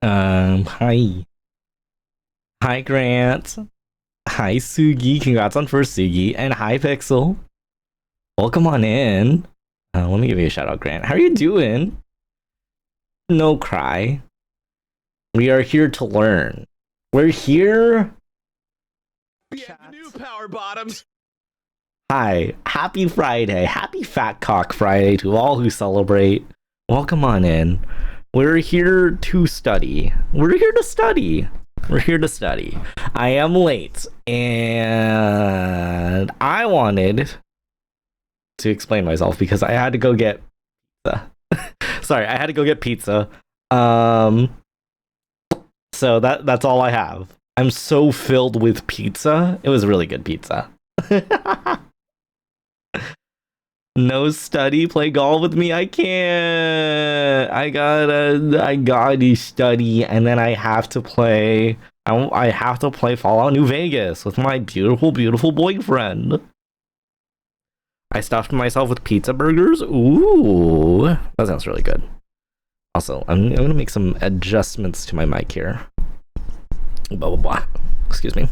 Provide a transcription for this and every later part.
Hi. Hi, Grant. Hi, Sugi. Congrats on first Sugi. And hi, Pixel. Welcome on in. Let me give you a shout out, Grant. How are you doing? No cry. We are here to learn. We're here. Bienvenue, power bottoms. Hi. Happy Friday. Happy Fat Cock Friday to all who celebrate. Welcome on in. We're here to study. We're here to study. We're here to study. I am late, and I wanted to explain myself because I had to go get pizza. Sorry, I had to go get pizza. So that's all I have. I'm so filled with pizza. It was really good pizza. No study, play golf with me. I can't. I gotta study, and then I have to play. I have to play Fallout New Vegas with my beautiful, beautiful boyfriend. I stuffed myself with pizza burgers. Ooh, that sounds really good. Also, I'm gonna make some adjustments to my mic here. Blah blah blah. Excuse me.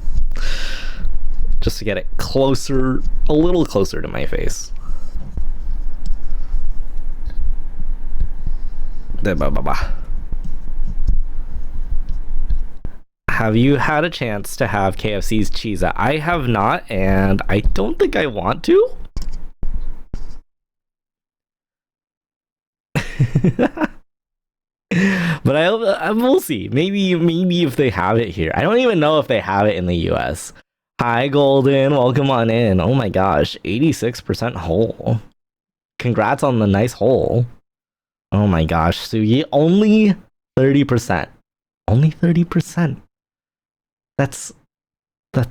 Just to get it closer, a little closer to my face. Have you had a chance to have KFC's cheese? I have not, and I don't think I want to. But I will see. Maybe if they have it here. I don't even know if they have it in the US. Hi, Golden. Welcome on in. Oh my gosh, 86% whole. Congrats on the nice hole. Oh my gosh, Sugi, only 30%. Only 30%. That's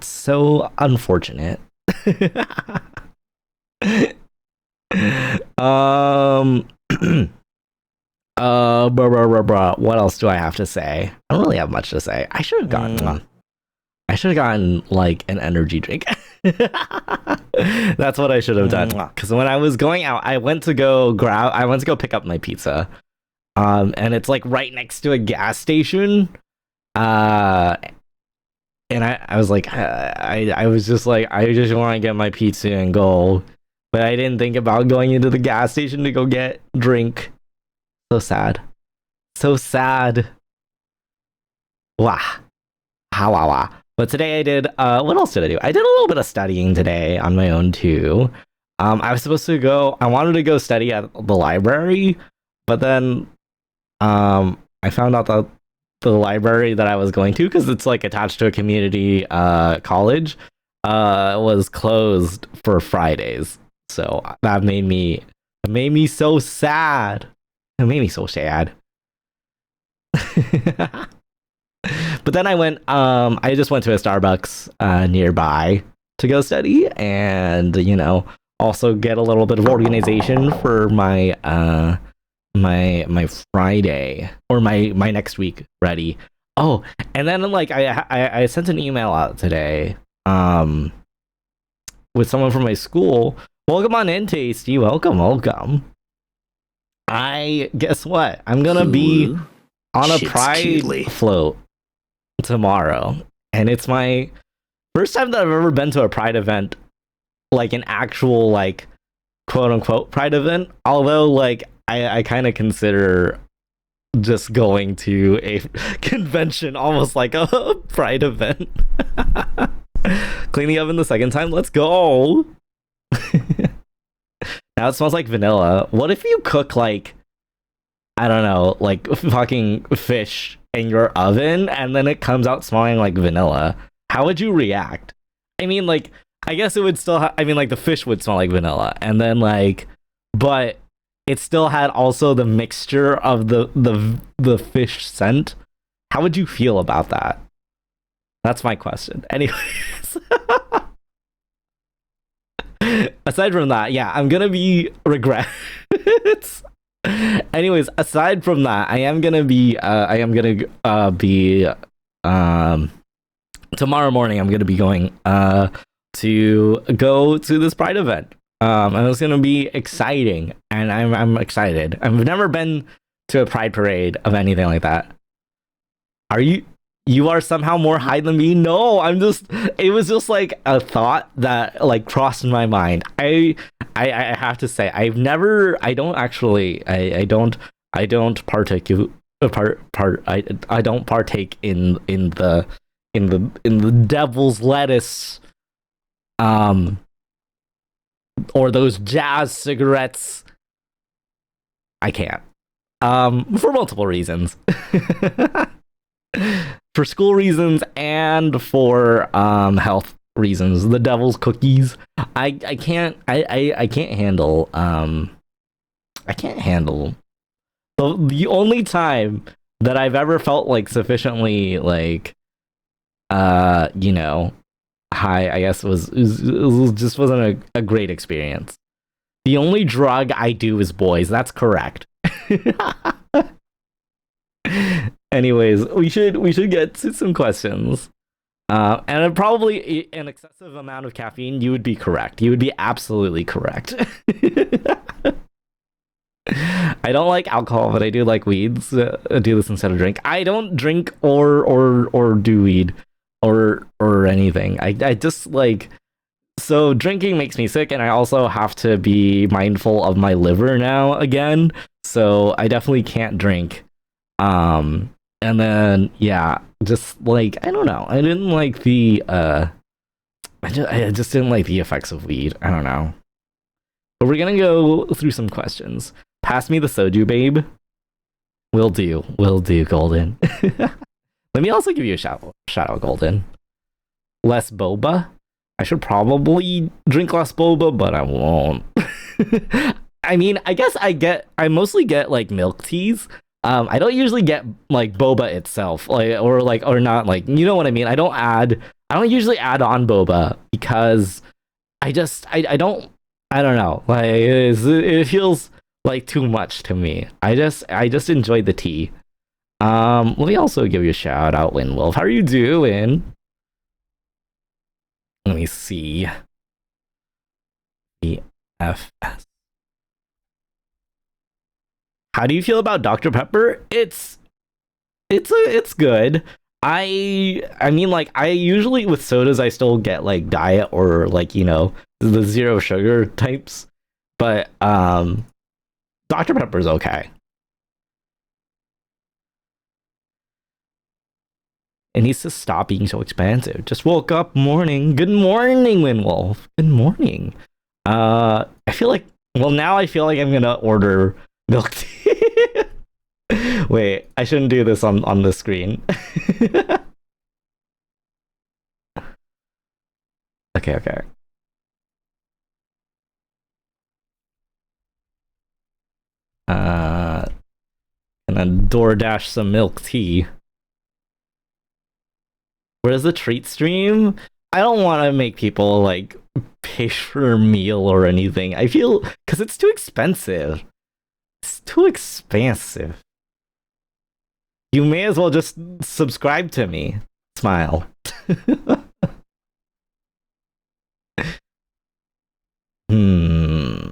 so unfortunate. What else do I have to say? I don't really have much to say. I should have gotten like an energy drink. That's what I should have done. Because when I was going out, I went to go pick up my pizza. And it's like right next to a gas station. And I was like, I was just like, I just want to get my pizza and go. But I didn't think about going into the gas station to go get drink. So sad. So sad. Wah. Ha wah wah. But today I did, what else did I do? I did a little bit of studying today on my own too. I wanted to go study at the library, but then I found out that the library that I was going to, because it's like attached to a community college, was closed for Fridays. So that made me so sad. It made me so sad. But then I just went to a Starbucks nearby to go study and, also get a little bit of organization for my my Friday or my next week ready. Oh, and then like I sent an email out today with someone from my school. Welcome on in, Tasty. Welcome. Guess what? I'm gonna be on a pride float tomorrow, and it's my first time that I've ever been to a pride event, like an actual like quote unquote pride event. Although like I kind of consider just going to a convention almost like a pride event. Clean the oven the second time. Let's go. Now it smells like vanilla. What if you cook like, I don't know, like fucking fish in your oven and then it comes out smelling like vanilla? How would you react? I mean, like, I guess it would still like the fish would smell like vanilla, and then like, but it still had also the mixture of the fish scent. How would you feel about that? That's my question. Anyways. Aside from that, yeah, I'm gonna be regret. Anyways, aside from that, I am gonna be tomorrow morning. I'm gonna be going to go to this Pride event. And it's gonna be exciting, and I'm excited. I've never been to a Pride parade of anything like that. Are you? You are somehow more high than me? No, I'm just. It was just like a thought that like crossed my mind. I have to say, I've never. I don't actually. I don't partake. I don't partake in the devil's lettuce. Or those jazz cigarettes. I can't. For multiple reasons. For school reasons and for health reasons. The devil's cookies. I can't I can't handle I can't handle the only time that I've ever felt like sufficiently like you know high, I guess was just wasn't a great experience. The only drug I do is boys. That's correct. Anyways, we should get to some questions. And probably an excessive amount of caffeine. You would be correct. You would be absolutely correct. I don't like alcohol, but I do like weeds. Do this instead of drink. I don't drink or do weed or anything. I just like so drinking makes me sick, and I also have to be mindful of my liver now again. So I definitely can't drink. And then yeah, just like I don't know. I didn't like the I just didn't like the effects of weed. I don't know. But we're gonna go through some questions. Pass me the soju, babe. Will do. Will do, Golden. Let me also give you a shout out, Golden. Less boba. I should probably drink less boba, but I won't. I mean, I guess I mostly get like milk teas. I don't usually get like boba itself, or not like you know what I mean. I don't usually add on boba because I don't know. Like it feels like too much to me. I just enjoy the tea. Let me also give you a shout out, Winwolf. How are you doing? Let me see. EFS. How do you feel about Dr. Pepper? It's good. I mean like I usually with sodas I still get like diet or like, you know, the zero sugar types. But Dr. Pepper's okay. It needs to stop being so expensive. Just woke up morning. Good morning, Winwolf. Good morning. I feel like well now I feel like I'm gonna order milk tea. Wait, I shouldn't do this on the screen. Okay, okay. Uh, and then DoorDash some milk tea. Where's the treat stream? I don't want to make people like pay for a meal or anything. I feel because it's too expensive. It's too expensive. You may as well just subscribe to me. Smile. Hmm.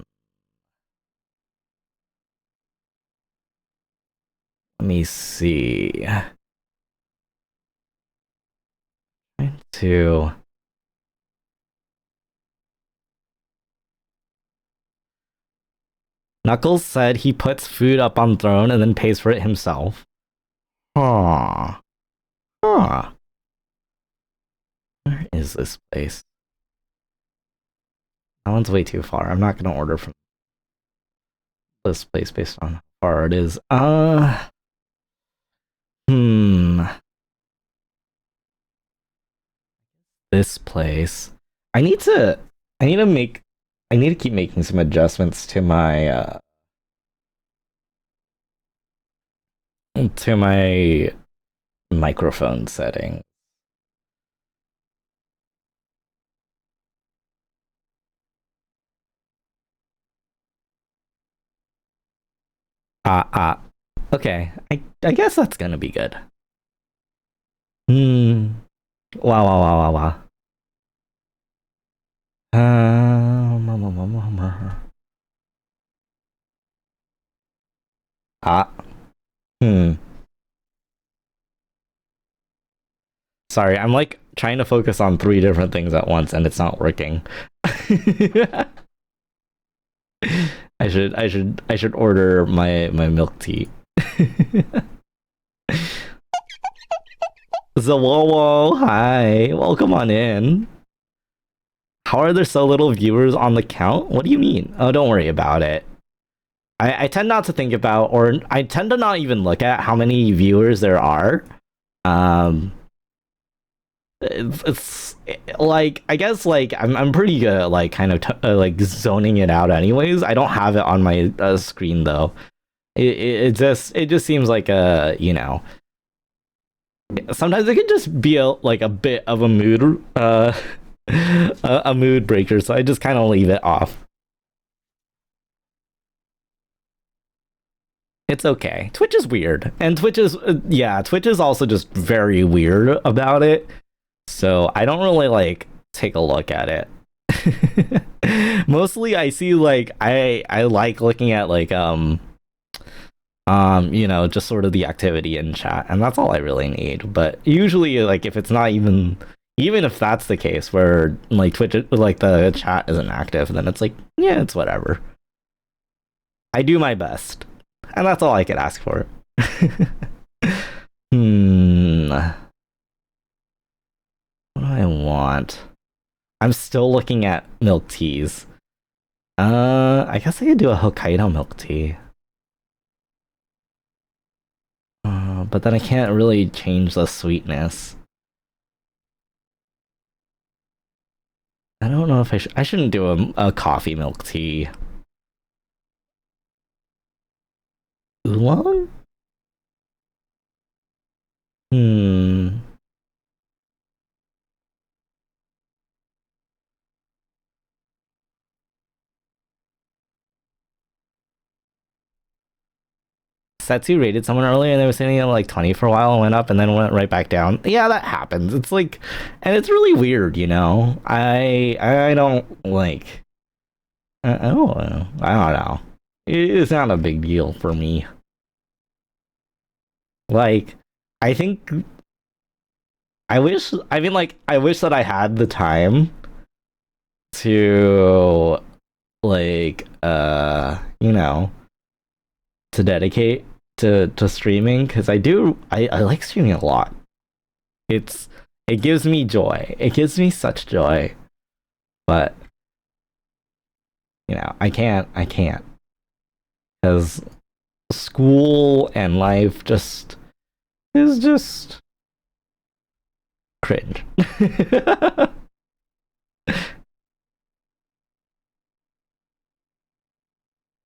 Let me see. Trying to. Knuckles said he puts food up on throne and then pays for it himself. Huh. Huh. Where is this place? That one's way too far. I'm not gonna order from this place based on how far it is. Hmm. This place. I need to. I need to make. I need to keep making some adjustments to my microphone setting. Okay. I guess that's gonna be good. Hmm. Wow, wow, wow, wow, wow. Ah. Hmm. Sorry, I'm like trying to focus on three different things at once and it's not working. I should order my milk tea. Zowowo, hi. Welcome on in. How are there so little viewers on the count? What do you mean? Oh, don't worry about it. I tend not to think about, or I tend to not even look at how many viewers there are. Um, it's like, I guess like I'm pretty good at like kind of like zoning it out. Anyways, I don't have it on my screen though. It just seems like sometimes it can just be like a bit of a mood a mood breaker, so I just kind of leave it off. It's okay. Twitch is weird, and Twitch is yeah, Twitch is also just very weird about it. So I don't really like take a look at it. Mostly, I see like I like looking at like just sort of the activity in chat, and that's all I really need. But usually, like if it's not even if that's the case where like Twitch like the chat isn't active, then it's like yeah, it's whatever. I do my best. And that's all I could ask for. What do I want? I'm still looking at milk teas. I guess I could do a Hokkaido milk tea. But then I can't really change the sweetness. I don't know if I shouldn't do a coffee milk tea. Oolong? Hmm. Setsu rated someone earlier and they were sitting at like 20 for a while and went up and then went right back down. Yeah, that happens. It's like, and it's really weird, you know. I don't like. I don't know. I don't know. It's not a big deal for me. Like, I think I wish. I mean, like, I wish that I had the time to, like, to dedicate to streaming because I do. I like streaming a lot. It's it gives me joy. It gives me such joy, but I can't because school and life just is just cringe.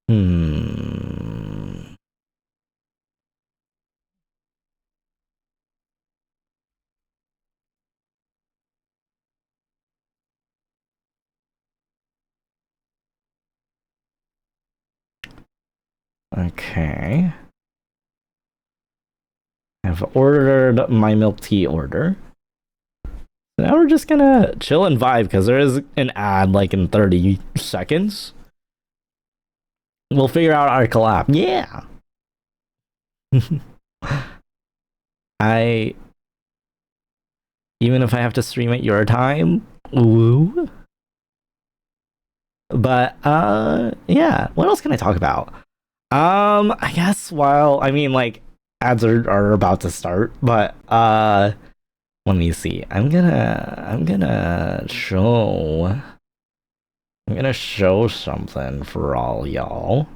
Hmm. Okay. I've ordered my milk tea order. So now we're just gonna chill and vibe because there is an ad like in 30 seconds. We'll figure out our collab. Yeah. I even if I have to stream at your time. Ooh. But yeah, what else can I talk about? I guess while I mean like ads are about to start, but let me see. I'm gonna show something for all y'all.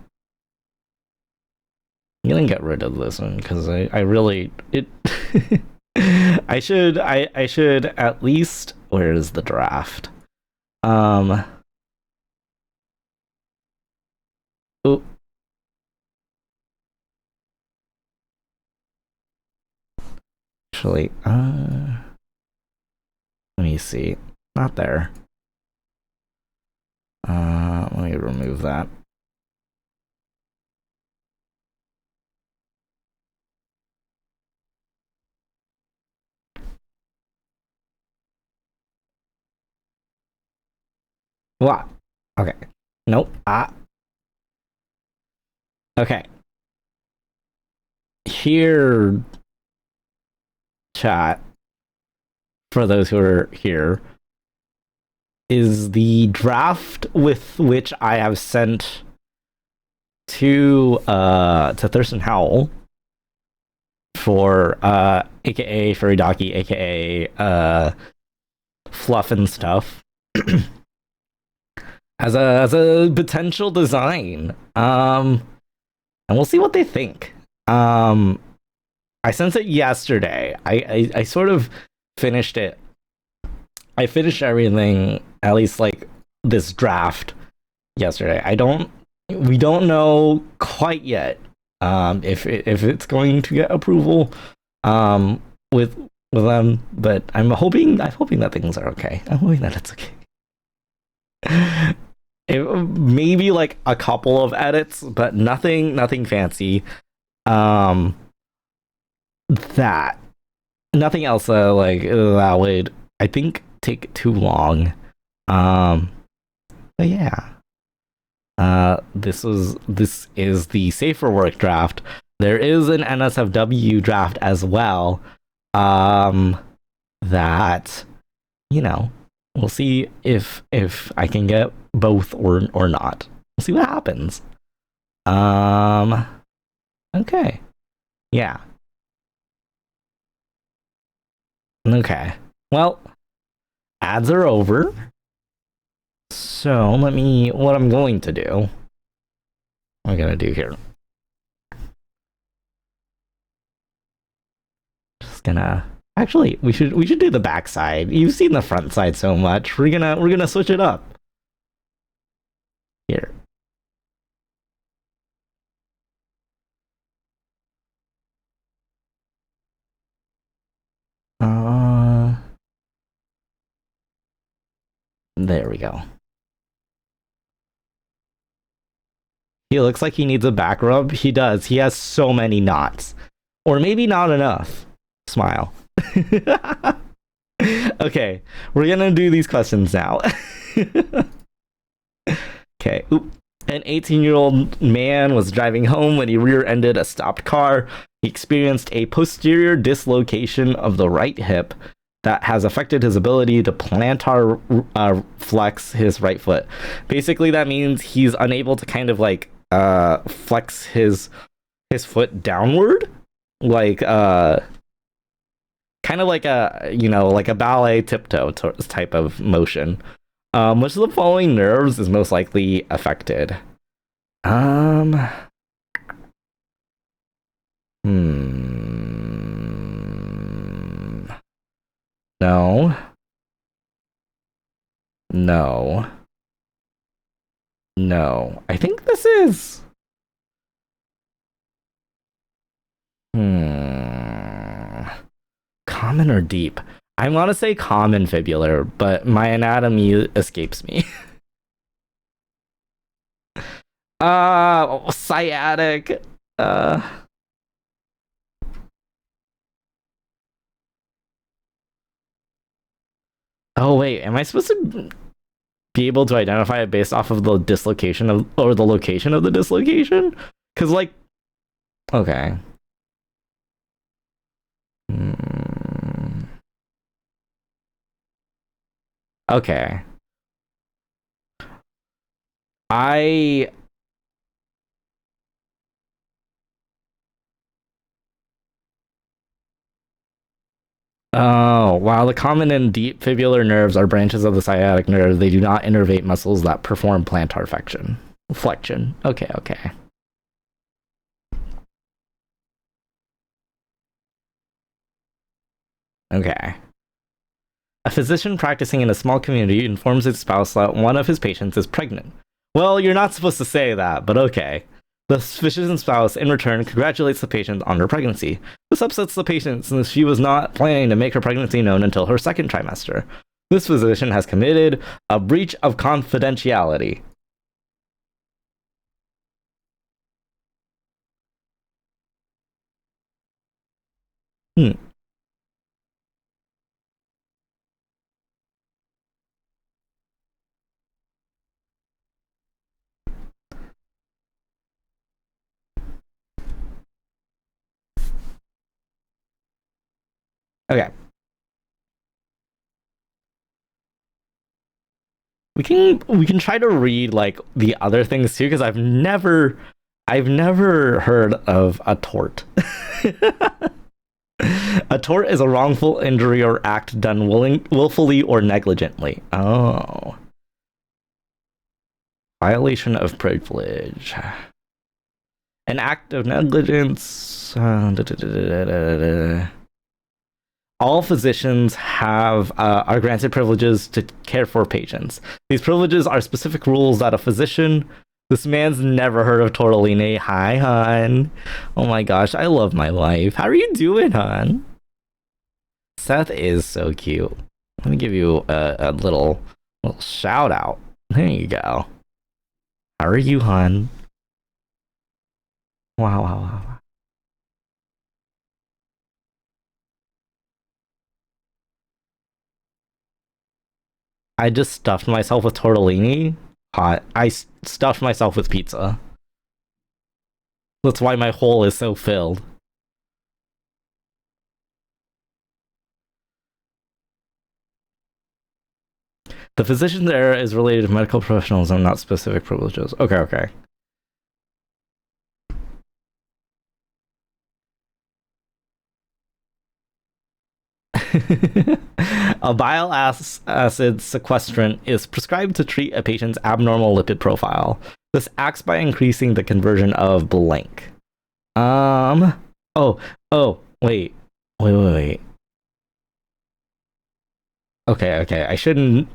I'm gonna get rid of this one because I really it I should at least where is the draft? Um oh, actually let me see. Not there. Let me remove that. What? Okay. Nope. Okay. Here, chat. for those who are here, is the draft with which I have sent to Thurston Howell for aka Furidaki, aka Fluff and stuff. as a potential design. And we'll see what they think. I sent it yesterday. I sort of finished it. I finished everything, at least like this draft yesterday. We don't know quite yet if it's going to get approval with them, but I'm hoping that things are okay. I'm hoping that it's okay. Maybe like a couple of edits, but nothing fancy. That nothing else like that would, I think, take too long. But yeah. This is the safer work draft. There is an NSFW draft as well. That, you know, we'll see if I can get both or not. We'll see what happens. Okay. Yeah. Okay. Well, ads are over. So what I'm going to do. What I'm gonna do here. Just gonna. Actually, we should do the backside. You've seen the front side so much. We're gonna switch it up. Here. There we go. He looks like he needs a back rub. He does. He has so many knots. Or maybe not enough. Smile. Okay, we're gonna do these questions now. Okay. Oop. An 18-year-old man was driving home when he rear-ended a stopped car. He experienced a posterior dislocation of the right hip that has affected his ability to plantar flex his right foot. Basically, that means he's unable to kind of like flex his foot downward, like kind of like like a ballet tiptoe type of motion. Which of the following nerves is most likely affected? No. No. No. I think this is. Common or deep? I want to say common fibular, but my anatomy escapes me. Sciatic. Oh wait, am I supposed to be able to identify it based off of the dislocation of or the location of the dislocation? Because like, okay. Okay. I Oh, while the common and deep fibular nerves are branches of the sciatic nerve, they do not innervate muscles that perform plantar flexion. Flexion. Okay, okay. Okay. A physician practicing in a small community informs his spouse that one of his patients is pregnant. Well, you're not supposed to say that, but okay. The physician's spouse, in return, congratulates the patient on her pregnancy. This upsets the patient since she was not planning to make her pregnancy known until her second trimester. This physician has committed a breach of confidentiality. Hmm. Okay. we can try to read like the other things too, because I've never heard of a tort. A tort is a wrongful injury or act done willfully or negligently. Oh. Violation of privilege. An act of negligence. All physicians are granted privileges to care for patients. These privileges are specific rules that a physician. This man's never heard of tortellini. Hi, hon. Oh my gosh, I love my life. How are you doing, hon? Seth is so cute. Let me give you a little shout out. There you go. How are you, hon? Wow, wow, wow. I just stuffed myself with tortellini. Hot. I stuffed myself with pizza. That's why my hole is so filled. The physician's error is related to medical professionals and not specific privileges. Okay, okay. A bile acid sequestrant is prescribed to treat a patient's abnormal lipid profile. This acts by increasing the conversion of blank. Oh, wait. Okay. I shouldn't.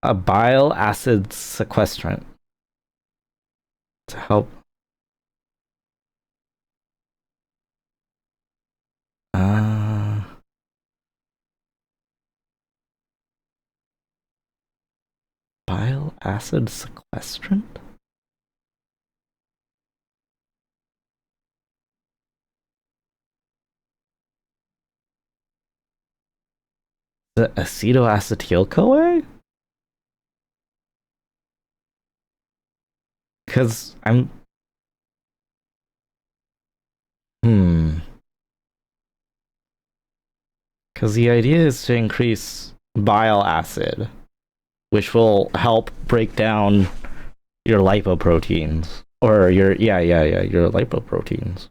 A bile acid sequestrant to help. Bile acid sequestrant? The acetoacetyl-CoA? Because I'm. Because the idea is to increase bile acid, which will help break down your lipoproteins. Or your lipoproteins.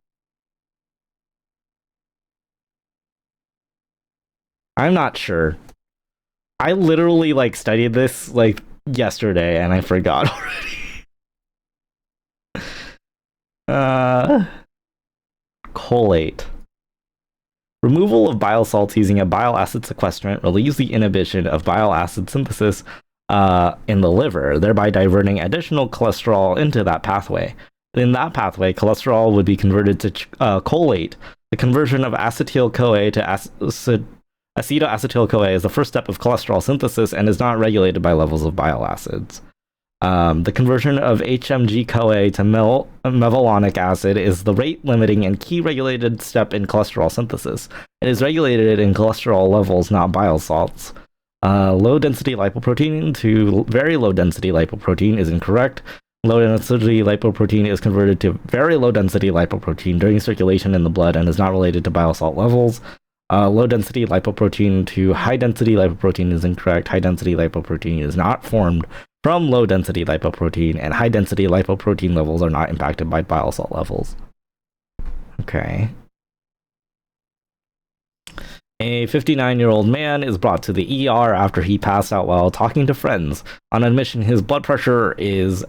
I'm not sure. I literally like studied this like yesterday and I forgot already. Cholate. Removal of bile salts using a bile acid sequestrant relieves the inhibition of bile acid synthesis in the liver, thereby diverting additional cholesterol into that pathway. In that pathway, cholesterol would be converted to cholate. The conversion of acetyl-CoA to acetoacetyl-CoA is the first step of cholesterol synthesis and is not regulated by levels of bile acids. The conversion of HMG-CoA to mevalonic acid is the rate-limiting and key regulated step in cholesterol synthesis. It is regulated in cholesterol levels, not bile salts. Low-density lipoprotein to very low-density lipoprotein is incorrect. Low-density lipoprotein is converted to very low-density lipoprotein during circulation in the blood and is not related to bile salt levels. Low-density lipoprotein to high-density lipoprotein is incorrect. High-density lipoprotein is not formed from low-density lipoprotein, and high-density lipoprotein levels are not impacted by bile salt levels. Okay. A 59-year-old man is brought to the ER after he passed out while talking to friends. On admission, his blood pressure is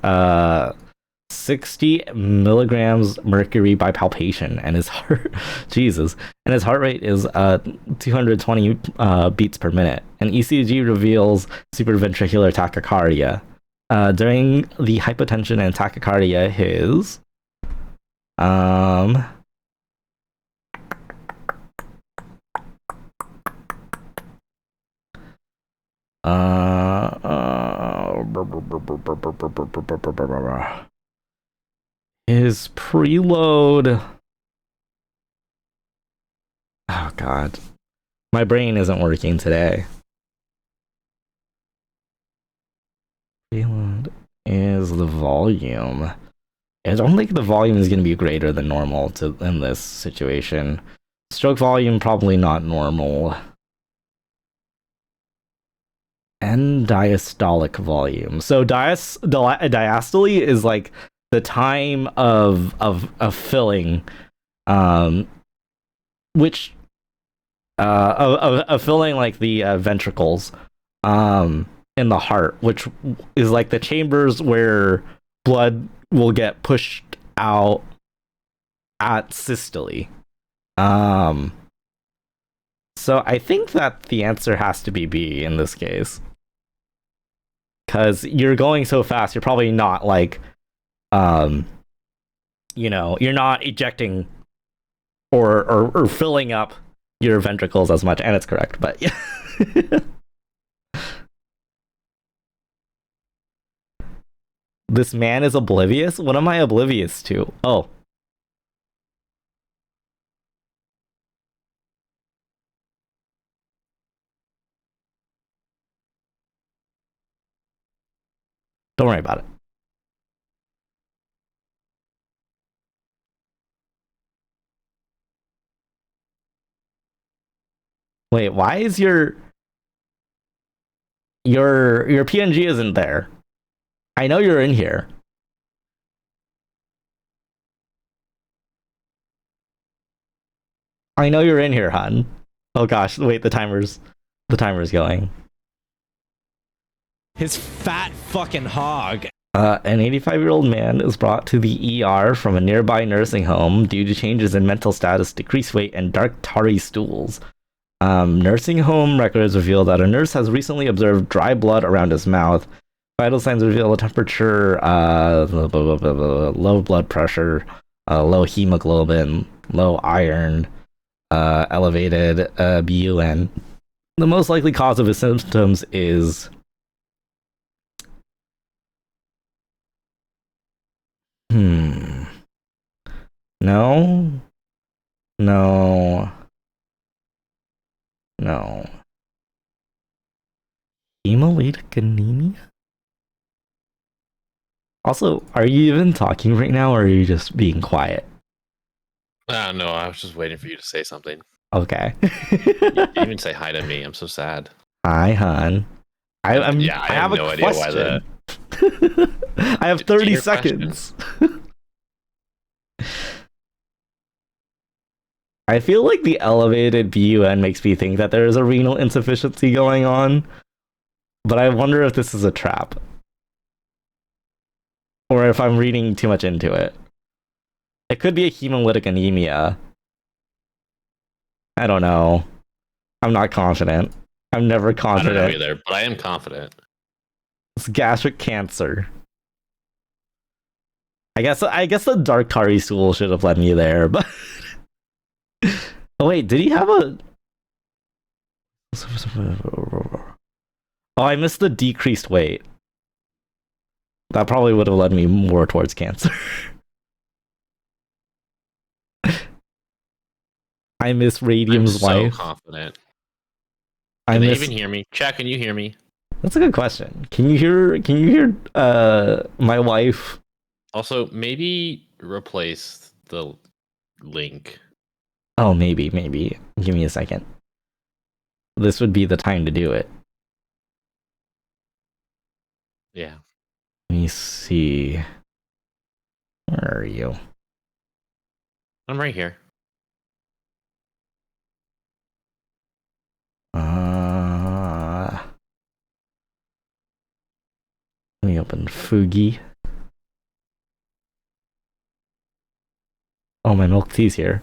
60 milligrams mercury by palpation, and his heart, and his heart rate is 220 beats per minute. An ECG reveals supraventricular tachycardia. During the hypotension and tachycardia, his his preload. Oh god, my brain isn't working today. Preload is the volume. I don't think the volume is going to be greater than normal in this situation. Stroke volume probably not normal. And diastolic volume. So diastole is like the time of filling, which of filling like the ventricles in the heart, which is like the chambers where blood will get pushed out at systole. So I think that the answer has to be B in this case. Because you're going so fast, you're probably not like, you're not ejecting or filling up your ventricles as much, and it's correct, but yeah. This man is oblivious? What am I oblivious to? Oh. Don't worry about it. Wait, why is your PNG isn't there? I know you're in here. I know you're in here, hon. Oh gosh, wait, the timer's going. His fat fucking hog. An 85-year-old man is brought to the ER from a nearby nursing home due to changes in mental status, decreased weight, and dark tarry stools. Nursing home records reveal that a nurse has recently observed dry blood around his mouth. Vital signs reveal a temperature, low blood pressure, low hemoglobin, low iron, elevated BUN. The most likely cause of his symptoms is no, no, no. Hemolytic anemia? Also, are you even talking right now, or are you just being quiet? No, I was just waiting for you to say something. Okay. You didn't even say hi to me. I'm so sad. Hi, hon. I have no a idea why question. I have 30 your seconds. I feel like the elevated BUN makes me think that there is a renal insufficiency going on, but I wonder if this is a trap. Or if I'm reading too much into it. It could be a hemolytic anemia. I don't know. I'm not confident. I'm never confident. I don't know either, but I am confident. It's gastric cancer. I guess the dark tarry stool should have led me there, but oh wait, did he have a Oh, I missed the decreased weight. That probably would have led me more towards cancer. I miss Radium's wife. I'm so confident. Can they even hear me? Chat, can you hear me? That's a good question. Can you hear my wife? Also, maybe replace the link. Oh, maybe. Give me a second. This would be the time to do it. Yeah. Let me see. Where are you? I'm right here. Let me open Fugi. Oh, my milk tea's here.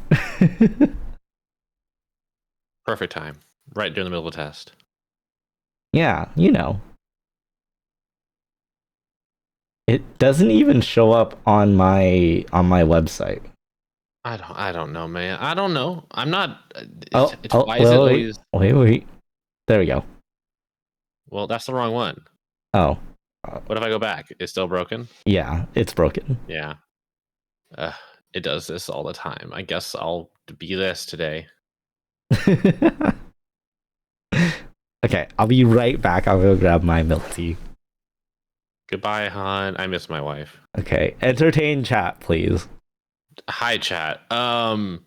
Perfect time. Right during the middle of the test. Yeah, you know. It doesn't even show up on my website. I don't know, man. I don't know. I'm not. Wait. There we go. Well, that's the wrong one. Oh. What if I go back? It's still broken? Yeah, it's broken. Yeah. It does this all the time. I guess I'll be this today. Okay, I'll be right back. I'll go grab my milk tea. Goodbye, hon. I miss my wife. Okay, entertain chat, please. Hi, chat. Don't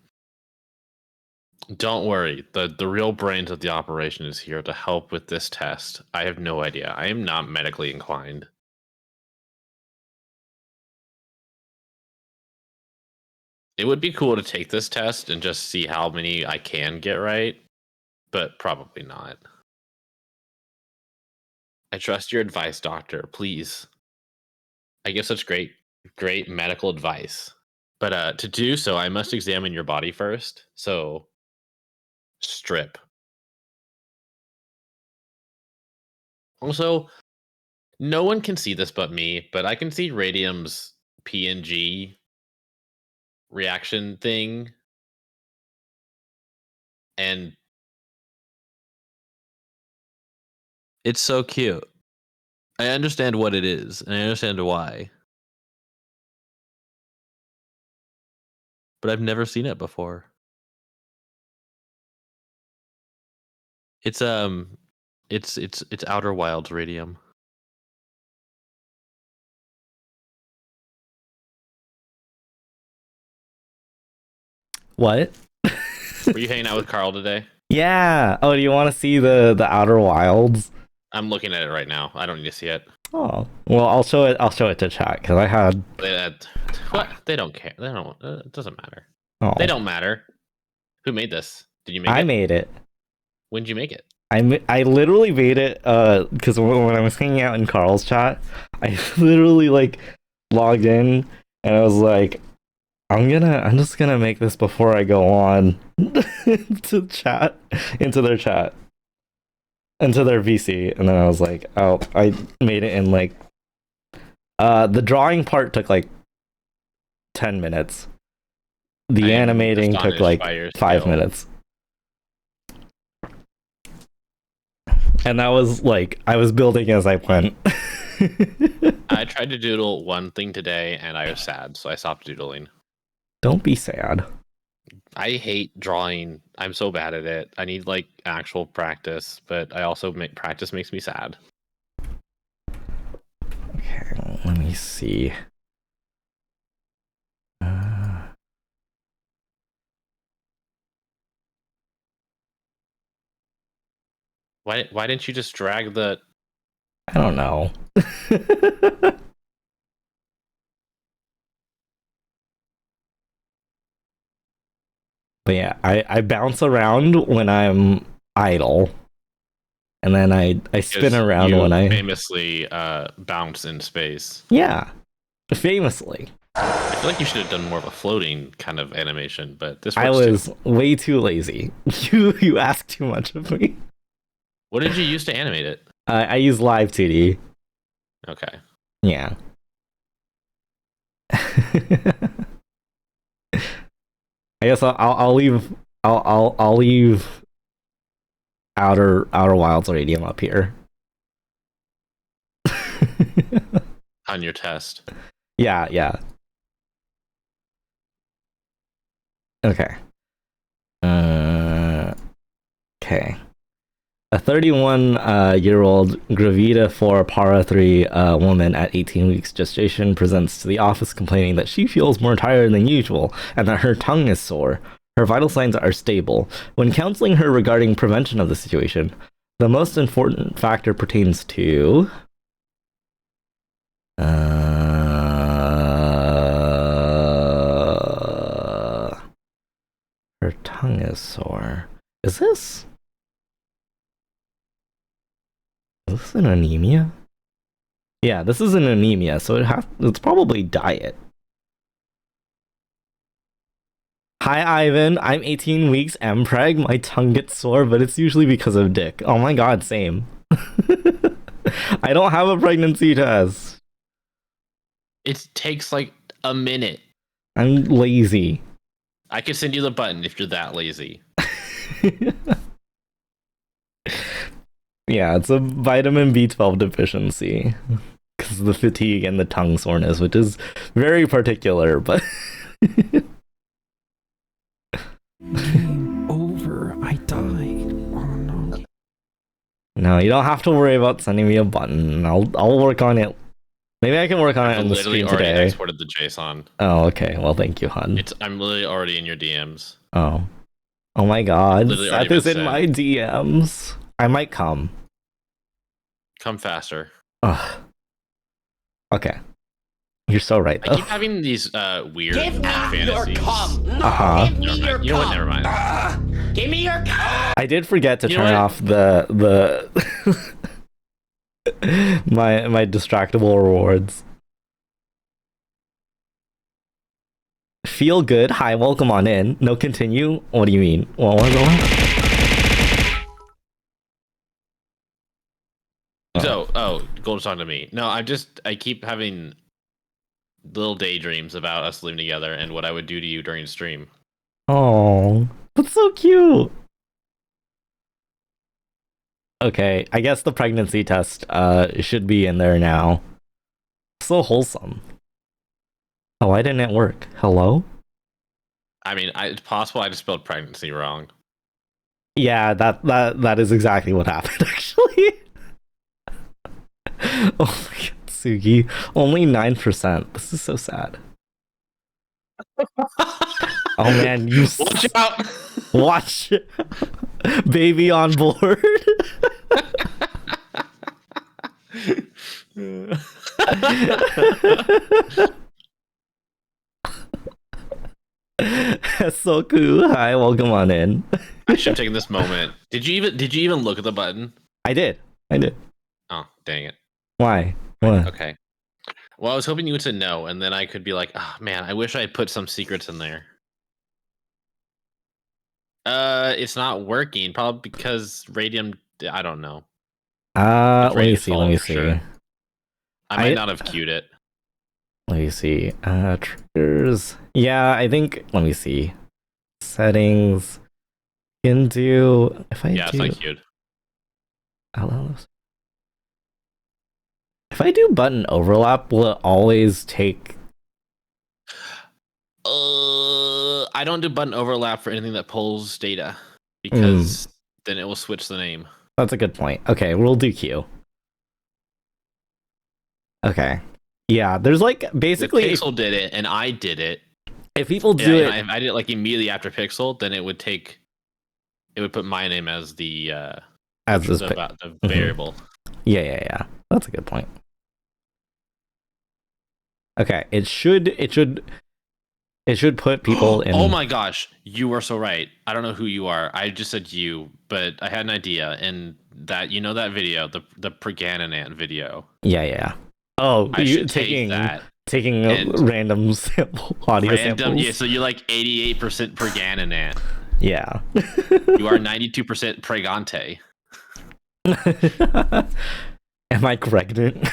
worry. The real brains of the operation is here to help with this test. I have no idea. I am not medically inclined. It would be cool to take this test and just see how many I can get right, but probably not. I trust your advice, doctor. Please. I give such great medical advice. But to do so, I must examine your body first. So, strip. Also, no one can see this but me, but I can see Radium's PNG reaction thing. And It's so cute. I understand what it is, and I understand why. But I've never seen it before. It's Outer Wilds Radium. What? were you hanging out with Carl today? Yeah. Oh, do you want to see the Outer Wilds? I'm looking at it right now. I don't need to see it. Oh, well, I'll show it. I'll show it to chat because I had. What? They don't care. They don't. It doesn't matter. Oh, They don't matter. Who made this? Did you make it? I made it. When did you make it? I literally made it because when I was hanging out in Carl's chat, I literally like logged in and I was like, I'm just gonna make this before I go on to chat into their chat into their VC, and then I was like, oh, I made it in like the drawing part took like 10 minutes. The I'm animating took astonished like by your 5 skill. minutes. And that was like I was building as I went. I tried to doodle one thing today and I was sad, so I stopped doodling. Don't be sad. I hate drawing. I'm so bad at it. I need like actual practice, but I also practice makes me sad. Okay, let me see. Why didn't you just drag the? I don't know. But yeah, I bounce around when I'm idle. And then I spin around when I famously bounce in space. Yeah. Famously. I feel like you should have done more of a floating kind of animation, but this I works was too. way too lazy. You asked too much of me. What did you use to animate it? I use Live 2D. Okay. Yeah. I guess I'll leave I'll leave Outer Wilds Radium up here. On your test. Yeah. Okay. Okay. A 31-year-old Gravida 4 Para 3 woman at 18 weeks gestation presents to the office complaining that she feels more tired than usual and that her tongue is sore. Her vital signs are stable. When counseling her regarding prevention of the situation, the most important factor pertains to her tongue is sore. Is this an anemia? Yeah, this is an anemia, so it's probably diet. Hi, Ivan. I'm 18 weeks, M-preg. My tongue gets sore, but it's usually because of dick. Oh my god, same. I don't have a pregnancy test. It takes like a minute. I'm lazy. I can send you the button if you're that lazy. Yeah, it's a vitamin B12 deficiency. Because of the fatigue and the tongue soreness, which is very particular, but... Game over. I died. Oh no. No, you don't have to worry about sending me a button. I'll work on it Maybe I can work on it I've on the literally stream already today. exported the JSON. Oh, okay. Well, thank you, hun. I'm literally already in your DMs. Oh. Oh my god. Literally already Seth is been in my sent. DMs. I might come. Come faster. Ugh. Okay. You're so right, I though. keep having these weird Give me your fantasies. cum. No, Uh-huh. give me Never your mind. You know what? cum. Never mind. Give me your cum. I did forget to You know turn what? off the my distractible rewards. Feel good. Hi, welcome on in. No, continue. What do you mean? Well, what go on? So, Gold's talking to me. No, I keep having little daydreams about us living together and what I would do to you during stream. Oh, that's so cute. Okay, I guess the pregnancy test should be in there now. So wholesome. Oh, why didn't it work? Hello? I mean, it's possible I just spelled pregnancy wrong. Yeah, that is exactly what happened, actually. Oh my god, Sugi. Only 9%. This is so sad. Oh man, you Watch out! watch baby on board. So cool. Hi, welcome on in. I should have taken this moment. Did you even look at the button? I did. Oh, dang it. Why? What? Okay. Well, I was hoping you would say no, and then I could be like, oh man, I wish I had put some secrets in there. It's not working, probably because Radium. I don't know. Let It's me Radium's see. fault Let me for see. sure. I might not have queued it. Let me see. Triggers. Yeah, I think. Let me see. Settings. Can do. If I Yeah, it's do. not queued. If I do button overlap, will it always take? I don't do button overlap for anything that pulls data because then it will switch the name. That's a good point. Okay, we'll do Q. Okay. Yeah, there's like basically If Pixel did it and I did it, if people do it, if I did it like immediately after Pixel, then it would put my name as the as this. the variable. Yeah. That's a good point. Okay, it should put people in. Oh my gosh, you are so right. I don't know who you are. I just said you, but I had an idea, and that that video, the Preganinant video. Yeah. Oh, I you should take that. taking and random sample audio samples. Yeah, so you're like 88% Preganinant. Yeah. You are 92% Pregante. Am I pregnant?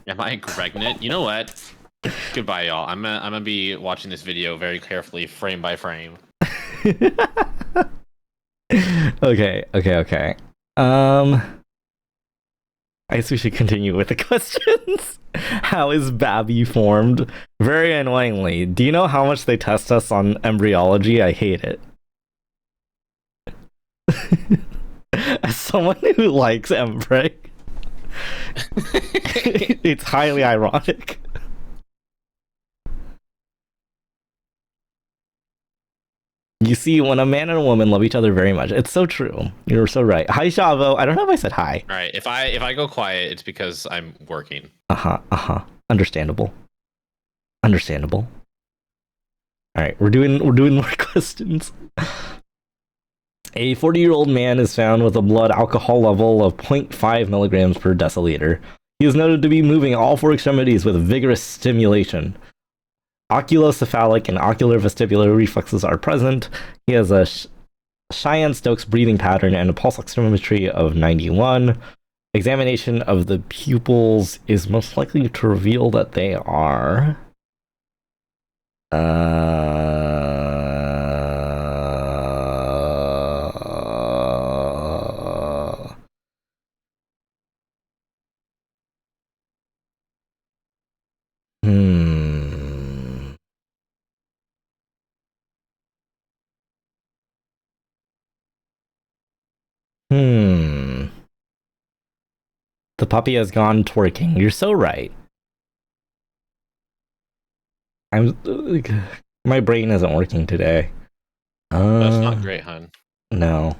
Am I pregnant? You know what? Goodbye, y'all. I'm gonna be watching this video very carefully, frame by frame. Okay. I guess we should continue with the questions. How is Babby formed? Very annoyingly. Do you know how much they test us on embryology? I hate it. As someone who likes embreg, it's highly ironic. You see, when a man and a woman love each other very much, it's so true. You're so right. Hi, Shavo. I don't know if I said hi. All right, if I go quiet, it's because I'm working. Understandable. All right, we're doing more questions. A 40-year-old man is found with a blood alcohol level of 0.5 milligrams per deciliter. He is noted to be moving all four extremities with vigorous stimulation. Oculocephalic and ocular vestibular reflexes are present. He has a Cheyenne-Stokes breathing pattern and a pulse oximetry of 91. Examination of the pupils is most likely to reveal that they are... The puppy has gone twerking. You're so right. I'm my brain isn't working today. That's not great, hun. No.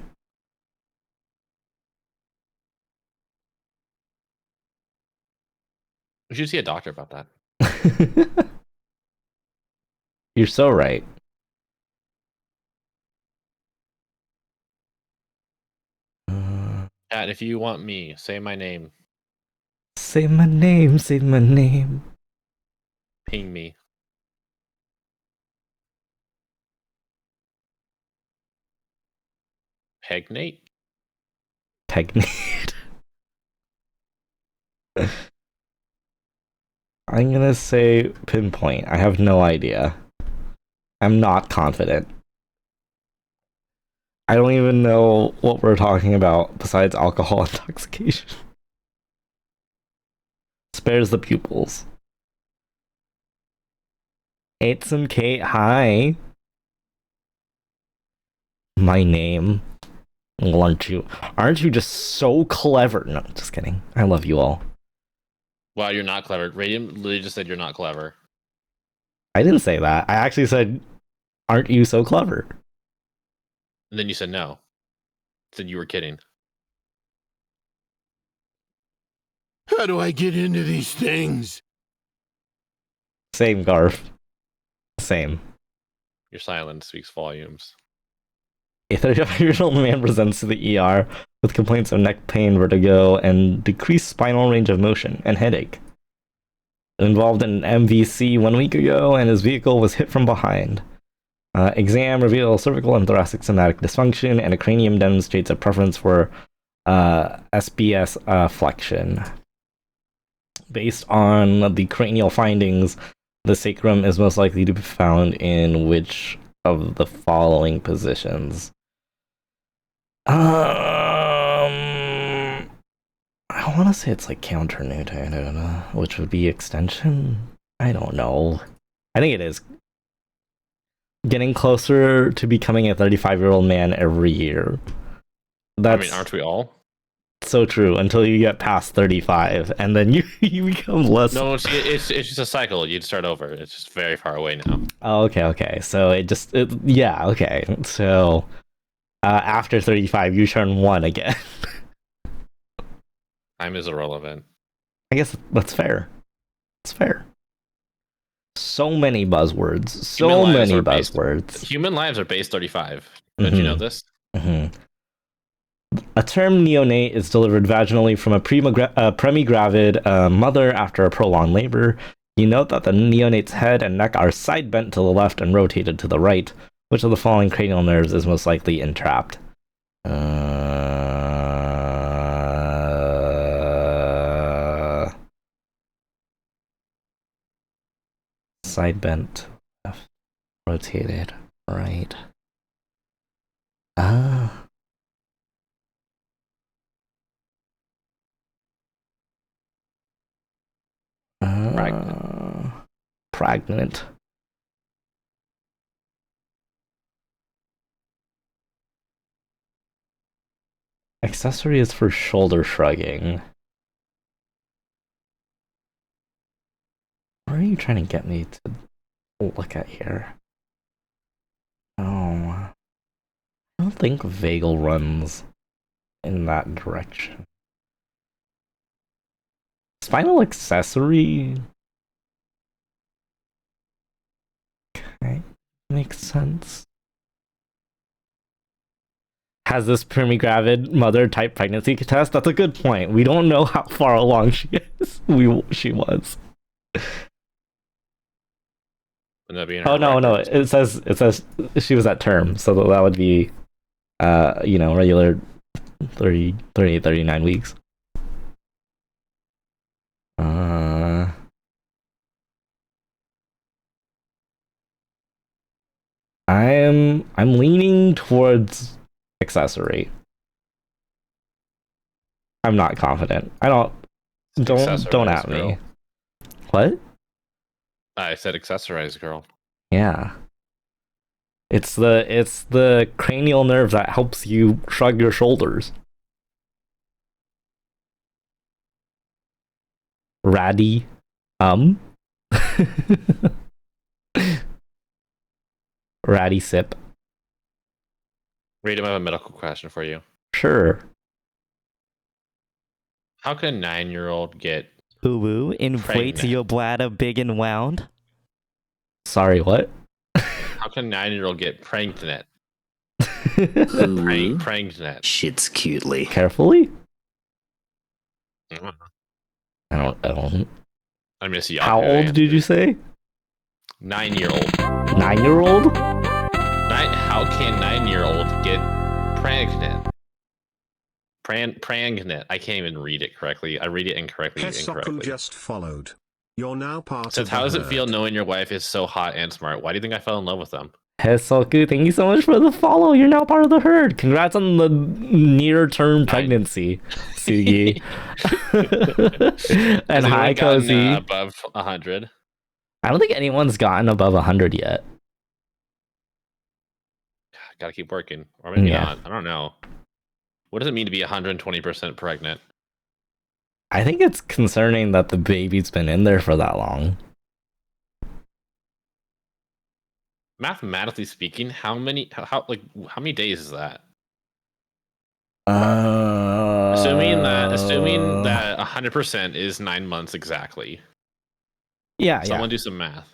We should see a doctor about that. You're so right. Chat, if you want me, say my name. Say my name, say my name. Ping me. Pegnate? Technique. I'm gonna say pinpoint. I have no idea. I'm not confident. I don't even know what we're talking about besides alcohol intoxication. Spares the pupils. It's and Kate, hi. My name. Well, aren't you just so clever? No, just kidding. I love you all. Wow, you're not clever. Radiant literally just said you're not clever. I didn't say that. I actually said, aren't you so clever? And then you said no. Said you were kidding. How do I get into these things? Same, Garf. Same. Your silence speaks volumes. A 35-year-old man presents to the ER with complaints of neck pain, vertigo, and decreased spinal range of motion and headache. Involved in an MVC 1 week ago, and his vehicle was hit from behind. Exam reveals cervical and thoracic somatic dysfunction, and a cranium demonstrates a preference for SBS flexion. Based on the cranial findings, the sacrum is most likely to be found in which of the following positions? I want to say it's like counter-nude, which would be extension. I don't know. I think it is. Getting closer to becoming a 35-year-old man every year. That's aren't we all? so true until you get past 35, and then you become less. No, it's just a cycle. You'd start over. It's just very far away now. Oh, okay. So yeah, okay. So after 35, you turn 1 again. Time is irrelevant. I guess that's fair. It's fair. So many buzzwords. So many buzzwords. Human lives are base 35. Don't you know this? Mm-hmm. A term neonate is delivered vaginally from a premigravid mother after a prolonged labor. You note that the neonate's head and neck are side bent to the left and rotated to the right. Which of the following cranial nerves is most likely entrapped? Side bent, left, rotated, right. Pregnant. Accessory is for shoulder shrugging. Where are you trying to get me to look at here? Oh, I don't think vagal runs in that direction. Spinal accessory. Okay, makes sense. Has this premigravid mother type pregnancy test? That's a good point. We don't know how far along she is. She was. Wouldn't that be in Oh her no, records? it says she was at term, so that would be regular 30, 38, 39 weeks. I'm leaning towards accessory. I'm not confident. Don't Accessorize, at me. girl. What? I said accessorize, girl. Yeah. It's the cranial nerve that helps you shrug your shoulders. Raddy. Ratty sip. Read him. I have a medical question for you. Sure. How can a 9-year-old get Woo woo, inflate Pregnant. your bladder big and wound. Sorry, what? how can a 9-year-old get pregnant? Ooh, Pregnant. shits cutely. Carefully? Mm. I don't. I miss you. How old did you say? 9-year-old. 9-year-old? How can 9-year-old get pregnant? Pregnant. I can't even read it correctly. I read it incorrectly. Hesoku just followed. You're now part Says, of the how does it feel herd. knowing your wife is so hot and smart? Why do you think I fell in love with them? Hesoku, thank you so much for the follow. You're now part of the herd. Congrats on the near-term pregnancy, Sugi. And Has anyone hi, gotten, Cozy. above 100. I don't think anyone's gotten above 100 yet. Gotta keep working, or maybe Yeah. not. I don't know. What does it mean to be 120% pregnant? I think it's concerning that the baby's been in there for that long. Mathematically speaking, how many days is that? Assuming that 100% is 9 months exactly. Yeah, Someone do some math.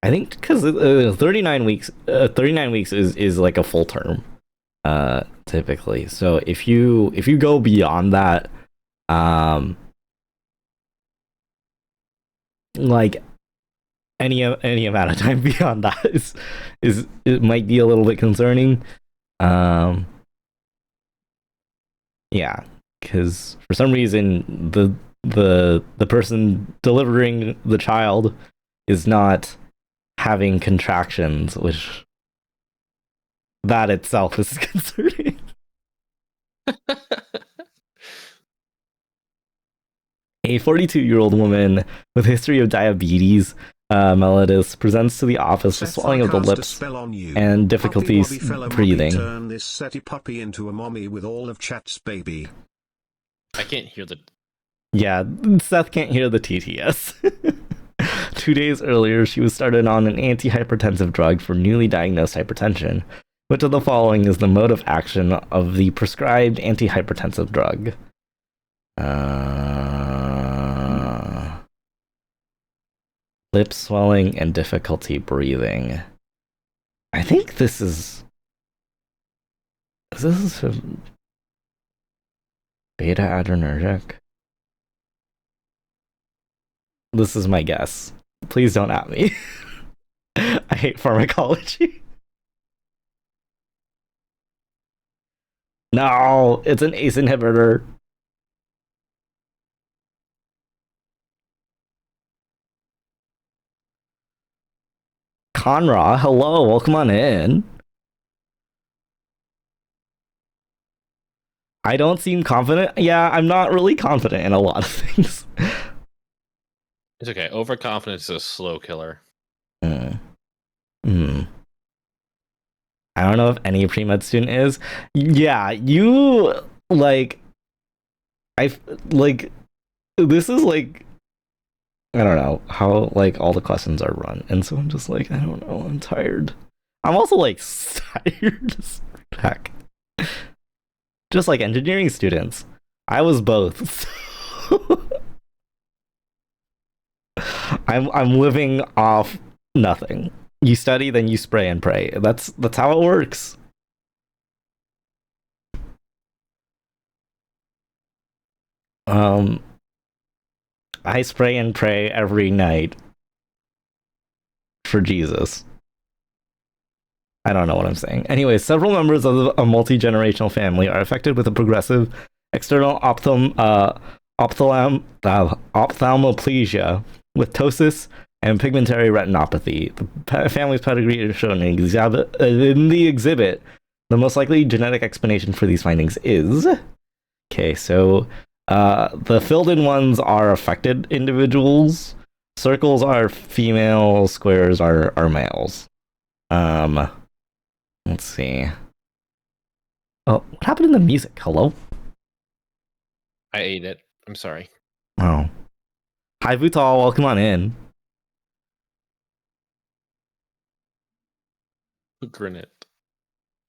I think because 39 weeks, 39 weeks is like a full term, typically. So if you go beyond that, like any amount of time beyond that is it might be a little bit concerning. Yeah, because for some reason the person delivering the child is not having contractions, which that itself is concerning. A 42-year-old woman with a history of diabetes mellitus presents to the office with Seth, swelling I of the cast a lips spell on you. and Puppy difficulties body fella mommy, breathing. turn this setty puppy into a mommy with all of chat's baby. I can't hear the. Yeah, Seth can't hear the TTS. 2 days earlier, she was started on an antihypertensive drug for newly diagnosed hypertension. Which of the following is the mode of action of the prescribed antihypertensive drug? Lip swelling and difficulty breathing. I think this is a beta adrenergic. This is my guess. Please don't at me. I hate pharmacology. No, it's an ACE inhibitor. Conra, hello, welcome on in. I don't seem confident. Yeah, I'm not really confident in a lot of things. It's okay. Overconfidence is a slow killer. I don't know if any pre-med student is. Yeah, you like. This is like. I don't know how like all the questions are run, and so I'm just like, I don't know. I'm tired. I'm also like tired as heck. Just like engineering students, I was both. So I'm living off nothing. You study, then you spray and pray. That's how it works. I spray and pray every night for Jesus. I don't know what I'm saying. Anyway, several members of a multi-generational family are affected with a progressive external ophthalmoplegia with ptosis and pigmentary retinopathy. The family's pedigree is shown in the exhibit. The most likely genetic explanation for these findings is... Okay, so the filled-in ones are affected individuals. Circles are female, squares are males. Let's see. Oh, what happened in the music? Hello? I ate it. I'm sorry. Oh. Hi, Vutal. Welcome on in. Granite.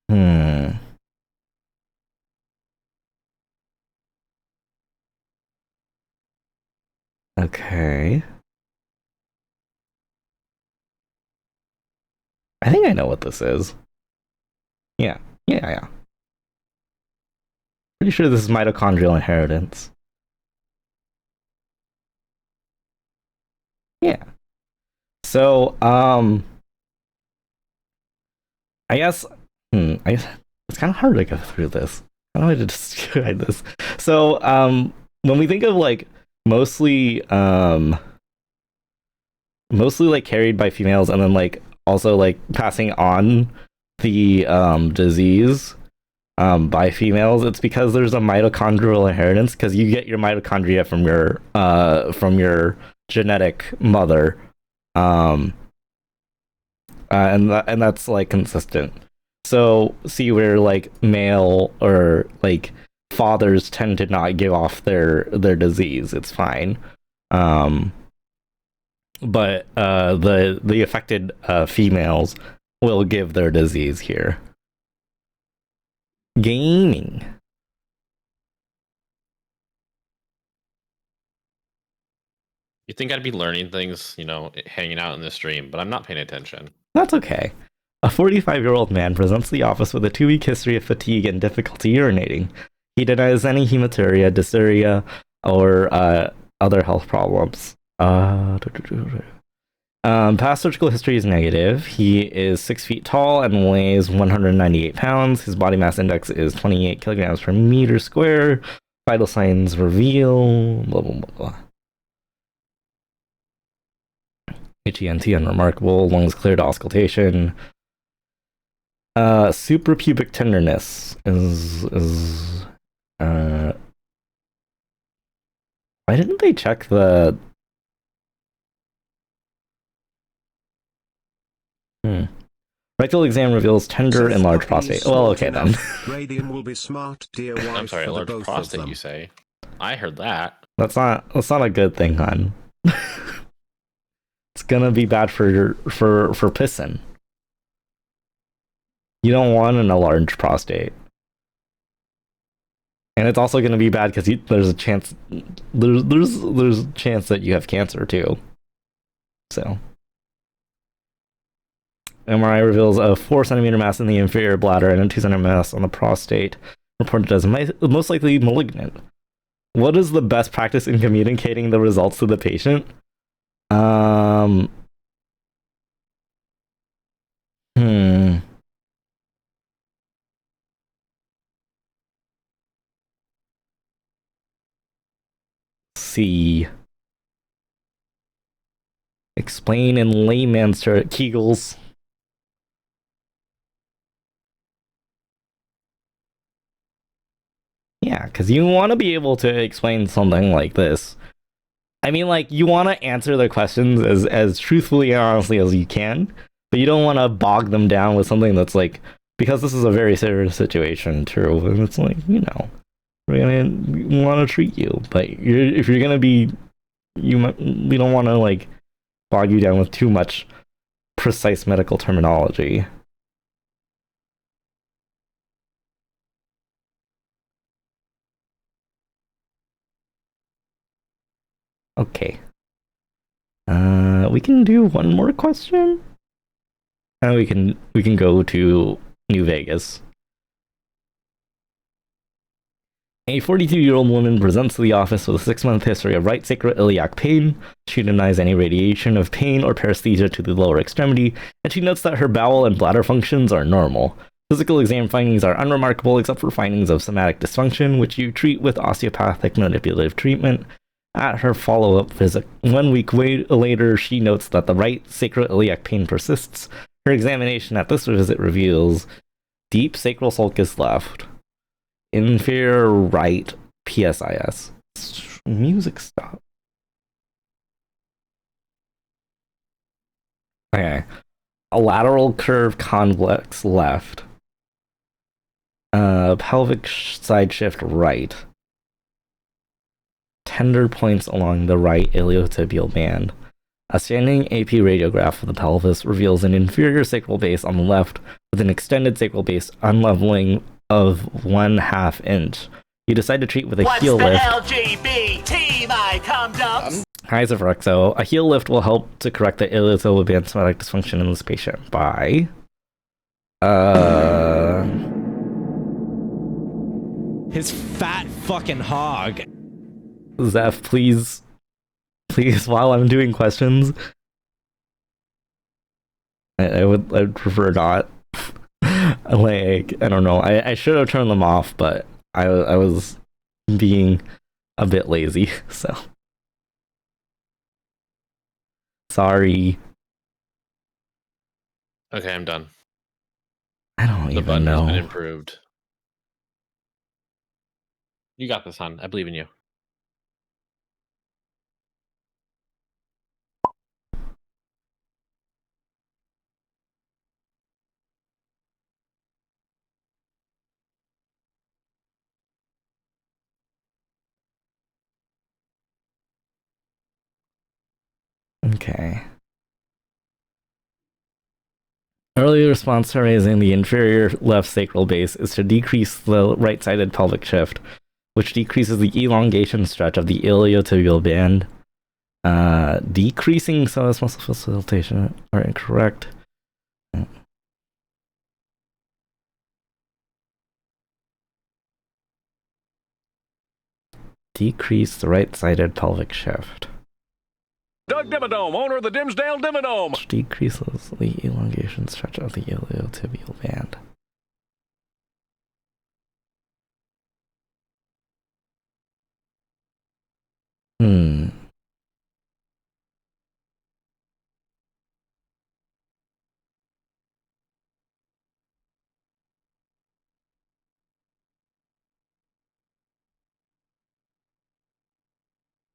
Hmm. Okay. I think I know what this is. Yeah. Yeah. Pretty sure this is mitochondrial inheritance. Yeah. So, I guess, it's kind of hard to go through this. I don't know how to describe this. So, when we think of like mostly, mostly like carried by females, and then like also like passing on the disease by females, it's because there's a mitochondrial inheritance, because you get your mitochondria from your genetic mother, um, and that's like consistent. So see where like male or like fathers tend to not give off their disease. It's fine. Um, but the affected females will give their disease here. Gaming. You think I'd be learning things, hanging out in the stream, but I'm not paying attention. That's okay. A 45-year-old man presents to the office with a 2-week history of fatigue and difficulty urinating. He denies any hematuria, dysuria, or other health problems. Past surgical history is negative. He is 6 feet tall and weighs 198 pounds. His body mass index is 28 kilograms per meter square. Vital signs reveal. Blah, blah, blah, blah. HENT unremarkable. Lungs clear to auscultation. Suprapubic tenderness is why didn't they check the rectal exam reveals tender and large prostate. Well, okay then. Radium will be smart, dear wife. I'm sorry, a for the large both of prostate, them. you say? I heard that. That's not a good thing, hon. It's gonna be bad for pissing. You don't want an enlarged prostate, and it's also gonna be bad because there's a chance there's a chance that you have cancer too. So, MRI reveals a 4 centimeter mass in the inferior bladder and a 2 centimeter mass on the prostate, reported as most likely malignant. What is the best practice in communicating the results to the patient? See. Explain in layman's terms. Kegels. Yeah, because you want to be able to explain something like this. I mean, like, you want to answer the questions as truthfully and honestly as you can, but you don't want to bog them down with something that's like, because this is a very serious situation, too, and it's like, we want to treat you, but if you're gonna be, we don't want to like bog you down with too much precise medical terminology. Okay. We can do one more question, and we can go to New Vegas. A 42-year-old woman presents to the office with a 6-month history of right sacroiliac pain. She denies any radiation of pain or paresthesia to the lower extremity, and she notes that her bowel and bladder functions are normal. Physical exam findings are unremarkable except for findings of somatic dysfunction, which you treat with osteopathic manipulative treatment. At her follow-up visit 1 week later, she notes that the right sacroiliac pain persists. Her examination at this visit reveals deep sacral sulcus left, inferior right PSIS. Music stop. Okay. A lateral curve convex left. Pelvic side shift right. Tender points along the right iliotibial band. A standing AP radiograph of the pelvis reveals an inferior sacral base on the left with an extended sacral base unleveling of 1/2 inch. You decide to treat with a heel lift. LGBT, my cum-dumps? Hi, Zafrexo. A heel lift will help to correct the iliotibial somatic dysfunction in this patient by... His fat fucking hog. Zeph, please, while I'm doing questions, I'd prefer not. Like, I don't know. I should have turned them off, but I was being a bit lazy, so sorry. Okay, I'm done. I don't The even button has been know. improved. You got this, hon. I believe in you. Okay. Early response to raising the inferior left sacral base is to decrease the right-sided pelvic shift, which decreases the elongation stretch of the iliotibial band. Decreasing psoas muscle facilitation are incorrect. Decrease the right-sided pelvic shift. Doug Dimmadome, owner of the Dimsdale Dimmadome. Which decreases the elongation stretch of the iliotibial band.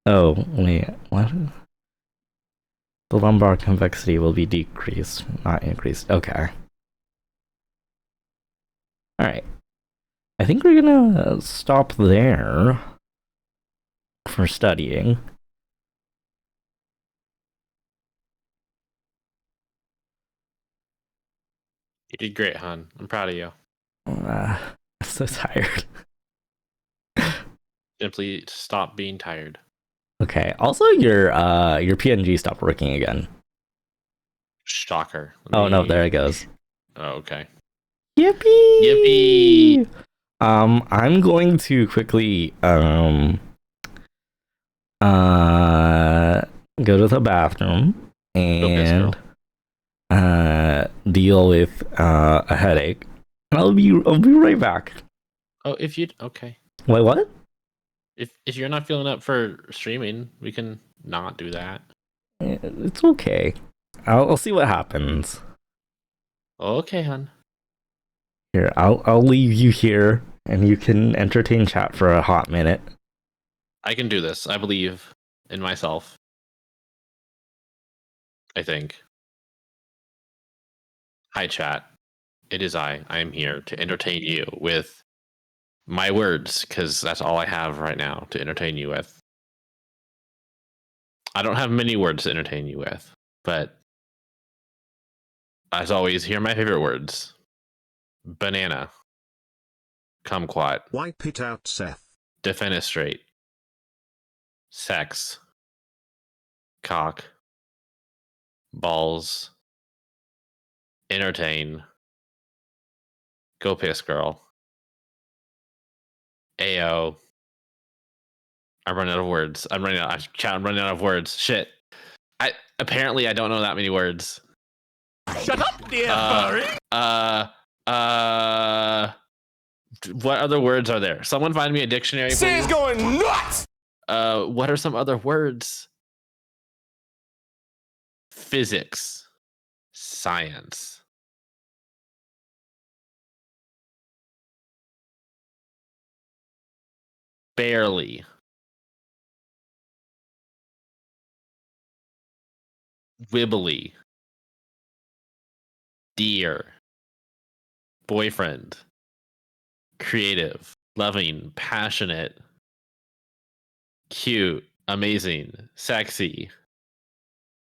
Oh, wait, what? The lumbar convexity will be decreased, not increased. Okay. Alright. I think we're gonna stop there for studying. You did great, hon. I'm proud of you. I'm so tired. Simply stop being tired. Okay. Also, your PNG stopped working again. Shocker. Oh no, there it goes. Oh, okay. Yippee! Yippee! I'm going to quickly go to the bathroom and deal with a headache. I'll be right back. Oh, if you okay. Wait, what? If you're not feeling up for streaming, we can not do that. It's okay. I'll see what happens. Okay, hon. Here, I'll leave you here, and you can entertain chat for a hot minute. I can do this. I believe in myself. I think. Hi, chat. It is I. I am here to entertain you with my words, because that's all I have right now to entertain you with. I don't have many words to entertain you with, but as always, here are my favorite words. Banana. Kumquat. Wipe it out, Seth. Defenestrate. Sex. Cock. Balls. Entertain. Go piss, girl. Ayo. I'm running out of words. I'm running out of words. Shit. Apparently I don't know that many words. Shut up, dear furry. What other words are there? Someone find me a dictionary, please. Say's going nuts. What are some other words? Physics. Science. Barely. Wibbly. Dear. Boyfriend. Creative. Loving. Passionate. Cute. Amazing. Sexy.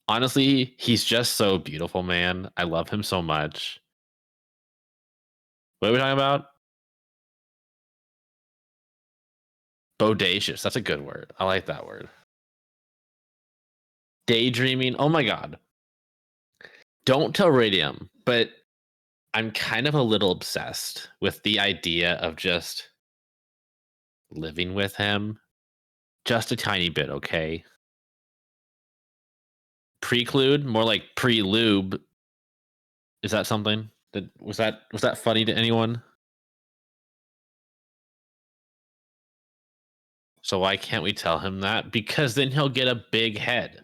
Honestly, he's just so beautiful, man. I love him so much. What are we talking about? Bodacious. That's a good word. I like that word. Daydreaming. Oh my god. Don't tell Radium, but I'm kind of a little obsessed with the idea of just living with him. Just a tiny bit, okay? Preclude, more like pre-lube. Is that something? Was that funny to anyone? So why can't we tell him that? Because then he'll get a big head.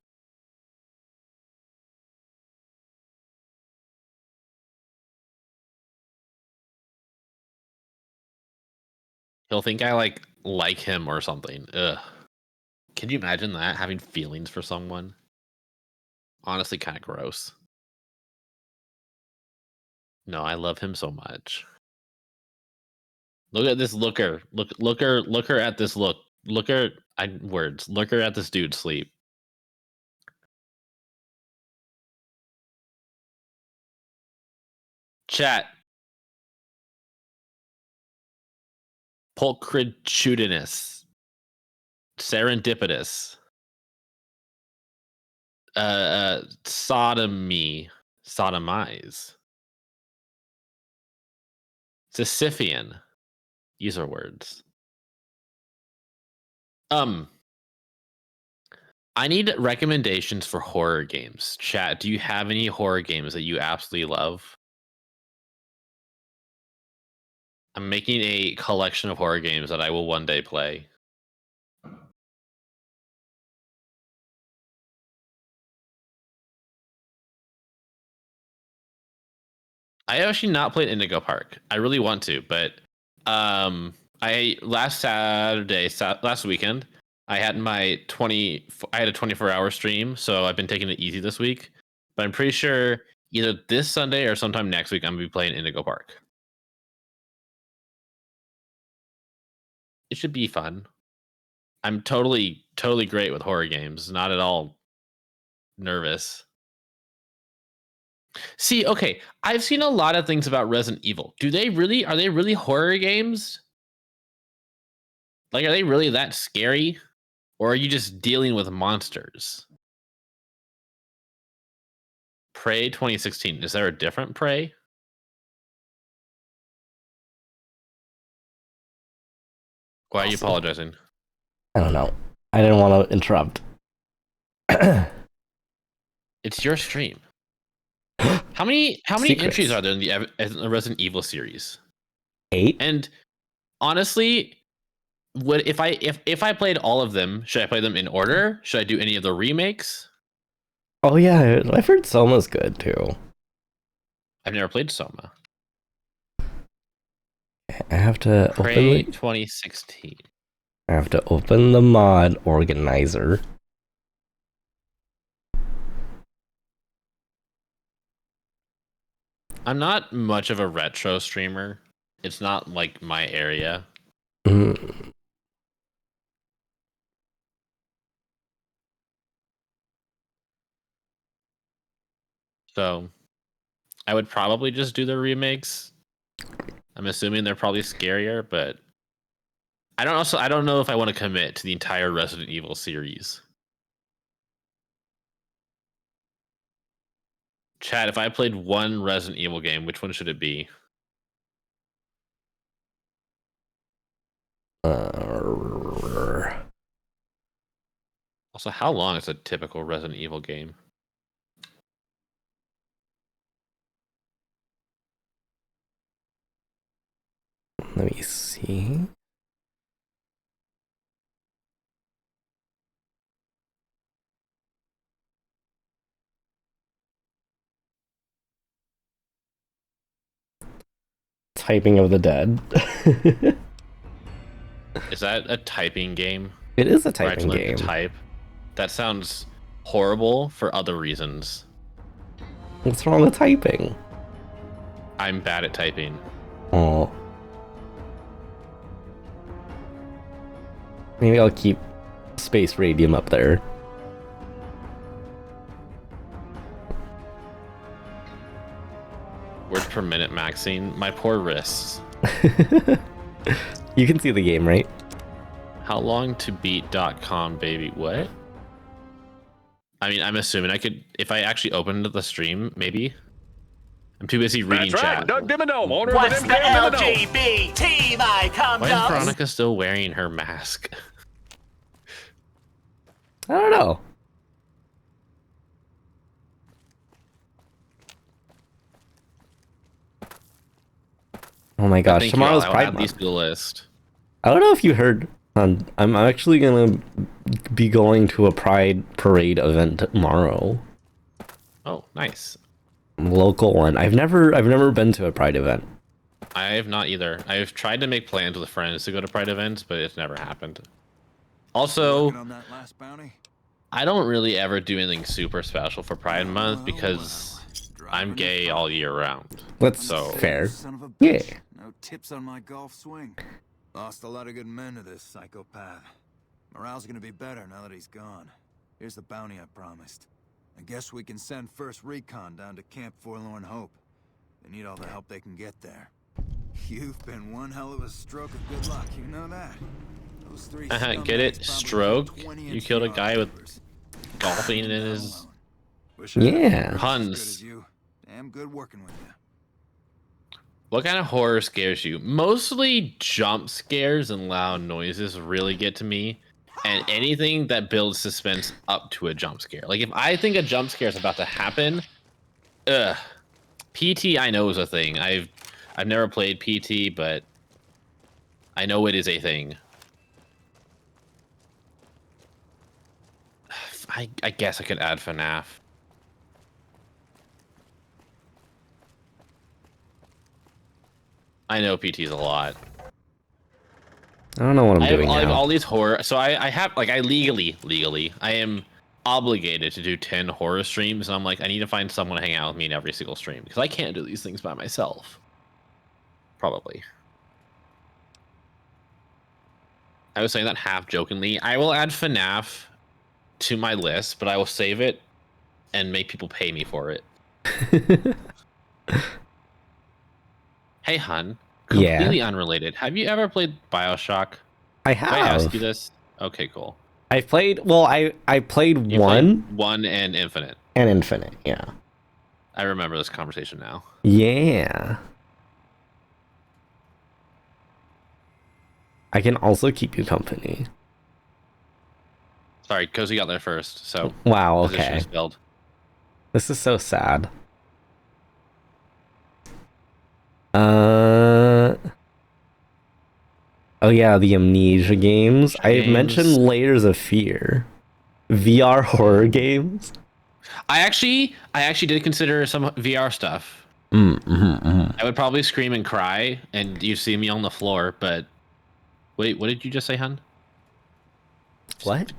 He'll think I like him or something. Ugh. Can you imagine that? Having feelings for someone? Honestly, kind of gross. No, I love him so much. Look at this looker. Look her at this look. Look her words. Look her at this dude sleep. Chat. Pulchritudinous. Serendipitous. Sodomy. Sodomize. Sisyphean. These are words. I need recommendations for horror games. Chat, do you have any horror games that you absolutely love? I'm making a collection of horror games that I will one day play. I have actually not played Indigo Park. I really want to, but I last weekend, I had a 24-hour stream, so I've been taking it easy this week. But I'm pretty sure either this Sunday or sometime next week I'm gonna be playing Indigo Park. It should be fun. I'm totally great with horror games, not at all nervous. See, okay, I've seen a lot of things about Resident Evil. Are they really horror games? Like, are they really that scary? Or are you just dealing with monsters? Prey 2016. Is there a different Prey? Why are you apologizing? I don't know. I didn't want to interrupt. It's your stream. How many Secrets. entries are there in the Resident Evil series? 8? And honestly, if I played all of them, should I play them in order? Should I do any of the remakes? Oh yeah, I've heard Soma's good too. I've never played Soma. I have to Prey open 2016. I have to open the mod organizer. I'm not much of a retro streamer. It's not like my area. So I would probably just do the remakes. I'm assuming they're probably scarier, but I don't know if I want to commit to the entire Resident Evil series. Chad, if I played one Resident Evil game, which one should it be? Also, how long is a typical Resident Evil game? Let me see. Typing of the Dead. Is that a typing game? It is a Where I have to typing learn game. to type? That sounds horrible for other reasons. What's wrong with typing? I'm bad at typing. Oh. Maybe I'll keep Space Radium up there. Maxine. My poor wrists. You can see the game, right? How long to beat.com, baby? What? I mean, I'm assuming I could, if I actually opened the stream, maybe. I'm too busy reading That's right, chat. Doug Dimmadome, owner of the What's the Dimsdale Dimmadome. LGBT, my cum Why is dubs? Veronica still wearing her mask? I don't know. Oh my gosh, Thank you tomorrow's all. I'll Pride add these Month. to the list. I don't know if you heard. I'm actually gonna be going to a Pride Parade event tomorrow. Oh, nice. Local one. I've never been to a Pride event. I have not either. I've tried to make plans with friends to go to Pride events, but it's never happened. Also, I don't really ever do anything super special for Pride Month because I'm gay all year round. That's So- fair. Yeah. No tips on my golf swing. Lost a lot of good men to this psychopath. Morale's gonna be better now that he's gone. Here's the bounty I promised. I guess we can send first recon down to Camp Forlorn Hope. They need all the help they can get there. You've been one hell of a stroke of good luck, you know that? Those three Get it? scumbags Stroke? probably got 20 You killed a inch guy with revolvers. golfing in his... Wish I had Yeah. as good Puns. as you. Damn good working with you. What kind of horror scares you? Mostly jump scares and loud noises really get to me. And anything that builds suspense up to a jump scare. Like if I think a jump scare is about to happen, ugh. PT I know is a thing. I've never played PT, but I know it is a thing. I guess I could add FNAF. I know PT's a lot. I don't know what I'm I have, doing I have now. all these horror. So I have like I legally I am obligated to do 10 horror streams, and I'm like I need to find someone to hang out with me in every single stream because I can't do these things by myself. Probably. I was saying that half jokingly. I will add FNAF to my list, but I will save it and make people pay me for it. Hey, hun. Yeah. Completely unrelated. Have you ever played BioShock? I Did I ask have. you this? Okay, cool. I played. Well, I played You one played 1 and Infinite. and Infinite. Yeah. I remember this conversation now. Yeah. I can also keep you company. Sorry, Cozy got there first, so Wow. position Okay. is filled. This is so sad. Oh yeah, the Amnesia games. I Games. mentioned Layers of Fear. VR horror games. I actually did consider some VR stuff. Mm. I would probably scream and cry, and you see me on the floor. But wait, what did you just say, hun? What?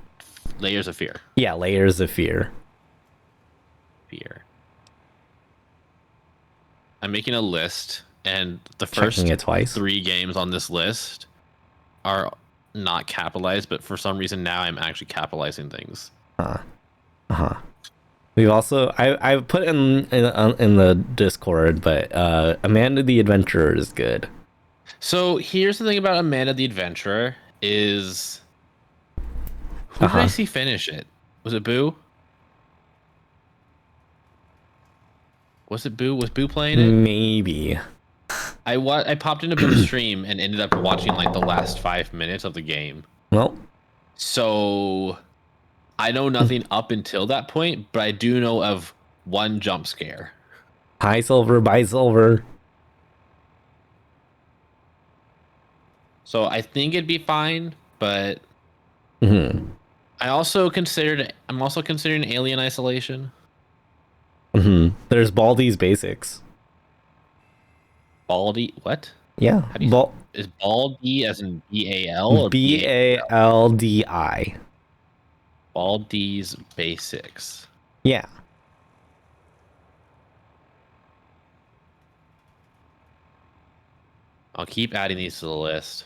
Layers of Fear. Yeah, Layers of Fear. Fear. I'm making a list, and the first Checking it twice. 3 games on this list are not capitalized, but for some reason now I'm actually capitalizing things. We've also I've put in the Discord, but Amanda the Adventurer is good. So here's the thing about Amanda the Adventurer is who did I see finish it? Was it Boo? Was it Boo? Was Boo playing it? Maybe. I popped into Boo's stream and ended up watching like the last 5 minutes of the game. Well, So I know nothing up until that point, but I do know of one jump scare. hi Silver, bye Silver. So I think it'd be fine, but Mm-hmm. I'm also considering Alien Isolation. Mm-hmm. There's Baldi's Basics. Baldi, what? Yeah. How do you is Baldi as in BAL or BALDI. Baldi's Basics? Yeah. I'll keep adding these to the list.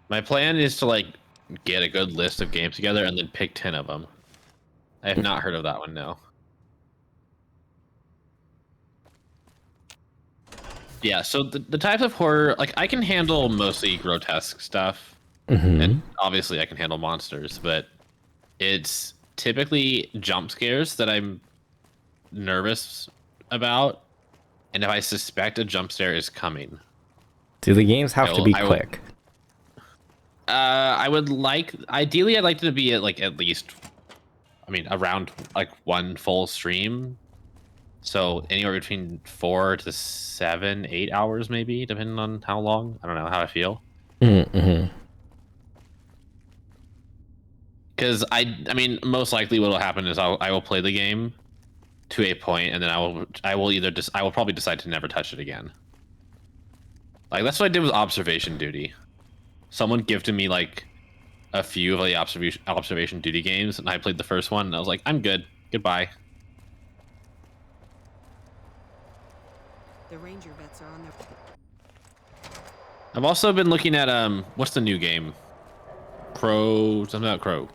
My plan is to like get a good list of games together and then pick 10 of them. I have not heard of that one, no. Yeah, so the types of horror, like I can handle mostly grotesque stuff, Mm-hmm. and obviously I can handle monsters, but it's typically jump scares that I'm nervous about, and if I suspect a jump scare is coming, Do the games have to be I will- quick? I would like, ideally, I'd like to be at least, I mean, around like one full stream. So anywhere between 4 to 7, 8 hours, maybe, depending on how long. I don't know how I feel. Mm-hmm. Because I mean, most likely what will happen is I will play the game to a point, and then I will either I will probably decide to never touch it again. Like that's what I did with observation duty. Someone gifted me like a few of the observation duty games, and I played the first one, and I was like, I'm good, goodbye. The ranger vets are on their. I've also been looking at what's the new game? Crow, something about Crow.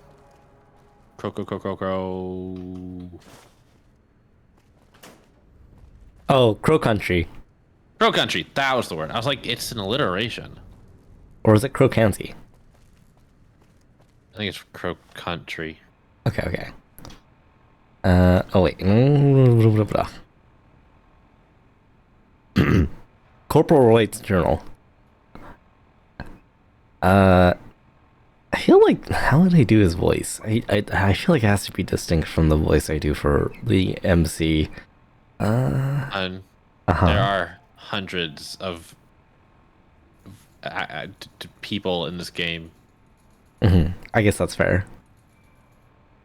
Crow. Oh, Crow Country. Crow Country, that was the word. I was like, it's an alliteration. Or is it Crow County? I think it's Crow Country. Okay. Oh wait. Corporal Wright's journal. I feel like, how would I do his voice? I feel like it has to be distinct from the voice I do for the MC. And there are hundreds of people in this game. I guess that's fair.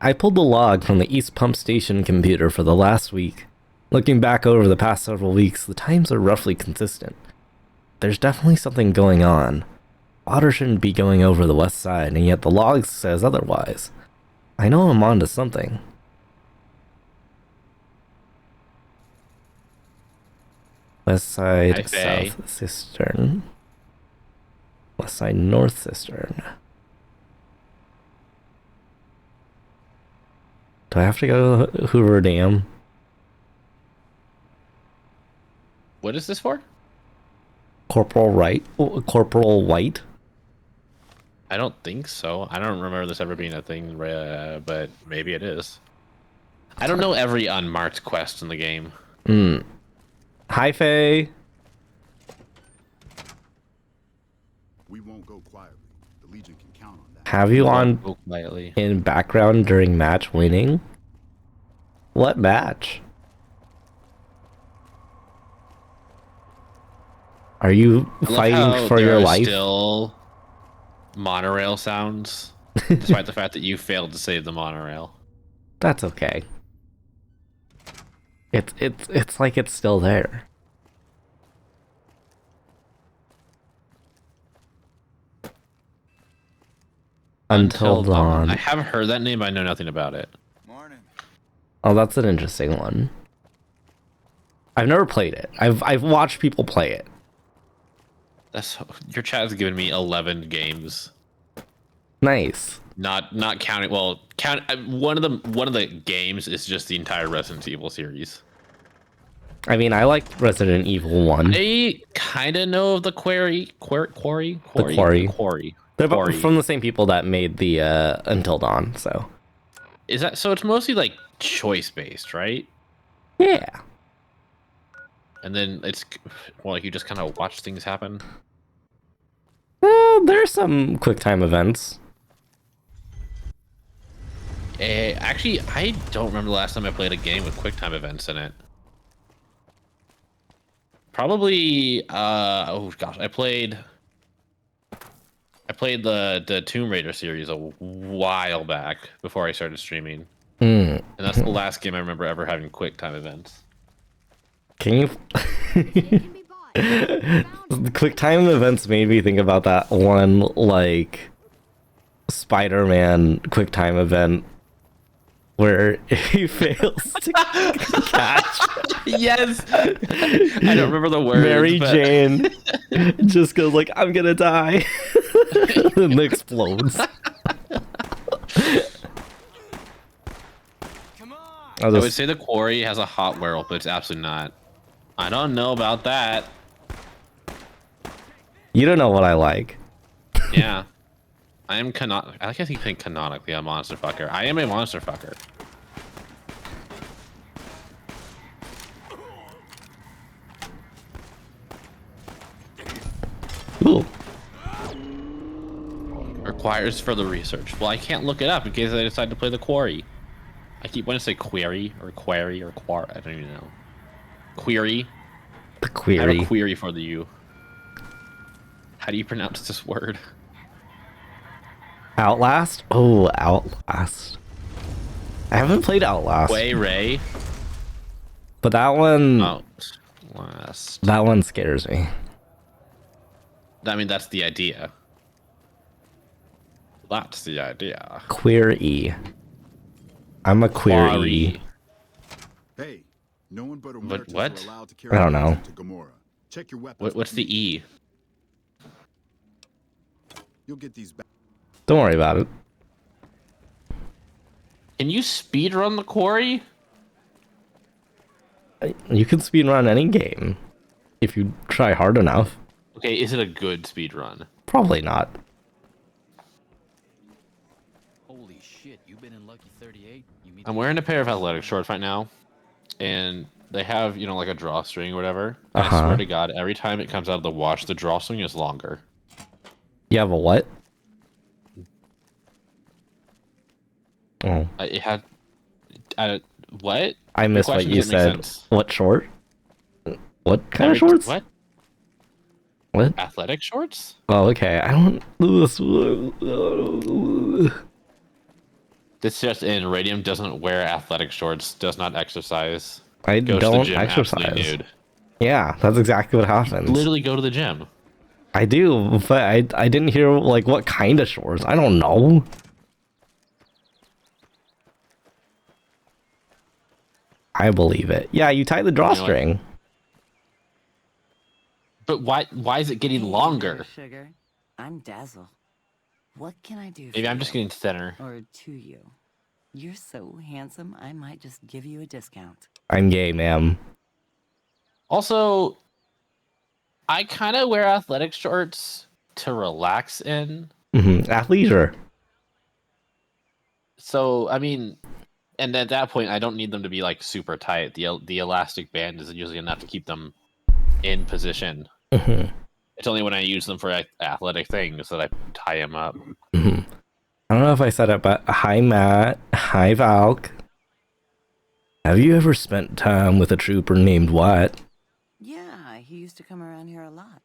I pulled the log from the East Pump Station computer for the last week. Looking back over the past several weeks, the times are roughly consistent. There's definitely something going on. Water shouldn't be going over the west side, and yet the log says otherwise. I know I'm onto something. West side, south cistern. West side, north cistern. Do I have to go to Hoover Dam? What is this for? Corporal White? I don't think so. I don't remember this ever being a thing, but maybe it is. I don't know every unmarked quest in the game. Hi, Faye. We won't go quietly. The Legion can count on that. Have you on quietly in background during match winning? What match? Are you fighting for your life? Still monorail sounds, despite the fact that you failed to save the monorail. That's okay. It's like it's still there. Until Dawn. I have heard that name, but I know nothing about it. Morning. Oh, that's an interesting one. I've never played it. I've watched people play it. That's your chat has given me 11 games. Nice. Not counting. Well, one of the games is just the entire Resident Evil series. I mean, I like Resident Evil 1. I kind of know of the Quarry. They're both from the same people that made the Until Dawn, so. Is that so? It's mostly like choice based, right? Yeah. And then it's like you just kind of watch things happen. There's some quick time events. Actually, I don't remember the last time I played a game with quick time events in it. Probably, oh gosh, I played the Tomb Raider series a while back before I started streaming. And that's the last game I remember ever having quick time events. Can you? The quick time events made me think about that one, like, Spider-Man quick time event where he fails to catch. Yes! I don't remember the words. Mary Jane just goes like, I'm gonna die. And explodes. I would say the Quarry has a hot werewolf, but it's absolutely not. I don't know about that. You don't know what I like. Yeah. I am I like I think canonically a monster fucker. I am a monster fucker. Ooh. Requires further research. Well, I can't look it up in case I decide to play the quarry. I keep wanting to say query or query or quar. I don't even know. Query. The I have query. a query for you. How do you pronounce this word? Outlast? Oh, Outlast. I haven't played Outlast. Ray. But that one... Outlast. That one scares me. I mean, that's the idea. That's the idea. Query. I'm a query. Quarry. Hey, no one but What? Omertas are allowed to carry I don't know. weapons into Gomorrah. Check your weapons. What's the E? You'll get these back. Don't worry about it. Can you speedrun the quarry? You can speedrun any game. If you try hard enough. Okay, is it a good speedrun? Probably not. Holy shit, you've been in Lucky 38? I'm wearing a pair of athletic shorts right now, and they have, like a drawstring or whatever. And I swear to God, every time it comes out of the wash, the drawstring is longer. You have a what? Oh. It had... what? I missed what you said. What short? What kind of shorts? What? What? Athletic shorts? Oh, okay. I don't... This just in, Radium doesn't wear athletic shorts, does not exercise. I goes don't to the gym exercise. absolutely nude. Yeah, that's exactly what happens. Literally go to the gym. I do, but I didn't hear, like, what kind of shorts. I don't know. I believe it. Yeah, you tie the drawstring. But why is it getting longer? Sugar, I'm Dazzle. What can I do for Maybe I'm just getting thinner. Or to you? You're so handsome, I might just give you a discount. I'm gay, ma'am. Also, I kind of wear athletic shorts to relax in. Athleisure. So, I mean, and at that point, I don't need them to be like super tight. The elastic band is usually enough to keep them in position. It's only when I use them for athletic things that I tie them up. I don't know if I said it, but hi Matt, hi Valk. Have you ever spent time with a trooper named Watt? Yeah, he used to come around here a lot.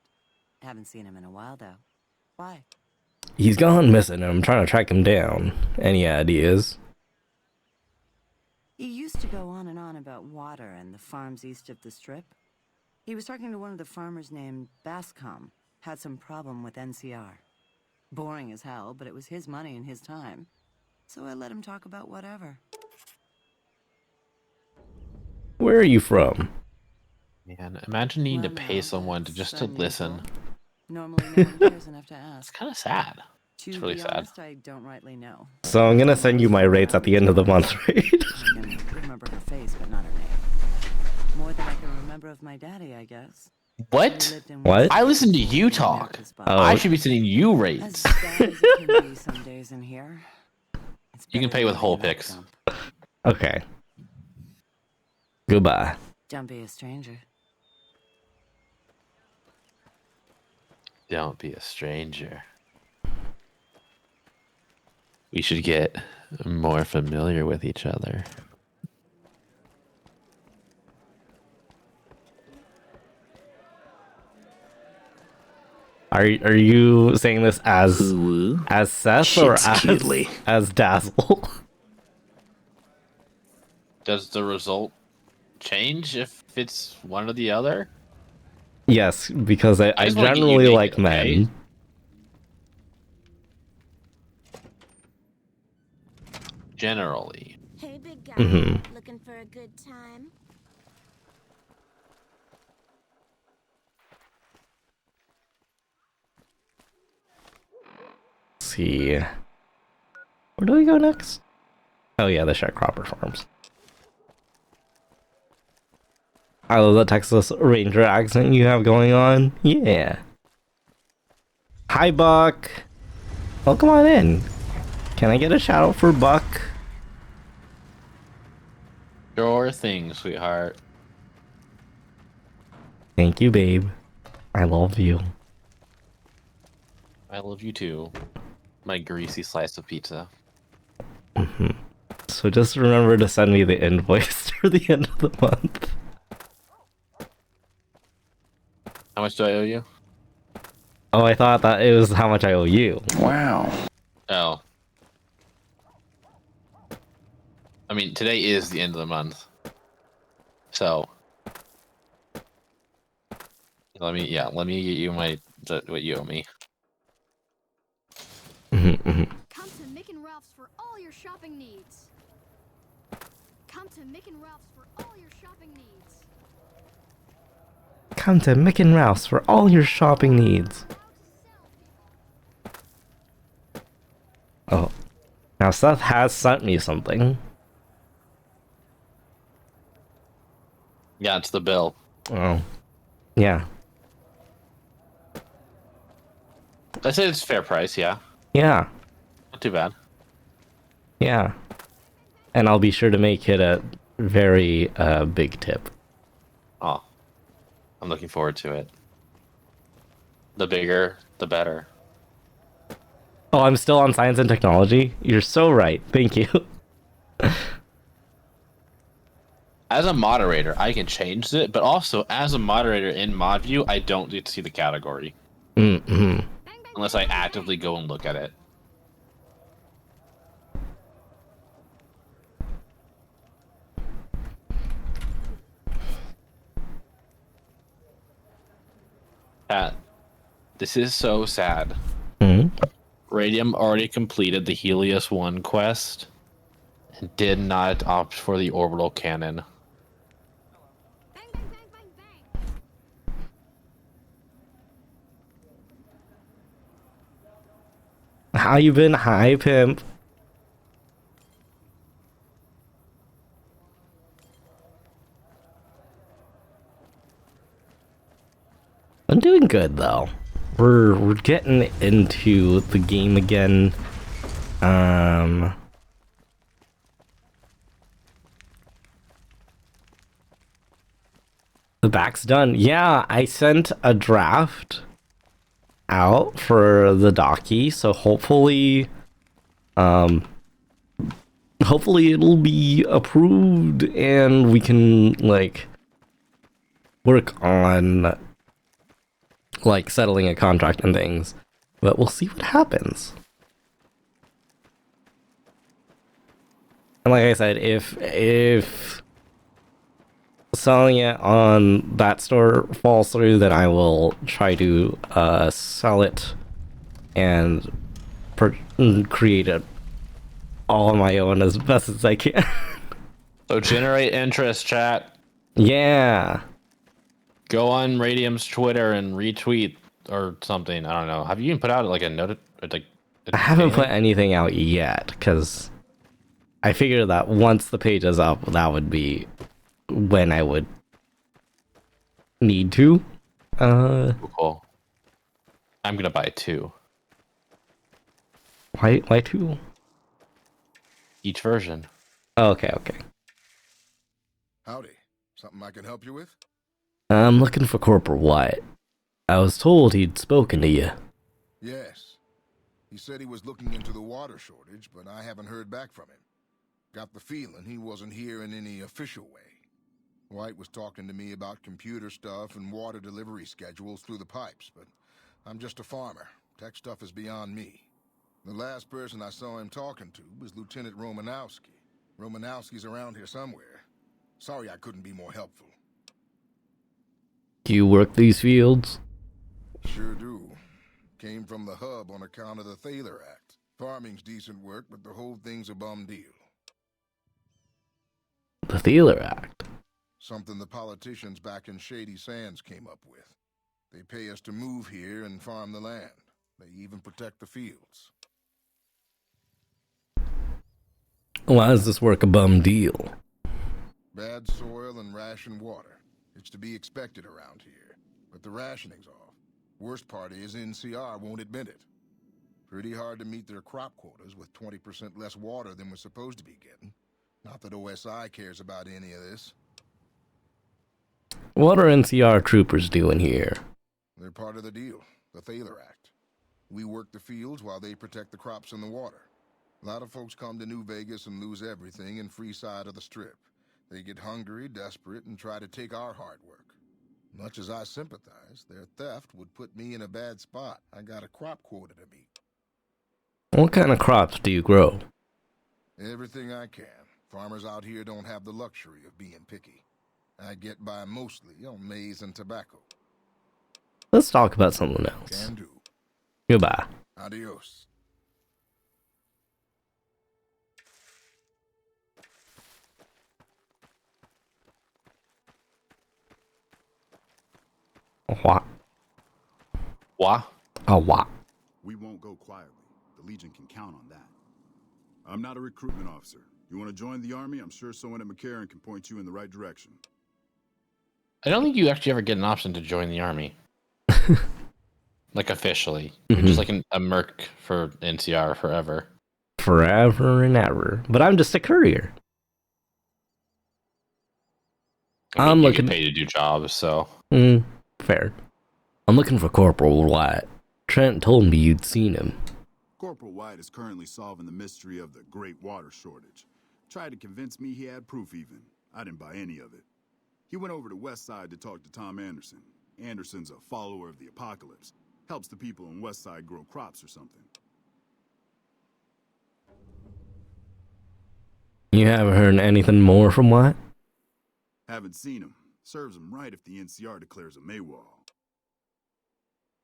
Haven't seen him in a while though. Why? He's gone missing and I'm trying to track him down. Any ideas? He used to go on and on about water and the farms east of the strip. He was talking to one of the farmers named Bascom. Had some problem with NCR. Boring as hell, but it was his money and his time. So I let him talk about whatever. Where are you from? Man, imagine needing to pay someone to listen. Normally no one cares enough to ask. It's kind of sad. It's really sad. Honest, I don't rightly know. So I'm gonna send you my rates at the end of the month, right? I can remember her face, but not her name. More than I can remember of my daddy, I guess. What? What? I listen to you talk. I should be sending you rates. As bad as it can be some days in here. You can pay with whole picks. Okay. Goodbye. Don't be a stranger. Don't be a stranger. We should get more familiar with each other. Are you saying this as Seth or as Dazzle? Does the result change if it's one or the other? Yes, because I just wanna get you generally naked, like okay? men. Generally. Hey, big guy. Looking for a good time? Let's see. Where do we go next? Oh yeah, the Sharecropper Farms. I love the Texas Ranger accent you have going on. Yeah. Hi, Buck. Welcome on in. Can I get a shout out for Buck? Sure thing, sweetheart. Thank you, babe. I love you. I love you too. My greasy slice of pizza. So just remember to send me the invoice for the end of the month. How much do I owe you? Oh, I thought that it was how much I owe you. Wow. Oh. I mean, today is the end of the month. So let me get you what you owe me. Come to Mick and Ralph's for all your shopping needs. Come to Mick and Ralph's for all your shopping needs. Come to Mick and Ralph's for all your shopping needs. Oh. Now Seth has sent me something. Yeah, it's the bill. Oh. Yeah. I say it's fair price, yeah. Yeah. Not too bad. Yeah. And I'll be sure to make it a very big tip. Oh. I'm looking forward to it. The bigger, the better. Oh, I'm still on science and technology? You're so right. Thank you. As a moderator, I can change it, but also as a moderator in ModView, I don't get to see the category. Mm-hmm. Unless I actively go and look at it. Pat, this is so sad. Radium already completed the Helios 1 quest and did not opt for the orbital cannon. How you been? Hi, pimp. I'm doing good though. We're getting into the game again. The back's done. Yeah, I sent a draft out for the docky, so hopefully it'll be approved and we can like work on like settling a contract and things. But we'll see what happens. And like I said, if selling it on that store falls through, then I will try to sell it and create it all on my own as best as I can. So generate interest, chat. Yeah. Go on Radium's Twitter and retweet or something. I don't know. Have you even put out like a note? I haven't put anything out yet because I figured that once the page is up, that would be when I would need to. Cool. I'm gonna buy 2. Why 2? Each version. Oh, okay. Howdy. Something I can help you with? I'm looking for Corporal White. I was told he'd spoken to you. Yes. He said he was looking into the water shortage, but I haven't heard back from him. Got the feeling he wasn't here in any official way. White was talking to me about computer stuff and water delivery schedules through the pipes, but I'm just a farmer. Tech stuff is beyond me. The last person I saw him talking to was Lieutenant Romanowski. Romanowski's around here somewhere. Sorry I couldn't be more helpful. Do you work these fields? Sure do. Came from the hub on account of the Thaler Act. Farming's decent work, but the whole thing's a bum deal. The Thaler Act? Something the politicians back in Shady Sands came up with. They pay us to move here and farm the land. They even protect the fields. Why does this work a bum deal? Bad soil and ration water. It's to be expected around here. But the rationing's off. Worst part is NCR won't admit it. Pretty hard to meet their crop quotas with 20% less water than we're supposed to be getting. Not that OSI cares about any of this. What are NCR troopers doing here? They're part of the deal, the Thaler Act. We work the fields while they protect the crops and the water. A lot of folks come to New Vegas and lose everything in free side of the strip. They get hungry, desperate, and try to take our hard work. Much as I sympathize, their theft would put me in a bad spot. I got a crop quota to meet. What kind of crops do you grow? Everything I can. Farmers out here don't have the luxury of being picky. I get by mostly on maize and tobacco. Let's talk about something else. Can do. Goodbye. Adios. What? What? A what? We won't go quietly. The Legion can count on that. I'm not a recruitment officer. You want to join the army? I'm sure someone at McCarran can point you in the right direction. I don't think you actually ever get an option to join the army. Like officially. Mm-hmm. You're just like a merc for NCR forever. Forever and ever. But I'm just a courier. I mean, you get paid to do jobs, so. Fair. I'm looking for Corporal White. Trent told me you'd seen him. Corporal White is currently solving the mystery of the Great Water Shortage. Tried to convince me he had proof even. I didn't buy any of it. He went over to West Side to talk to Tom Anderson. Anderson's a follower of the apocalypse. Helps the people in West Side grow crops or something. You haven't heard anything more from White? Haven't seen him. Serves him right if the NCR declares a Maywall.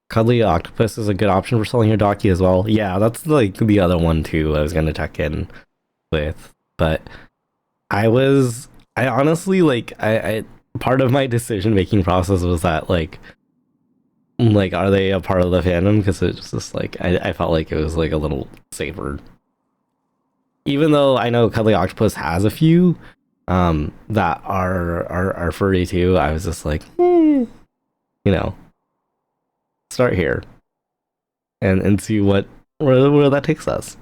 Cuddly Octopus is a good option for selling your docky as well. Yeah, that's like the other one too I was gonna check in with. But I honestly like I part of my decision making process was that like are they a part of the fandom? Because it's just like I felt like it was like a little safer. Even though I know Cuddly Octopus has a few that are furry too, I was just like, you know, start here and see where that takes us.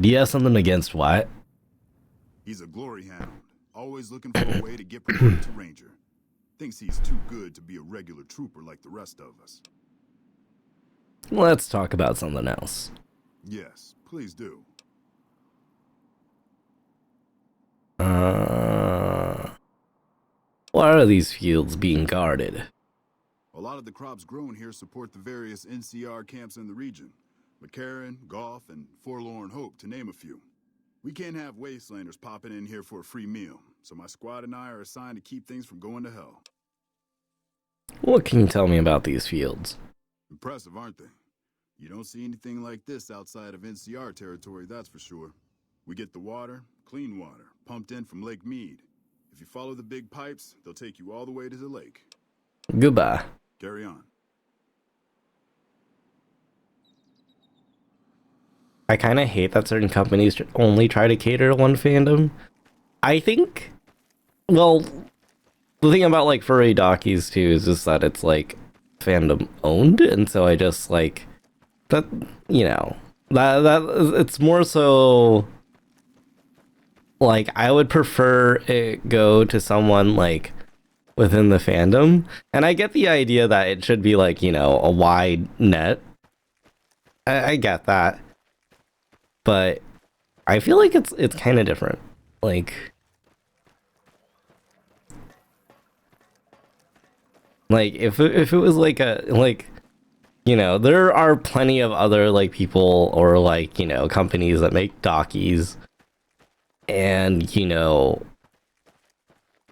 Do you have something against White? He's a glory hound, always looking for a way to get promoted to Ranger. Thinks he's too good to be a regular trooper like the rest of us. Let's talk about something else. Yes, please do. Why are these fields being guarded? A lot of the crops grown here support the various NCR camps in the region. McCarran, Goff, and Forlorn Hope, to name a few. We can't have wastelanders popping in here for a free meal, so my squad and I are assigned to keep things from going to hell. What can you tell me about these fields? Impressive, aren't they? You don't see anything like this outside of NCR territory, that's for sure. We get the water, clean water, pumped in from Lake Mead. If you follow the big pipes, they'll take you all the way to the lake. Goodbye. Carry on. I kind of hate that certain companies only try to cater to one fandom. I think, well, the thing about like furry dockies too is just that it's like fandom owned, and so I just like that, you know, that it's more so like I would prefer it go to someone like within the fandom, and I get the idea that it should be like, you know, a wide net. I get that. But I feel like it's kind of different. Like if it was like you know, there are plenty of other like people or like, you know, companies that make dockies, and you know,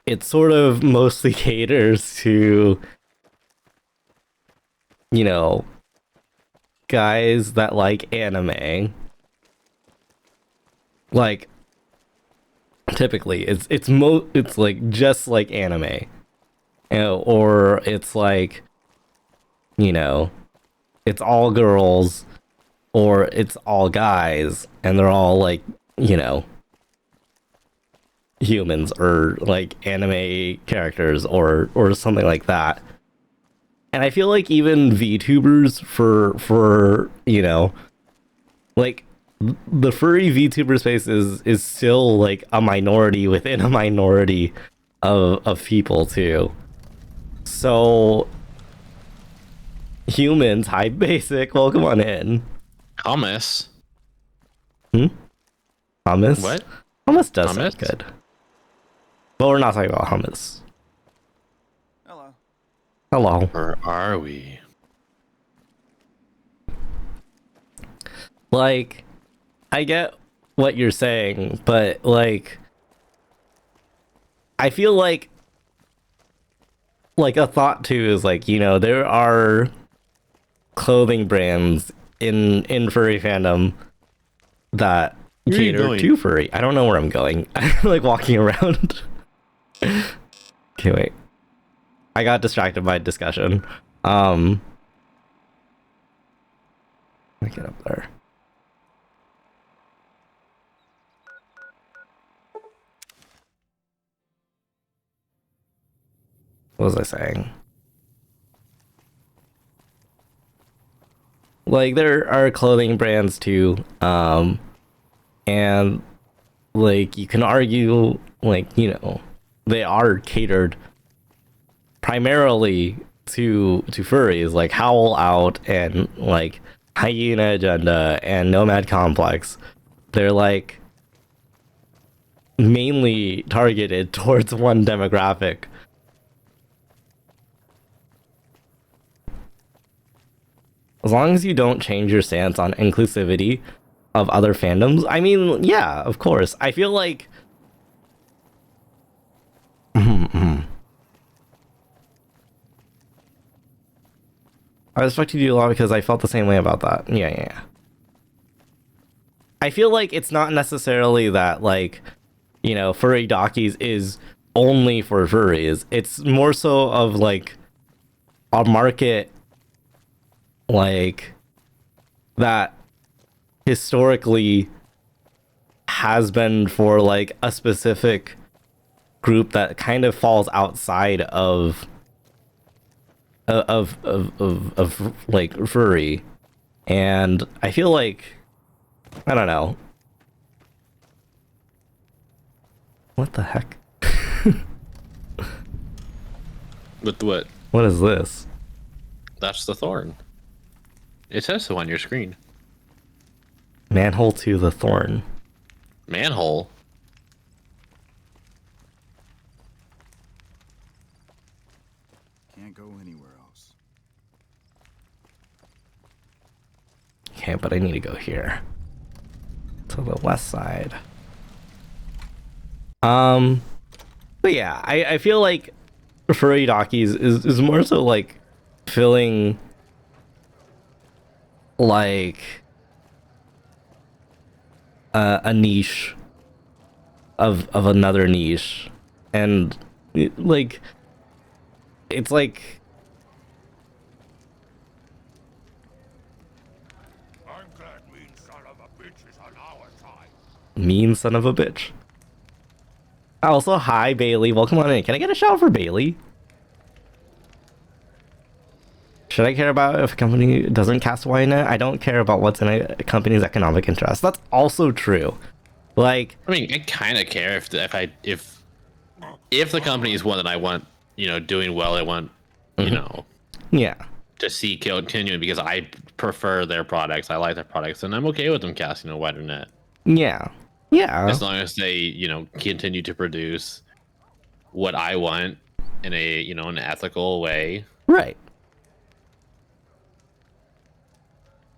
it sort of mostly caters to, you know, guys that like anime. Like, typically, it's like just like anime, you know, or it's like, you know, it's all girls, or it's all guys, and they're all like, you know, humans or like anime characters or something like that. And I feel like even VTubers for you know, like the furry VTuber space is still like a minority within a minority of people too. So humans, hi basic, welcome on in. Hummus. Hummus? What? Hummus does sound Hummus? good. But we're not talking about hummus. Hello. Or are we? Like, I get what you're saying, but like, I feel like a thought too is like, you know, there are clothing brands in furry fandom that Where are you cater going? to furry. I don't know where I'm going. I'm like walking around. Okay, wait. I got distracted by discussion. Let me get up there. What was I saying? Like, there are clothing brands too, and like you can argue, like, you know, they are catered primarily to furries, like Howl Out and like Hyena Agenda and Nomad Complex. They're like mainly targeted towards one demographic. As long as you don't change your stance on inclusivity of other fandoms, I mean, yeah, of course. I feel like I respect you a lot because I felt the same way about that. Yeah. I feel like it's not necessarily that, like, you know, furry dockies is only for furries. It's more so of like a market like that historically has been for like a specific group that kind of falls outside of like furry. And I feel like, I don't know, what the heck. With what? What is this? That's the thorn. It says so on your screen. Manhole to the thorn. Manhole? Can't go anywhere else. Okay, but I need to go here to the west side. But yeah, I feel like furry dockies is more so like filling like a niche of another niche, and like it's like I'm glad mean son of a bitch is on our side. mean son of a bitch. Also, hi Bailey, welcome on in. Can I get a shout for Bailey? Should I care about if a company doesn't cast YNet? I don't care about what's in a company's economic interest. That's also true. Like, I mean, I kind of care if the company is one that I want, you know, doing well. I want, you know, yeah, to see continuing because I prefer their products. I like their products, and I'm okay with them casting a wider net. yeah, As long as they, you know, continue to produce what I want in a, you know, an ethical way. Right.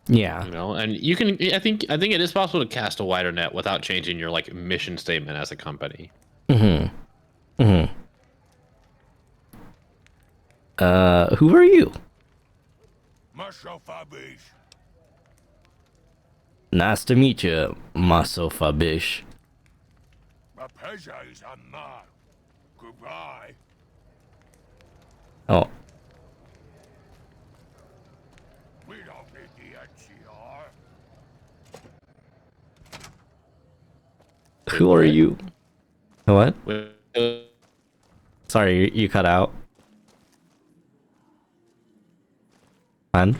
Yeah. You know, and you can. I think it is possible to cast a wider net without changing your like mission statement as a company. Who are you? Nice to meet you, Maso Fabish. Goodbye. Oh. We don't need the NCR. Who are you? What? Sorry, you cut out. Hun?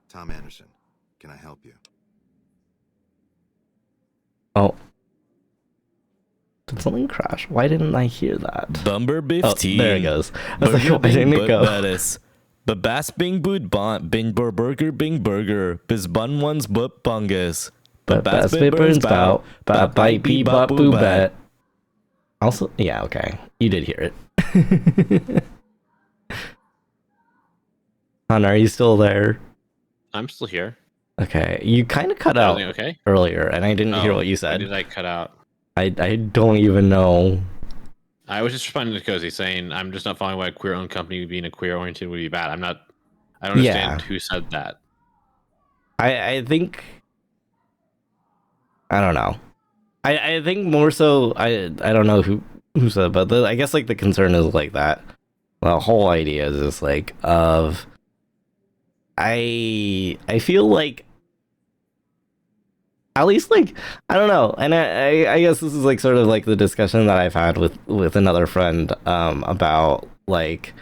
Tom Anderson, can I help you? Oh. Did something crash? Why didn't I hear that? Bumber beef Oh, tea. there it goes. I was like, why didn't it go? Babas bing boot bon, bing bur burger bing burger, bis bun ones but bungus. Babas burns bout, ba bite bee bop boo bat. Also, yeah, okay. You did hear it. Hun, are you still there? I'm still here. Okay, you kind of cut out Okay. earlier, and I didn't hear what you Why said. did I cut out? I don't even know. I was just responding to Cozy saying I'm just not following why a queer-owned company being a queer-oriented would be bad. I don't understand who said that. I think I don't know. I think more so I don't know who said, but I guess like the concern is like that. The whole idea is just like of I feel like at least like I don't know, and I guess this is like sort of like the discussion that I've had with another friend about like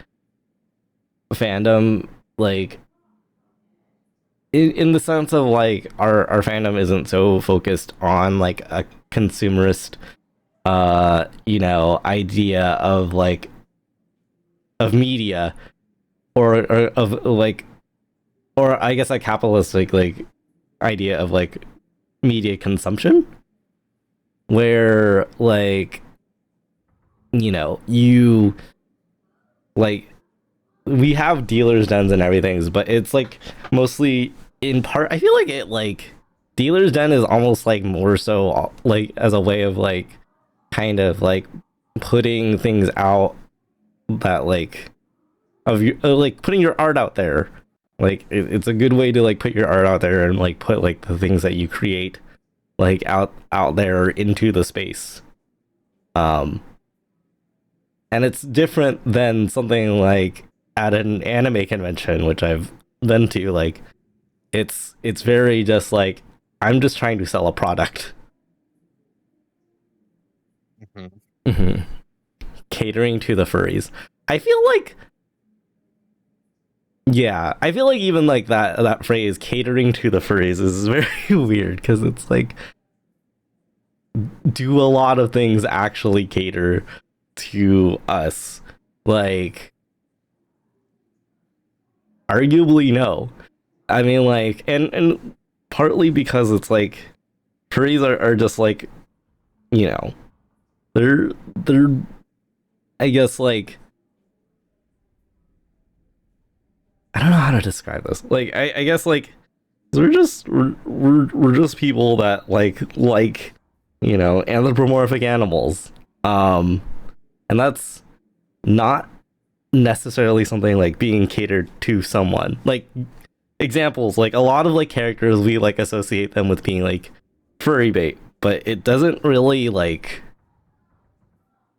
fandom, like in the sense of like our fandom isn't so focused on like a consumerist idea of like of media or of like, or I guess a capitalistic like idea of like media consumption, where like you like we have dealers dens and everything, but it's like mostly in part I feel like it like dealer's den is almost like more so like as a way of like kind of like putting things out that like of your like putting your art out there. Like it's a good way to like put your art out there and like put like the things that you create like out there into the space. And it's different than something like at an anime convention, which I've been to. Like it's very just like I'm just trying to sell a product. Catering to the furries. I feel like even like that phrase catering to the furries is very weird, because it's like, do a lot of things actually cater to us? Like arguably no. I mean like and partly because it's like furries are just like they're I guess like I don't know how to describe this. Like I guess like we're just people that like anthropomorphic animals. And that's not necessarily something like being catered to someone. Like examples, like a lot of like characters we like associate them with being like furry bait, but it doesn't really like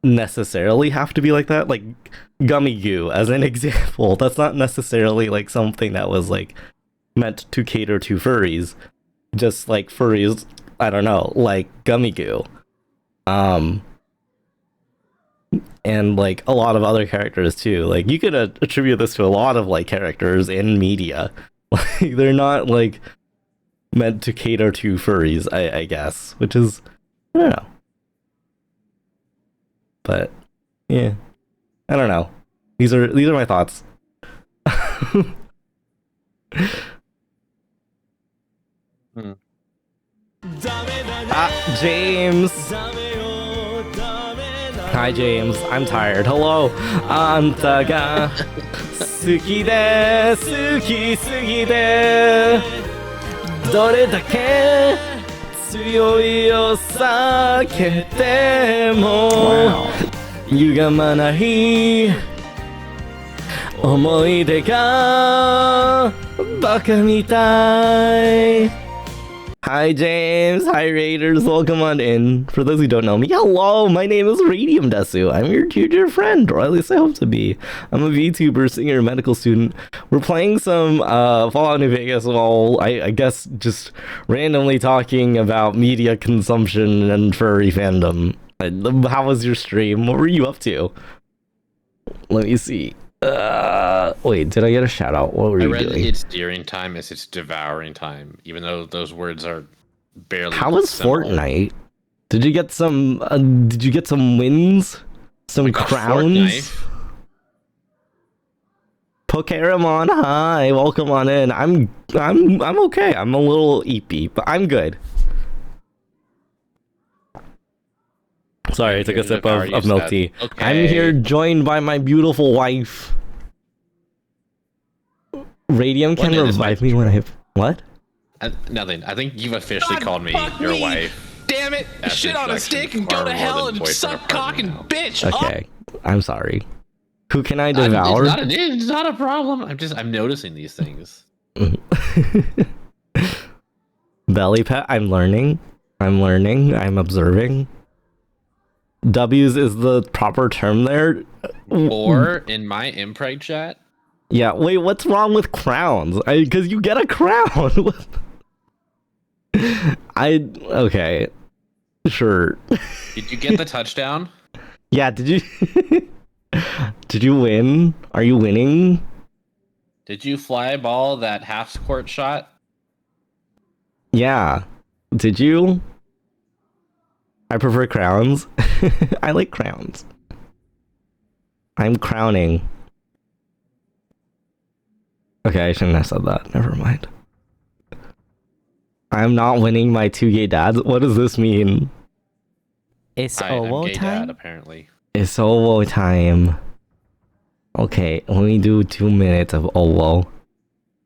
necessarily have to be like that. Like Gummy Goo as an example, that's not necessarily like something that was like meant to cater to furries. Just like furries, I don't know, like Gummy Goo. And like a lot of other characters too. Like you could attribute this to a lot of like characters in media. Like they're not like meant to cater to furries, I guess, which is I don't know. But yeah, I don't know. These are my thoughts. James. Hi, James. I'm tired. Hello. あんたが好きで好きすぎてどれだけ強いを避けても歪まない思い出がバカみたい Hi James, hi Raiders, welcome on in. For those who don't know me, hello, my name is Radium Desu. I'm your dear friend, or at least I hope to be. I'm a VTuber, singer, medical student. We're playing some Fallout New Vegas while I guess just randomly talking about media consumption and furry fandom. How was your stream? What were you up to? Let me see. Wait, did I get a shout out? What were I you read doing? it's steering time as it's devouring time, even though those words are barely. How was similar. Fortnite? Did you get some? Did you get some wins? Some crowns? Fortnite. Pokemon, hi, welcome on in. I'm okay. I'm a little eepy, but I'm good. Sorry, I took a sip of milk tea. Okay. I'm here joined by my beautiful wife. Radium can revive me when I have what? Nothing. I think you've officially called me your wife. Damn it! Shit on a stick and go to hell and suck cock and bitch. Okay, I'm sorry. Who can I It's devour? it's not a problem. I'm noticing these things. Belly pet. I'm learning. I'm observing. W's is the proper term there. Or in my impreg chat. Yeah. Wait. What's wrong with crowns? Because you get a crown. Okay. Sure. Did you get the touchdown? Yeah. Did you? Did you win? Are you winning? Did you fly ball that half court shot? Yeah. Did you? I prefer crowns. I like crowns. I'm crowning. Okay, I shouldn't have said that. Never mind. I'm not winning my 2 gay dads. What does this mean? It's I'm Owo gay time. dad, apparently. It's Owo time. Okay, let me do 2 minutes of Owo.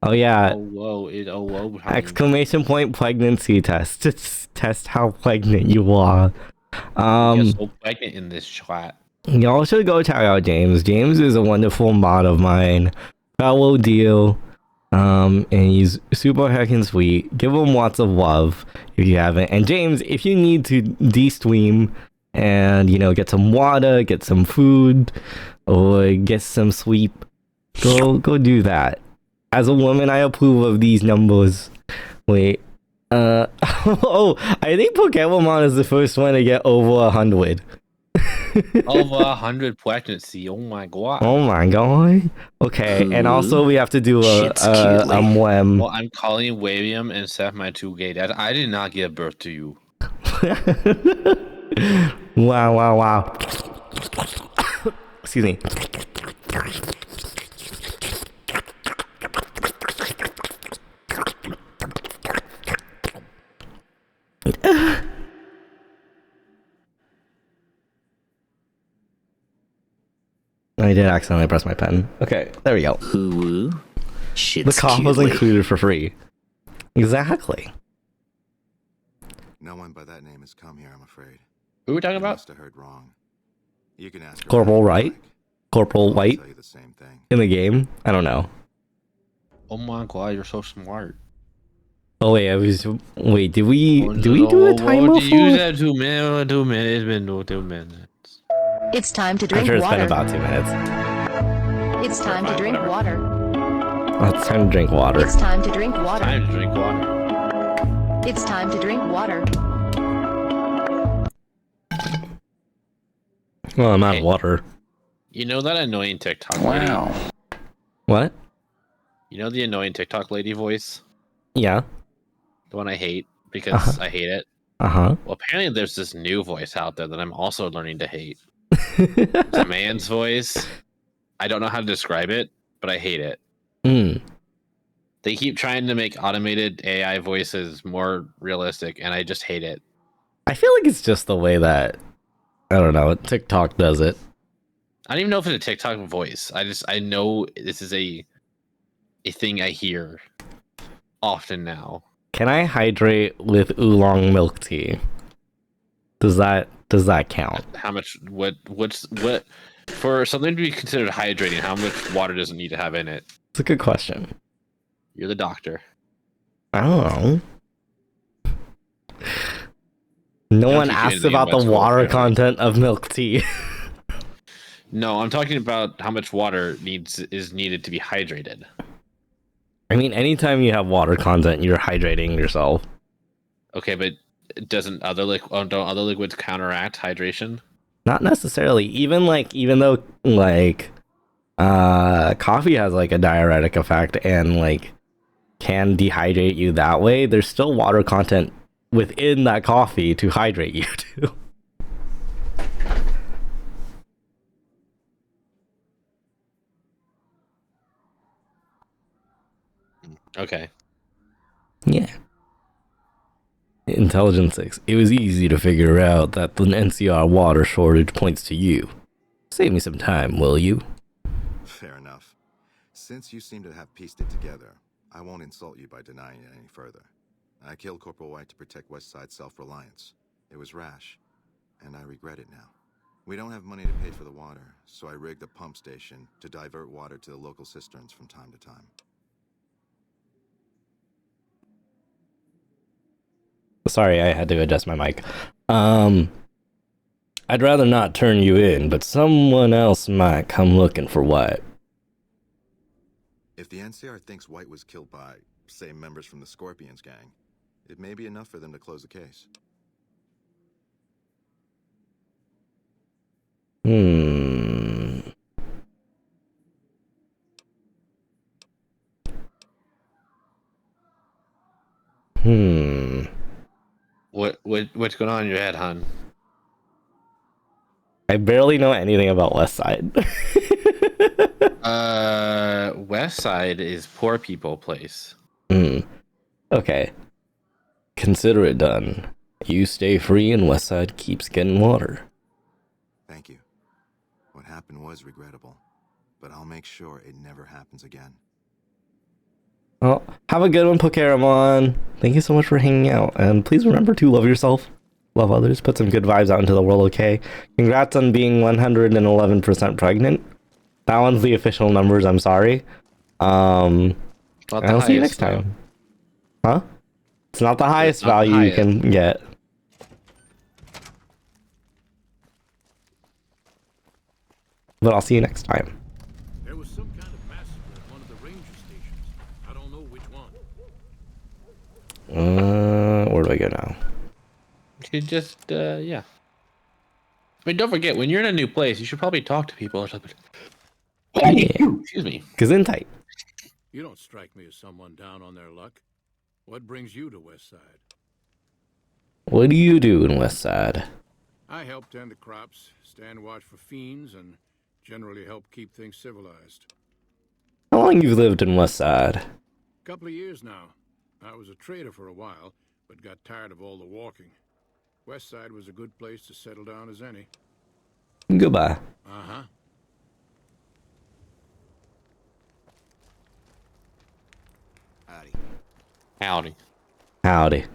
Oh yeah. Oh whoa! Time. Exclamation point pregnancy test. Just test how pregnant you are. You're so pregnant in this chat. Y'all should go check out James. James is a wonderful mod of mine. Fellow deal. And he's super heckin' sweet. Give him lots of love if you haven't. And James, if you need to de-stream and, get some water, get some food, or get some sleep, go do that. As a woman, I approve of these numbers. Wait. Oh, I think Pokemon is the first one to get over 100. Over 100 pregnancy. Oh my god. Oh my god. Okay, and also we have to do a Well, I'm calling William and Seth my 2 gay dads. I did not give birth to you. Wow. Excuse me. I did accidentally press my pen. Okay, there we go. Hoo-woo. The cough was included for free. Exactly. No one by that name has come here, I'm afraid. Who are we talking about? Must have heard wrong. You can ask Corporal Wright? Corporal White? tell you the same thing. In the game? I don't know. Oh my god, you're so smart. Oh wait, wait, did we do a timer What did you for? said 2 minutes? 2 minutes. It's been 2 minutes. It's time to I'm drink sure it's water. been about 2 minutes. It's time to drink water. Oh, it's time to drink water. It's time to drink water. Time to drink water. It's time to drink water. Well, I'm out of water. You know that annoying TikTok lady? What? You know the annoying TikTok lady voice? Yeah. The one I hate because I hate it? Uh-huh. Well, apparently there's this new voice out there that I'm also learning to hate. It's a man's voice. I don't know how to describe it, but I hate it. They keep trying to make automated AI voices more realistic, and I just hate it. I feel like it's just the way that, I don't know, TikTok does it. I don't even know if it's a TikTok voice. I know this is a thing I hear often now. Can I hydrate with oolong milk tea? Does that count? How much? What's for something to be considered hydrating? How much water does it need to have in it? It's a good question. You're the doctor. I don't know. No one asked about the water content of milk tea. No, I'm talking about how much water is needed to be hydrated. I mean, anytime you have water content, you're hydrating yourself. Okay, but don't other liquids counteract hydration? Not necessarily. Even though Coffee has like a diuretic effect and like can dehydrate you that way. There's still water content within that coffee to hydrate you too. Okay. Yeah. Intelligence 6. It was easy to figure out that the NCR water shortage points to you. Save me some time, will you? Fair enough. Since you seem to have pieced it together, I won't insult you by denying it any further. I killed Corporal White to protect Westside's self-reliance. It was rash, and I regret it now. We don't have money to pay for the water, so I rigged a pump station to divert water to the local cisterns from time to time. Sorry, I had to adjust my mic. I'd rather not turn you in, but someone else might come looking for White. If the NCR thinks White was killed by, say, members from the Scorpions gang, it may be enough for them to close the case. What's going on in your head, hon? I barely know anything about Westside. West Side is poor people place. Okay. Consider it done. You stay free and Westside keeps getting water. Thank you. What happened was regrettable, but I'll make sure it never happens again. Well, have a good one, Pokeramon. Thank you so much for hanging out, and please remember to love yourself, love others, put some good vibes out into the world, okay? Congrats on being 111% pregnant. That one's the official numbers, I'm sorry. And I'll see you next time. Huh? It's not the highest value you can get. But I'll see you next time. There was some kind of massacre at one of the ranger stations. I don't know which one. Where do I go now? You just, yeah. I mean, don't forget, when you're in a new place, you should probably talk to people or something. Yeah. Excuse me. Gesundheit. You don't strike me as someone down on their luck. What brings you to Westside? What do you do in Westside? I help tend the crops, stand watch for fiends, and generally help keep things civilized. How long you've lived in Westside? Couple of years now. I was a trader for a while, but got tired of all the walking. Westside was a good place to settle down as any. Goodbye. Uh-huh. Howdy. Howdy. Howdy.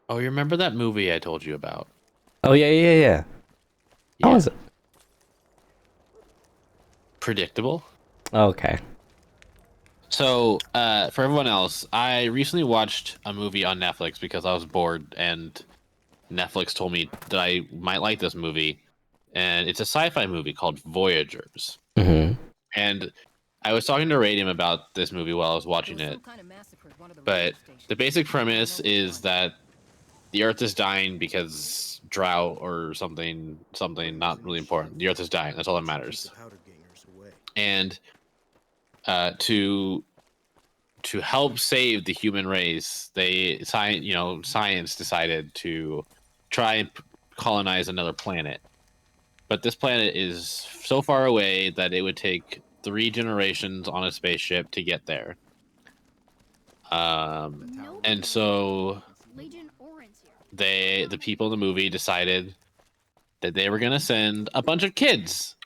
Oh, you remember that movie I told you about? Oh, yeah. How was it? Predictable. Okay. So, for everyone else, I recently watched a movie on Netflix because I was bored, and Netflix told me that I might like this movie. And it's a sci-fi movie called Voyagers. And I was talking to Radium about this movie while I was watching it. But the basic premise is that the Earth is dying because drought or something not really important. The Earth is dying. That's all that matters. And to help save the human race, science decided to try and colonize another planet. But this planet is so far away that it would take 3 generations on a spaceship to get there. And so the people in the movie decided that they were going to send a bunch of kids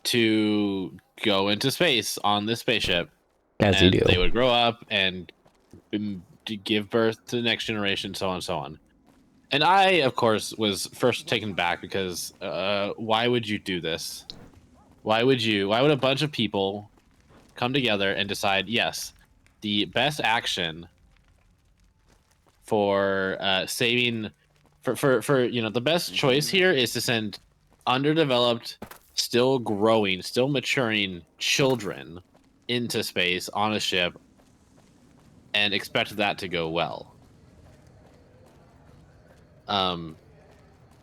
to go into space on this spaceship. As you do. They would grow up and give birth to the next generation, so on and so on. And I, of course, was first taken back because why would you do this? Why would a bunch of people come together and decide, yes, the best action for saving, for the best choice here is to send underdeveloped, still growing, still maturing children into space on a ship and expect that to go well. And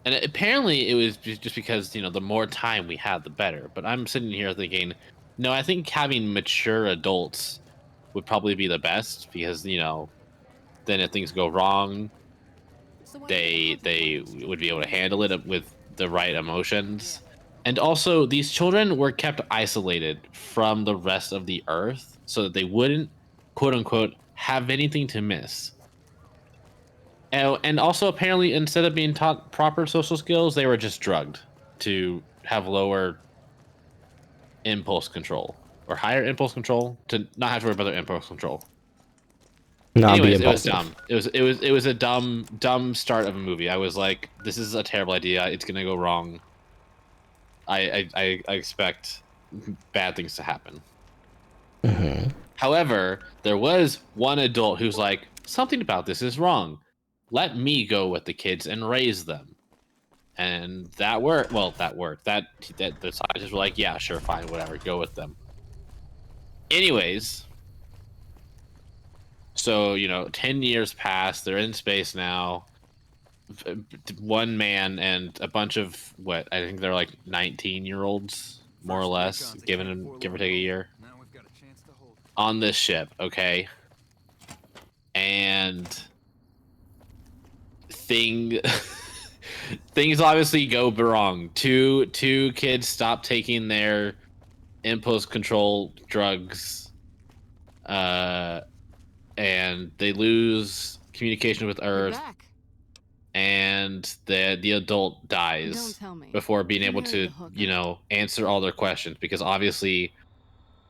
apparently it was just because, you know, the more time we had, the better. But I'm sitting here thinking, no, I think having mature adults would probably be the best because, you know, then if things go wrong, they would be able to handle it with the right emotions. And also, these children were kept isolated from the rest of the earth so that they wouldn't, quote unquote, have anything to miss. And also, apparently, instead of being taught proper social skills, they were just drugged to have lower impulse control or higher impulse control to not have to worry about their impulse control. Not be Anyways, it was impulsive. dumb. It was a dumb start of a movie. I was like, this is a terrible idea. It's gonna go wrong. I expect bad things to happen. Mm-hmm. However, there was one adult who's like, something about this is wrong. Let me go with the kids and raise them. And that worked. Well, that worked. That the scientists were like, yeah, sure, fine, whatever, go with them. Anyways, so, you know, 10 years passed. They're in space now. One man and a bunch of what I think they're like 19-year-olds, more or less, give or take a year, on this ship. Okay, and things obviously go wrong. Two kids stop taking their impulse control drugs, and they lose communication with Earth. And the adult dies before being able to, you know, answer all their questions because obviously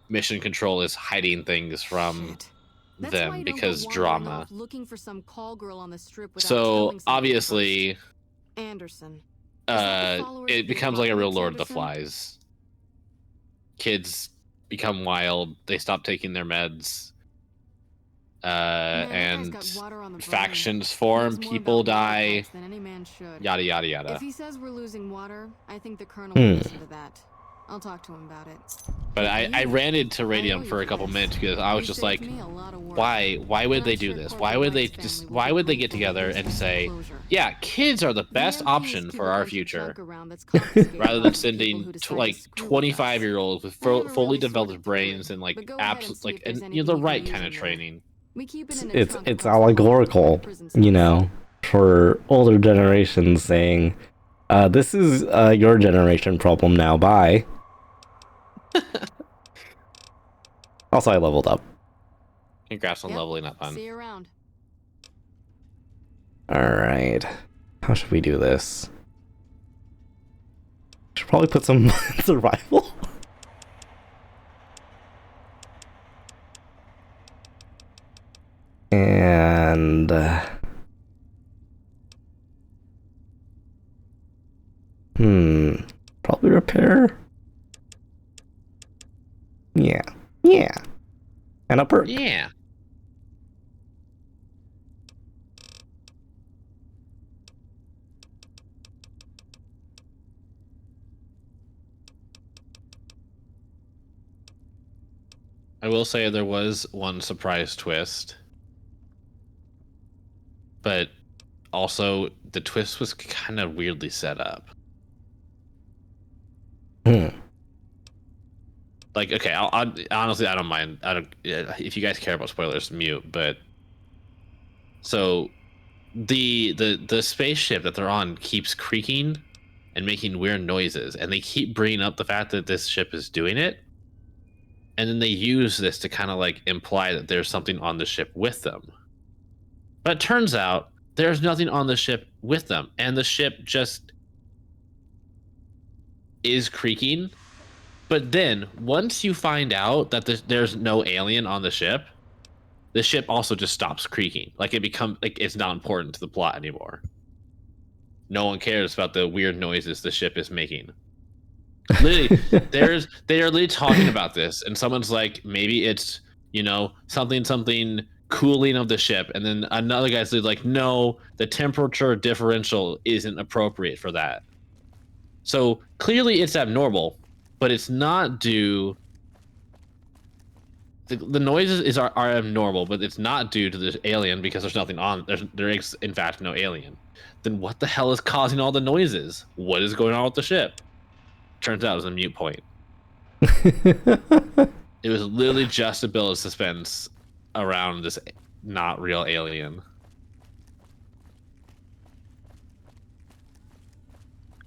mission control is hiding things from them because drama. Looking for some call girl on the strip without So obviously, Anderson. it becomes like a real Lord of the Flies. Kids become wild. They stop taking their meds. And factions form, people die, yada yada yada. If he says we're losing water, I think the colonel will listen to that. I'll talk to him about it. But I ran into Radium for a couple minutes because I was just like, why would they do this? Why would they get together and say, yeah, kids are the best option for our future, rather than sending like 25-year-olds with fully developed brains and like and you know, the right kind of training. It's allegorical, you know, for older generations saying, this is your generation problem now, bye. Also, I leveled up. Congrats on leveling up, hon. See you around. Alright. How should we do this? Should probably put some survival. And probably repair. Yeah, and a perk. Yeah. I will say there was one surprise twist. But also, the twist was kind of weirdly set up. Like, okay, I'll honestly, I don't mind. If you guys care about spoilers, mute. But so the spaceship that they're on keeps creaking and making weird noises, and they keep bringing up the fact that this ship is doing it, and then they use this to kind of like imply that there's something on the ship with them. But it turns out there's nothing on the ship with them, and the ship just is creaking. But then, once you find out that there's no alien on the ship also just stops creaking. Like, it becomes like it's not important to the plot anymore. No one cares about the weird noises the ship is making. Literally, they are literally talking about this, and someone's like, maybe it's, you know, something cooling of the ship, and then another guy's like, no, the temperature differential isn't appropriate for that. So clearly it's abnormal, but it's not due the noises are abnormal, but it's not due to this alien because there's nothing on. There is in fact no alien. Then what the hell is causing all the noises? What is going on with the ship? Turns out it was a mute point. It was literally just to build a suspense around this not real alien.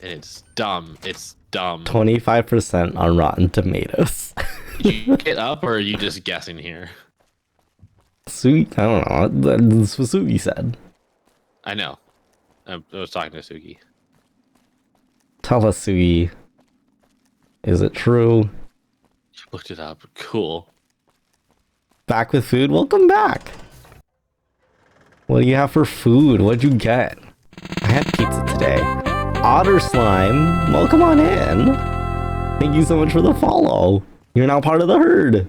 And it's dumb. It's dumb. 25% on Rotten Tomatoes. Did you get up, or are you just guessing here? Sweet, I don't know. That's what Sugi said. I know. I was talking to Sugi. Tell us, Sugi. Is it true? Looked it up. Cool. Back with food? Welcome back. What do you have for food? What'd you get? I had pizza today. Otter Slime, welcome on in. Thank you so much for the follow. You're now part of the herd.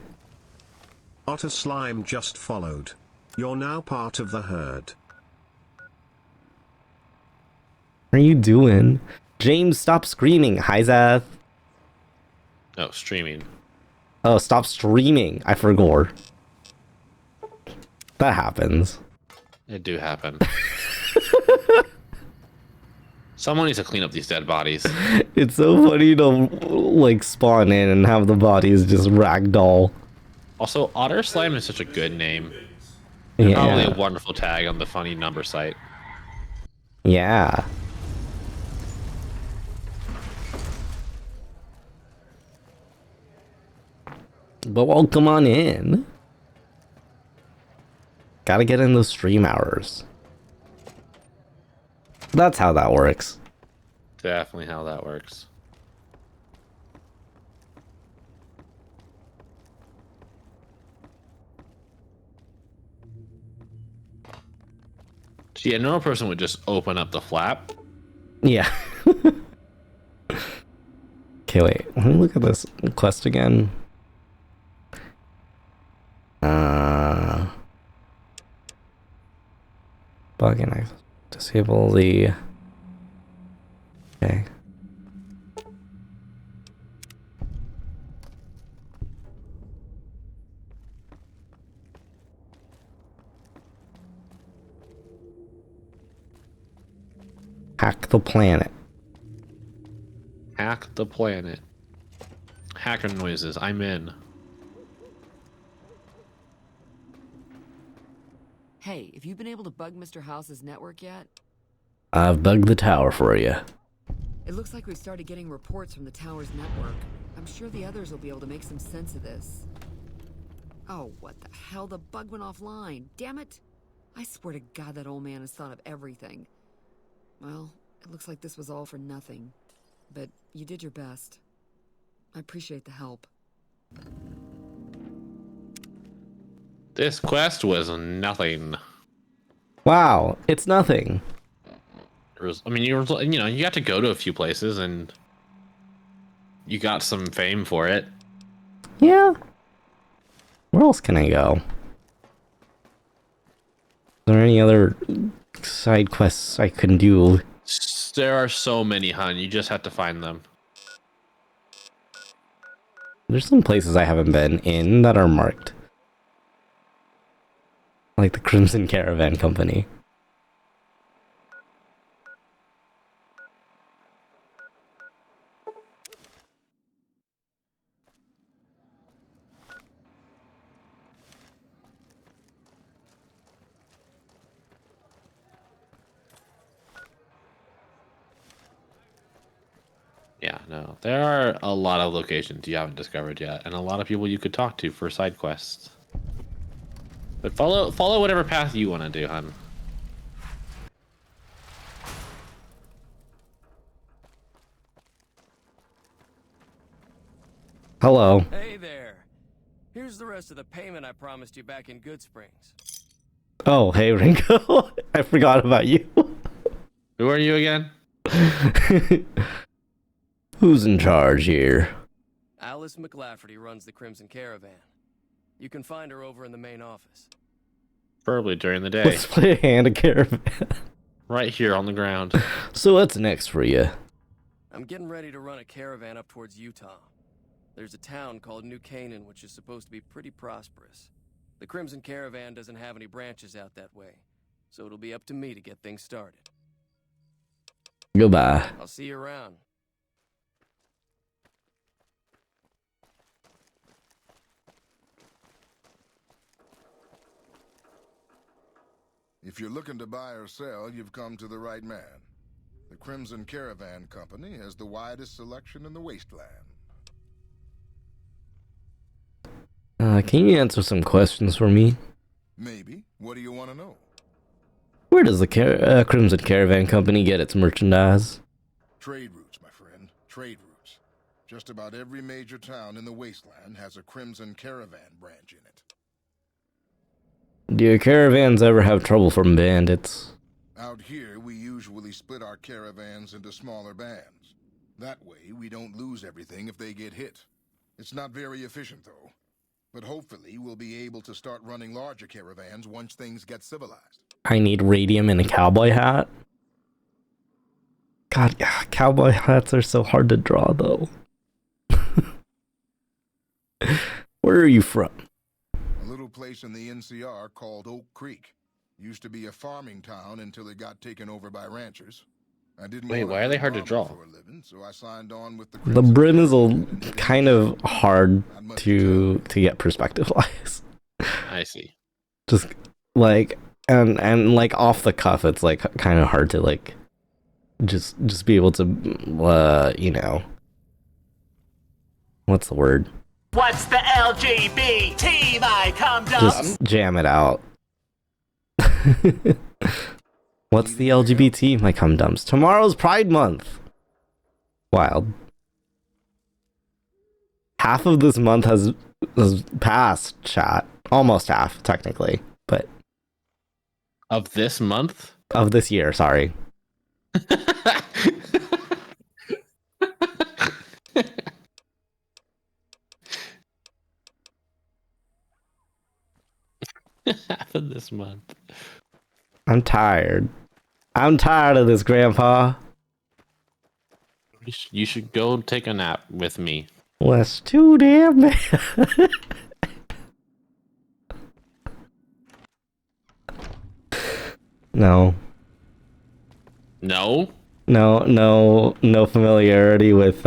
Otter Slime just followed. You're now part of the herd. What are you doing? James, stop screaming. Hi, Zeth. Oh, streaming. Oh, stop streaming. I forgot. That happens. It do happen. Someone needs to clean up these dead bodies. It's so funny to like spawn in and have the bodies just ragdoll. Also, Otter Slime is such a good name. Yeah. Probably a wonderful tag on the funny number site. Yeah. But welcome on in. Gotta get in those stream hours. That's how that works. Definitely how that works. See, a normal person would just open up the flap. Yeah. Okay, wait. Let me look at this quest again. Bug and access. Disable the... Okay. Hack the planet. Hack the planet. Hacker noises. I'm in. Hey, have you been able to bug Mr. House's network yet? I've bugged the tower for you. It looks like we've started getting reports from the tower's network. I'm sure the others will be able to make some sense of this. Oh, what the hell? The bug went offline. Damn it! I swear to God that old man has thought of everything. Well, it looks like this was all for nothing. But you did your best. I appreciate the help. This quest was nothing. Wow, it's nothing. I mean, you got to go to a few places and you got some fame for it. Yeah. Where else can I go? Are there any other side quests I can do? There are so many, hun. You just have to find them. There's some places I haven't been in that are marked. Like the Crimson Caravan Company. Yeah, no. There are a lot of locations you haven't discovered yet, and a lot of people you could talk to for side quests. But follow whatever path you want to do, hun. Hello. Hey there. Here's the rest of the payment I promised you back in Good Springs. Oh, hey Ringo. I forgot about you. Who are you again? Who's in charge here? Alice McLafferty runs the Crimson Caravan. You can find her over in the main office. Preferably during the day. Let's play a hand of caravan. Right here on the ground. So what's next for you? I'm getting ready to run a caravan up towards Utah. There's a town called New Canaan, which is supposed to be pretty prosperous. The Crimson Caravan doesn't have any branches out that way, so it'll be up to me to get things started. Goodbye. I'll see you around. If you're looking to buy or sell, you've come to the right man. The Crimson Caravan Company has the widest selection in the wasteland. Can you answer some questions for me? Maybe. What do you want to know? Where does the Crimson Caravan Company get its merchandise? Trade routes, my friend. Trade routes. Just about every major town in the wasteland has a Crimson Caravan branch in it. Do your caravans ever have trouble from bandits? Out here, we usually split our caravans into smaller bands. That way, we don't lose everything if they get hit. It's not very efficient, though. But hopefully, we'll be able to start running larger caravans once things get civilized. I need radium and a cowboy hat. God, yeah, cowboy hats are so hard to draw, though. Where are you from? A little place in the NCR called Oak Creek. Used to be a farming town until it got taken over by ranchers. I didn't Wait, want why are they hard to draw? for a living, so I signed on with the The brim is a kind of hard to get perspective wise. I see. Just like and like off the cuff, it's like kind of hard to like just be able to you know, what's the word? What's the LGBT, my cum dump? Just jam it out. What's the LGBT, my cum dumps? Tomorrow's Pride Month. Wild. Half of this month has passed, chat. Almost half, technically, but Of this month? of this year, sorry. Half of this month. I'm tired. I'm tired of this, Grandpa. You should go take a nap with me. Well, that's too damn bad. No. No? No familiarity with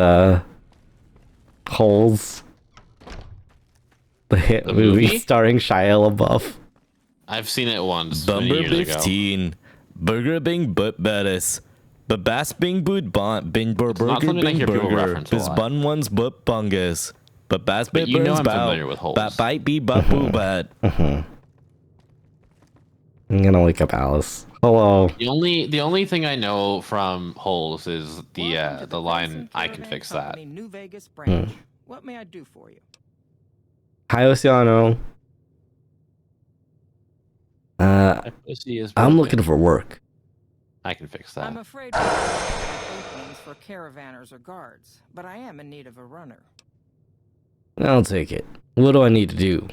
Holes. The hit The movie movie? starring Shia LaBeouf. I've seen it once Bumper many years ago. 15. Burger bing but bettis. Babas bing boot bont bing bur It's not burger something I bing hear people burger. reference a Bis lot. bun ones but bungus. Babas But bit you know burns I'm bow. familiar with Holes. Bat bite be but boo bat. I'm gonna wake up Alice. Hello. The only thing I know from Holes is the line I can fix that. New Vegas branch. What may I do for you? Hi, Oceano. I'm looking for work. I can fix I'm that. afraid we don't have openings for caravanners or guards, but I am in need of a runner. I'll take it. What do I need to do?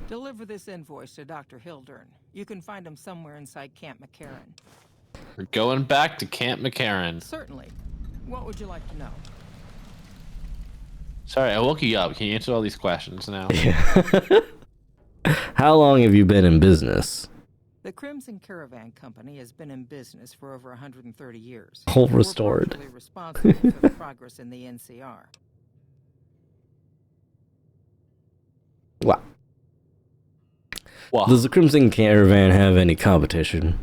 Deliver this invoice to Dr. Hildern. You can find him somewhere inside Camp McCarran. We're going back to Camp McCarran. Certainly. What would you like to know? Sorry, I woke you up. Can you answer all these questions now? How long have you been in business? The Crimson Caravan Company has been in business for over 130 years. Whole We're restored. partially responsible for the progress in the NCR. Wow. Does the Crimson Caravan have any competition?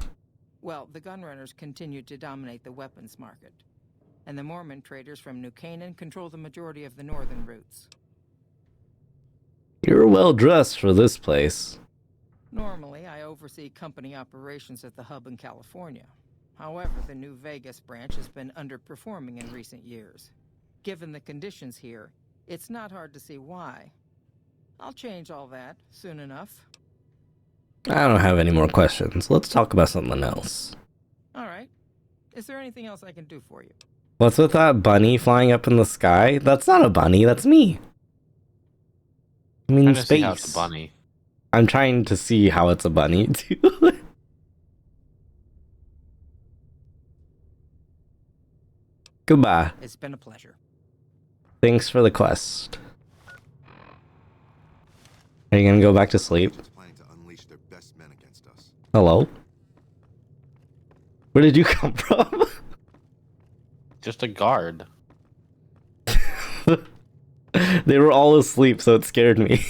Well, the gunrunners continue to dominate the weapons market, and the Mormon traders from New Canaan control the majority of the northern routes. You're well dressed for this place. Normally, I oversee company operations at the hub in California. However, the New Vegas branch has been underperforming in recent years. Given the conditions here, it's not hard to see why. I'll change all that soon enough. I don't have any more questions. Let's talk about something else. All right. Is there anything else I can do for you? What's with that bunny flying up in the sky? That's not a bunny, that's me. I'm in Trying to see space. how it's a bunny. I'm trying to see how it's a bunny, too. Goodbye. It's been a pleasure. Thanks for the quest. Are you gonna go back to sleep? planning to unleash their best men against us. Hello? Where did you come from? Just a guard. They were all asleep, so it scared me.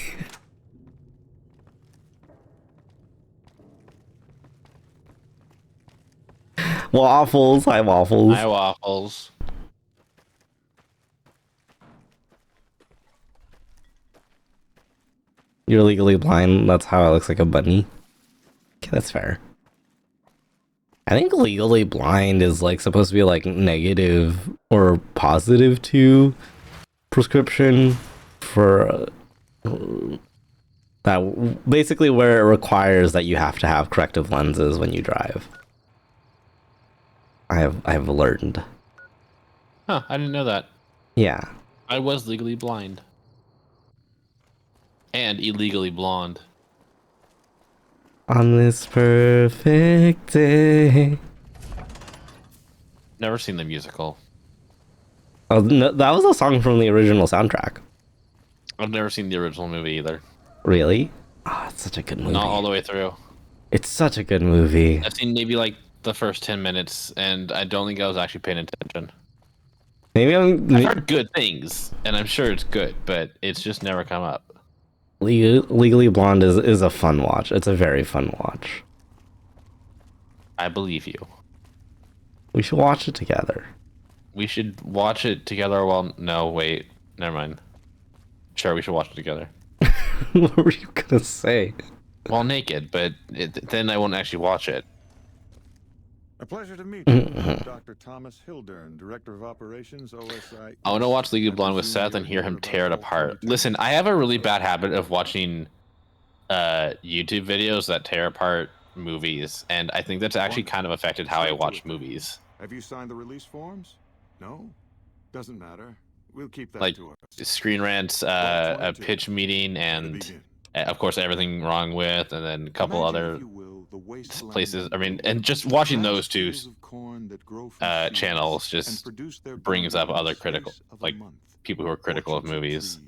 Waffles, hi Waffles. Hi, Waffles. You're legally blind, that's how it looks like a bunny. Okay, that's fair. I think legally blind is like supposed to be like negative or positive to prescription for that, basically where it requires that you have to have corrective lenses when you drive. I have learned. Huh, I didn't know that. Yeah. I was legally blind. And illegally blonde. On this perfect day. Never seen the musical. Oh, no, that was a song from the original soundtrack. I've never seen the original movie either. Really? Oh, it's such a good movie. Not all the way through. It's such a good movie. I've seen maybe like the first 10 minutes, and I don't think I was actually paying attention. Maybe I've heard good things, and I'm sure it's good, but it's just never come up. Legally Blonde is a fun watch. It's a very fun watch. I believe you. We should watch it together. We should watch it together while... No, wait. Never mind. Sure, we should watch it together. What were you gonna say? Well, naked, but then I won't actually watch it. A pleasure to meet you, Dr. Thomas Hildern, Director of Operations, OSI. I want to watch Legally Blonde with Seth and hear him tear it apart. Listen, I have a really bad habit of watching YouTube videos that tear apart movies, and I think that's actually kind of affected how I watch movies. Have you signed the release forms? No? Doesn't matter. We'll keep that Like to us. Screen Rant's a pitch meeting, and of course everything wrong with, and then a couple other places. I mean, and just watching those two channels just brings up other critical, like people who are critical of movies.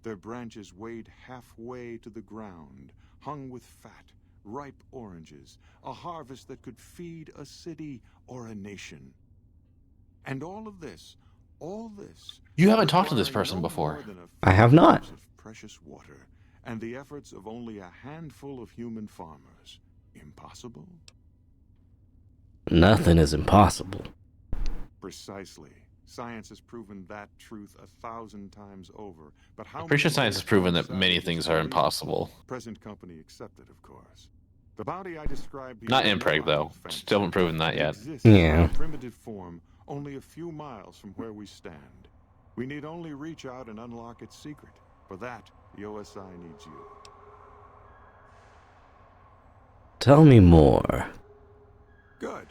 Their branches weighed halfway to the ground, hung with fat, ripe oranges, a harvest that could feed a city or a nation. And all this. You haven't talked to this person before. I have not. Precious water and the efforts of only a handful of human farmers. Impossible? Nothing is impossible. Precisely. Science has proven that truth 1,000 times over. But how I'm pretty sure science has proven that many things are impossible. Present company accepted, of course. The bounty I described. Not impreg though. Still haven't proven that yet. Yeah. In primitive form, only a few miles from where we stand. We need only reach out and unlock its secret. For that, the OSI needs you. Tell me more. Good.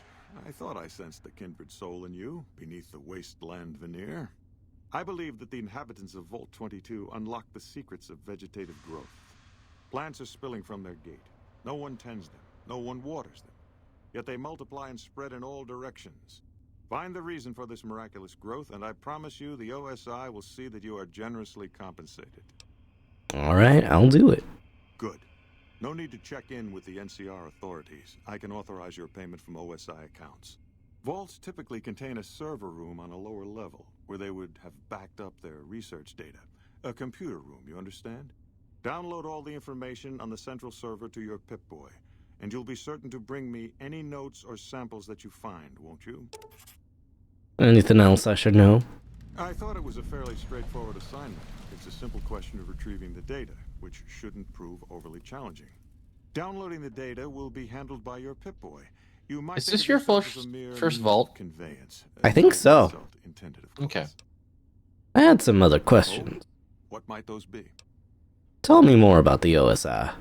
I thought I sensed the kindred soul in you, beneath the wasteland veneer. I believe that the inhabitants of Vault 22 unlock the secrets of vegetative growth. Plants are spilling from their gate. No one tends them. No one waters them. Yet they multiply and spread in all directions. Find the reason for this miraculous growth, and I promise you the OSI will see that you are generously compensated. Alright, I'll do it. Good. No need to check in with the NCR authorities. I can authorize your payment from OSI accounts. Vaults typically contain a server room on a lower level, where they would have backed up their research data. A computer room, you understand? Download all the information on the central server to your Pip-Boy, and you'll be certain to bring me any notes or samples that you find, won't you? Anything else I should know? I thought it was a fairly straightforward assignment. It's a simple question of retrieving the data, which shouldn't prove overly challenging. Downloading the data will be handled by your Pip-Boy. You might Is this your first vault? Conveyance. I think so. Intended, of Okay. I had some other questions. What might those be? Tell me more about the OSI.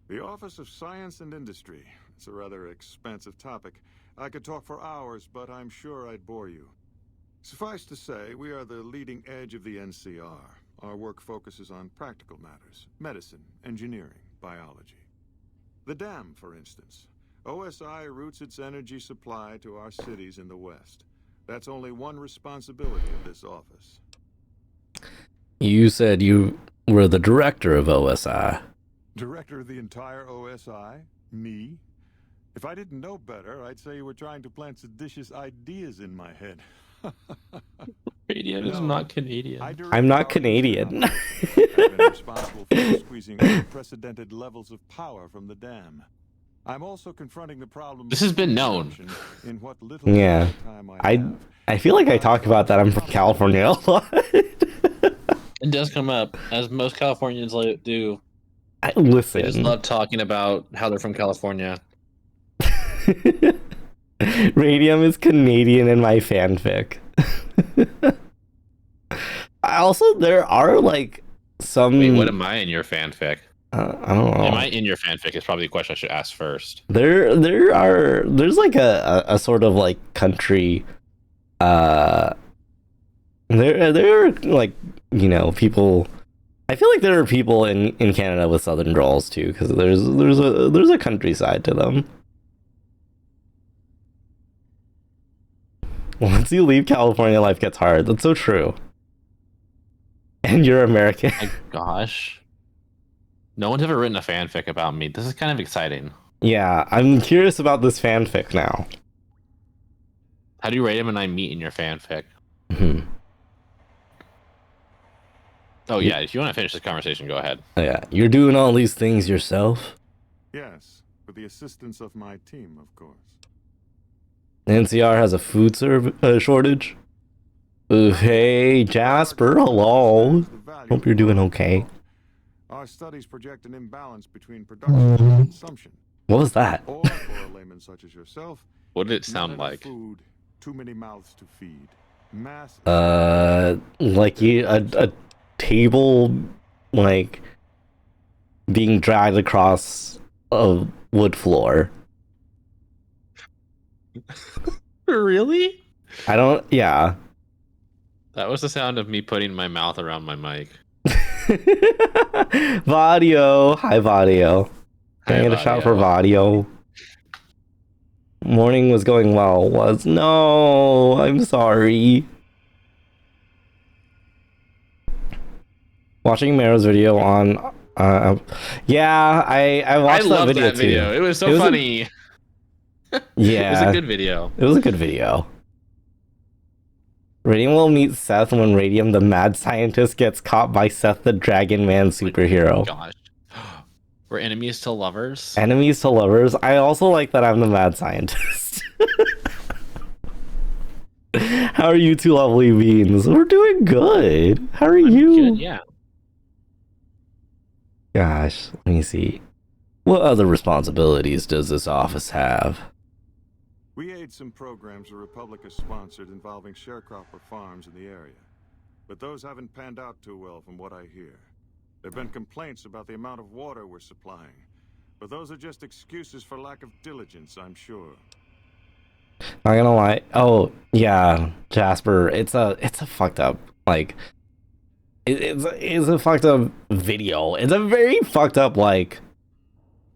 The Office of Science and Industry. It's a rather expansive topic. I could talk for hours, but I'm sure I'd bore you. Suffice to say, we are the leading edge of the NCR. Our work focuses on practical matters: medicine, engineering, biology. The dam, for instance. OSI routes its energy supply to our cities in the West. That's only one responsibility of this office. You said you were the director of OSI. Director of the entire OSI? Me? If I didn't know better, I'd say you were trying to plant seditious ideas in my head. Radiant is not Canadian. I'm not Canadian. I've been responsible for squeezing unprecedented levels of power from the dam. I'm also confronting the problem. This has been known. In what little Yeah. time I feel like I talk about that I'm from California a lot. It does come up, as most Californians do. Listen. They just love talking about how they're from California. Radium is Canadian in my fanfic. There are like some. Wait, what am I in your fanfic? I don't know. Am I in your fanfic? Is probably the question I should ask first. There's like a sort of like country. There are like, you know, people. I feel like there are people in Canada with southern drawls too, because there's a countryside to them. Once you leave California, life gets hard. That's so true. And you're American. My gosh. No one's ever written a fanfic about me. This is kind of exciting. Yeah, I'm curious about this fanfic now. How do you rate him and I meet in your fanfic? Mm-hmm. Oh, yeah. If you want to finish this conversation, go ahead. Oh, yeah. You're doing all these things yourself? Yes, with the assistance of my team, of course. NCR has a food shortage? Hey, Jasper, hello. Hope you're doing okay. Our studies project an imbalance between production and consumption. What was that? Or for a layman such as yourself, what did it sound like? Food, too many mouths to feed. Mass like a table, like, being dragged across a wood floor. Really? Yeah. That was the sound of me putting my mouth around my mic. Vadio. Hi, Vadio. Can I get a shout for Vadio? Morning was going well. No, I'm sorry. Watching Mero's video on yeah, I watched that video too. It was so funny. Yeah. It was a good video. It was a good video. Radium will meet Seth when Radium the mad scientist gets caught by Seth the Dragon Man superhero. Oh gosh. We're enemies to lovers? Enemies to lovers. I also like that I'm the mad scientist. How are you two lovely beings? We're doing good. How are you? Good, yeah. Gosh, let me see. What other responsibilities does this office have? We aid some programs the Republic has sponsored involving sharecropper farms in the area. But those haven't panned out too well from what I hear. There have been complaints about the amount of water we're supplying. But those are just excuses for lack of diligence, I'm sure. Not gonna lie. Oh, yeah, Jasper, it's a fucked up, like, it's a fucked up video. It's a very fucked up, like,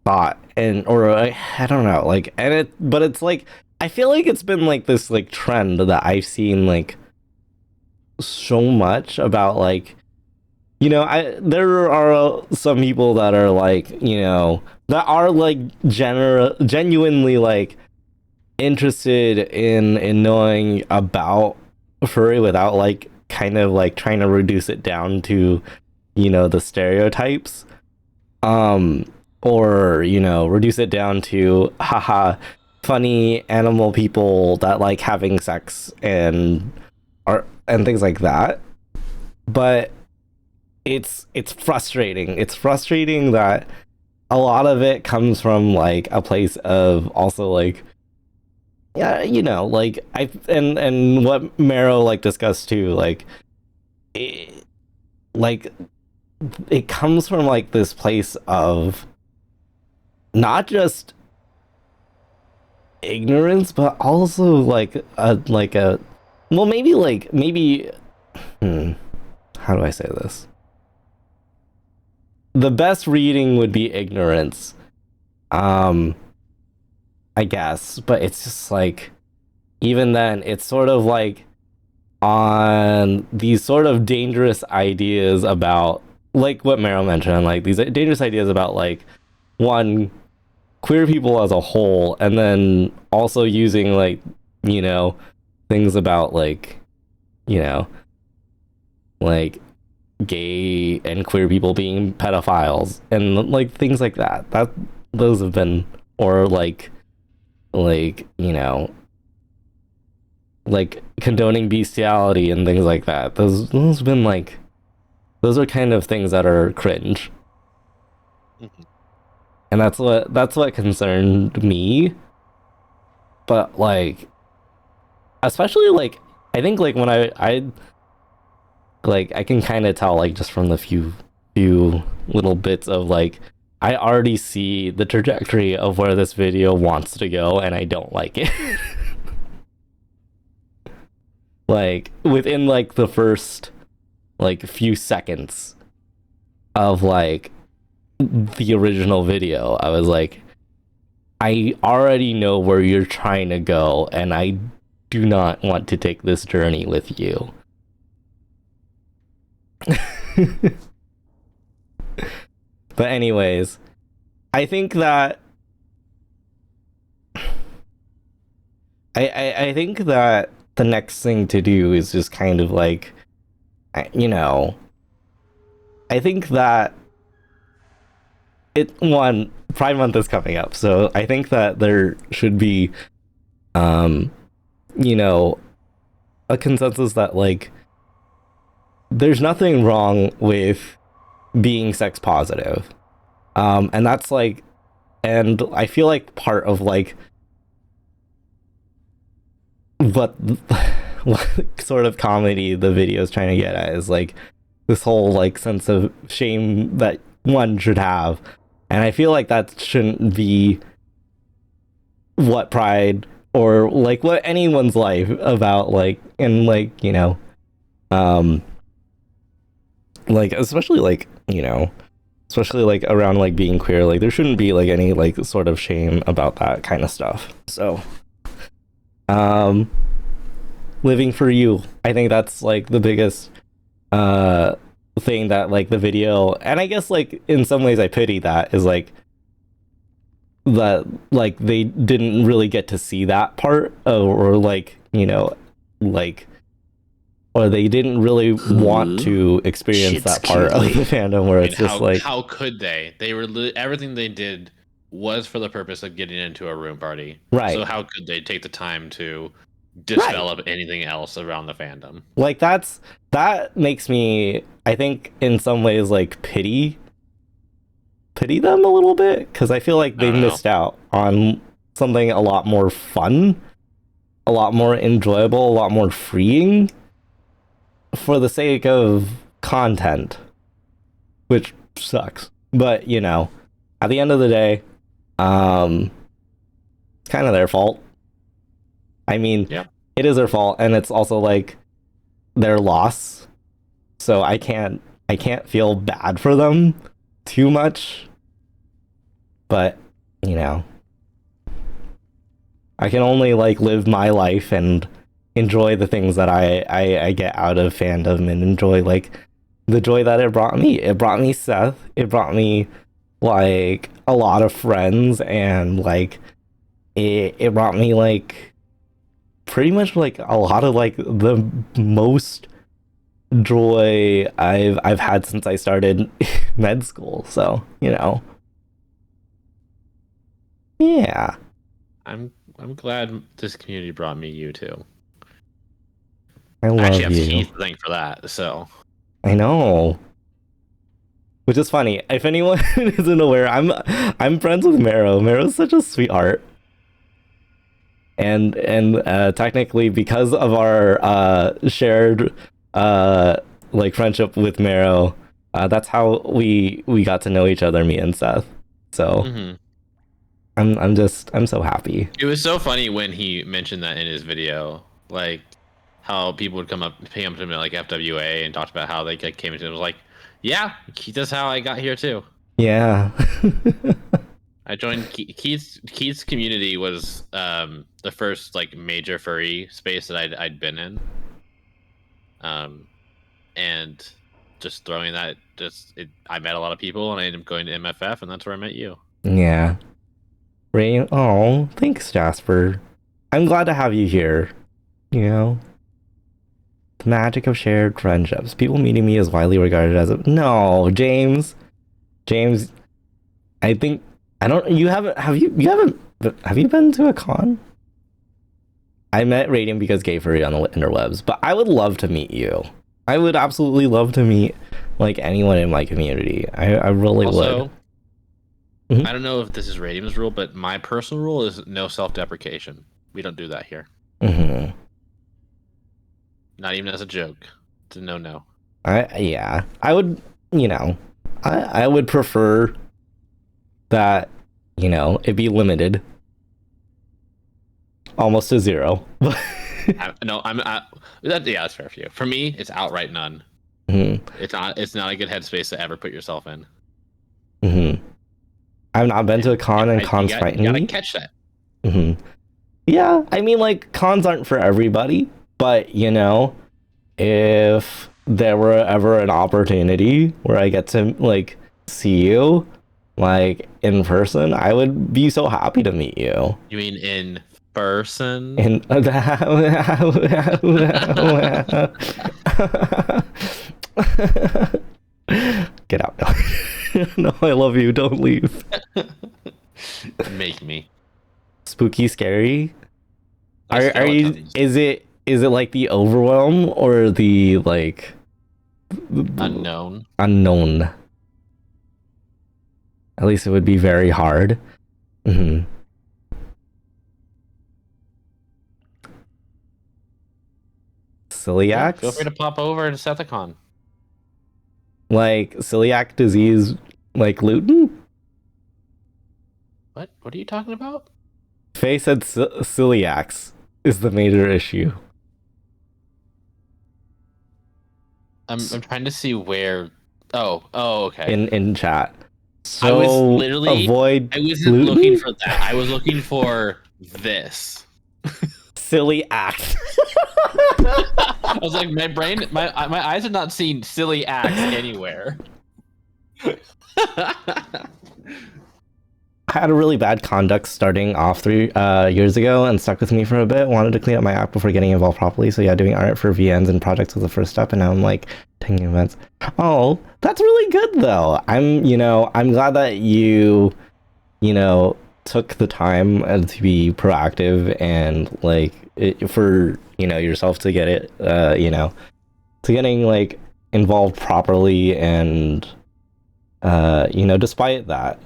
thought, or I don't know, like, but it's like, I feel like it's been like this like trend that I've seen like so much about, like, you know, there are some people that are like, you know, that are like genuinely like interested in knowing about furry without like kind of like trying to reduce it down to, you know, the stereotypes, or, you know, reduce it down to haha funny animal people that like having sex and things like that. But it's frustrating. It's frustrating that a lot of it comes from like a place of also like, yeah, you know, like and what Mero like discussed too, like it comes from like this place of not just ignorance, but also like a well, maybe how do I say this? The best reading would be ignorance, I guess, but it's just like, even then, it's sort of like on these sort of dangerous ideas about like what Meryl mentioned, like these dangerous ideas about like one, queer people as a whole, and then also using like, you know, things about like, you know, like gay and queer people being pedophiles and like things like that. Those have been, or like you know, like condoning bestiality and things like that. Those have been like, those are kind of things that are cringe. And that's what concerned me. But like, especially like, I think like when I like, I can kind of tell like just from the few little bits of like, I already see the trajectory of where this video wants to go, and I don't like it. Like within like the first like few seconds of like the original video, I was like, I already know where you're trying to go, and I do not want to take this journey with you. But anyways, I think that I think that the next thing to do is just kind of like, you know, I think that Pride Month is coming up, so I think that there should be, you know, a consensus that like, there's nothing wrong with being sex positive, and that's like, and I feel like part of like what sort of comedy the video is trying to get at is like this whole like sense of shame that one should have, and I feel like that shouldn't be what Pride or like what anyone's life about, like, and like, you know, like especially like, you know, especially like around like being queer, like there shouldn't be like any like sort of shame about that kind of stuff. So living for you, I think that's like the biggest thing that like the video, and I guess like in some ways I pity that, is like that like they didn't really get to see that part, or like, you know, like, or they didn't really want to experience that part of the fandom where it's just like, how could they? They were everything they did was for the purpose of getting into a room party. Right. So how could they take the time to develop anything else around the fandom? like that makes me, I think in some ways like pity them a little bit, because I feel like they missed out on something a lot more fun, a lot more enjoyable, a lot more freeing for the sake of content, which sucks. But you know, at the end of the day, it's kind of their fault. I mean, it is their fault, and it's also like their loss. So I can't feel bad for them too much. But, you know, I can only like live my life and enjoy the things that I get out of fandom, and enjoy like the joy that it brought me. It brought me Seth. It brought me like a lot of friends, and like it brought me like pretty much like a lot of like the most joy I've had since I started med school. So, you know. Yeah. I'm glad this community brought me you too. I love actually have you. Keith to thank for that. So I know. Which is funny. If anyone isn't aware, I'm friends with Mero. Mero's such a sweetheart. And technically, because of our shared like friendship with Mero, that's how we got to know each other, me and Seth. So I'm so happy. it was so funny when he mentioned that in his video, like how people would come up to him at like FWA and talked about how they like, came into it. It was like, yeah, that's how I got here too. Yeah. I joined Keith's community was the first like major furry space that I'd been in, and just throwing that. I met a lot of people, and I ended up going to MFF, and that's where I met you. Yeah. Rain. Oh, thanks, Jasper. I'm glad to have you here. You know, the magic of shared friendships. People meeting me is widely regarded as a no, James. James, I think I don't. You haven't. Have you? You haven't. Have you been to a con? I met Radiant because gay furry on the interwebs, but I would love to meet you. I would absolutely love to meet like anyone in my community. I really Also, would. I don't know if this is Radium's rule, but my personal rule is no self-deprecation. We don't do that here. Mm-hmm. Not even as a joke. It's a no. Yeah. I would, you know, I would prefer that, you know, it be limited almost to zero. Yeah, that's fair for you. For me, it's outright none. Mm-hmm. It's not a good headspace to ever put yourself in. Mm-hmm. I've not been to a con, and cons frighten me. You gotta catch that. Mm-hmm. Yeah, I mean, like, cons aren't for everybody, but, you know, if there were ever an opportunity where I get to, like, see you, like, in person, I would be so happy to meet you. You mean in person? Get out. No, I love you. Don't leave. Make me. Spooky, scary. Are you? Is it like the overwhelm or the like unknown? Unknown. At least it would be very hard. Mm-hmm. Celiac? Yeah, feel free to pop over to Sethicon. Like celiac disease, like gluten? What? What are you talking about? Faye said celiacs is the major issue. I'm trying to see where. Oh, okay. In chat. So I was literally avoid. I wasn't gluten? looking for that. I was looking for this. Silly act. I was like, my brain, my eyes have not seen silly acts anywhere. I had a really bad conduct starting off 3 years ago and stuck with me for a bit. Wanted to clean up my act before getting involved properly. So yeah, doing art for VNs and projects was the first step, and now I'm like taking events. Oh, that's really good though. I'm glad that you took the time to be proactive and like for yourself to get it to getting like involved properly, and despite that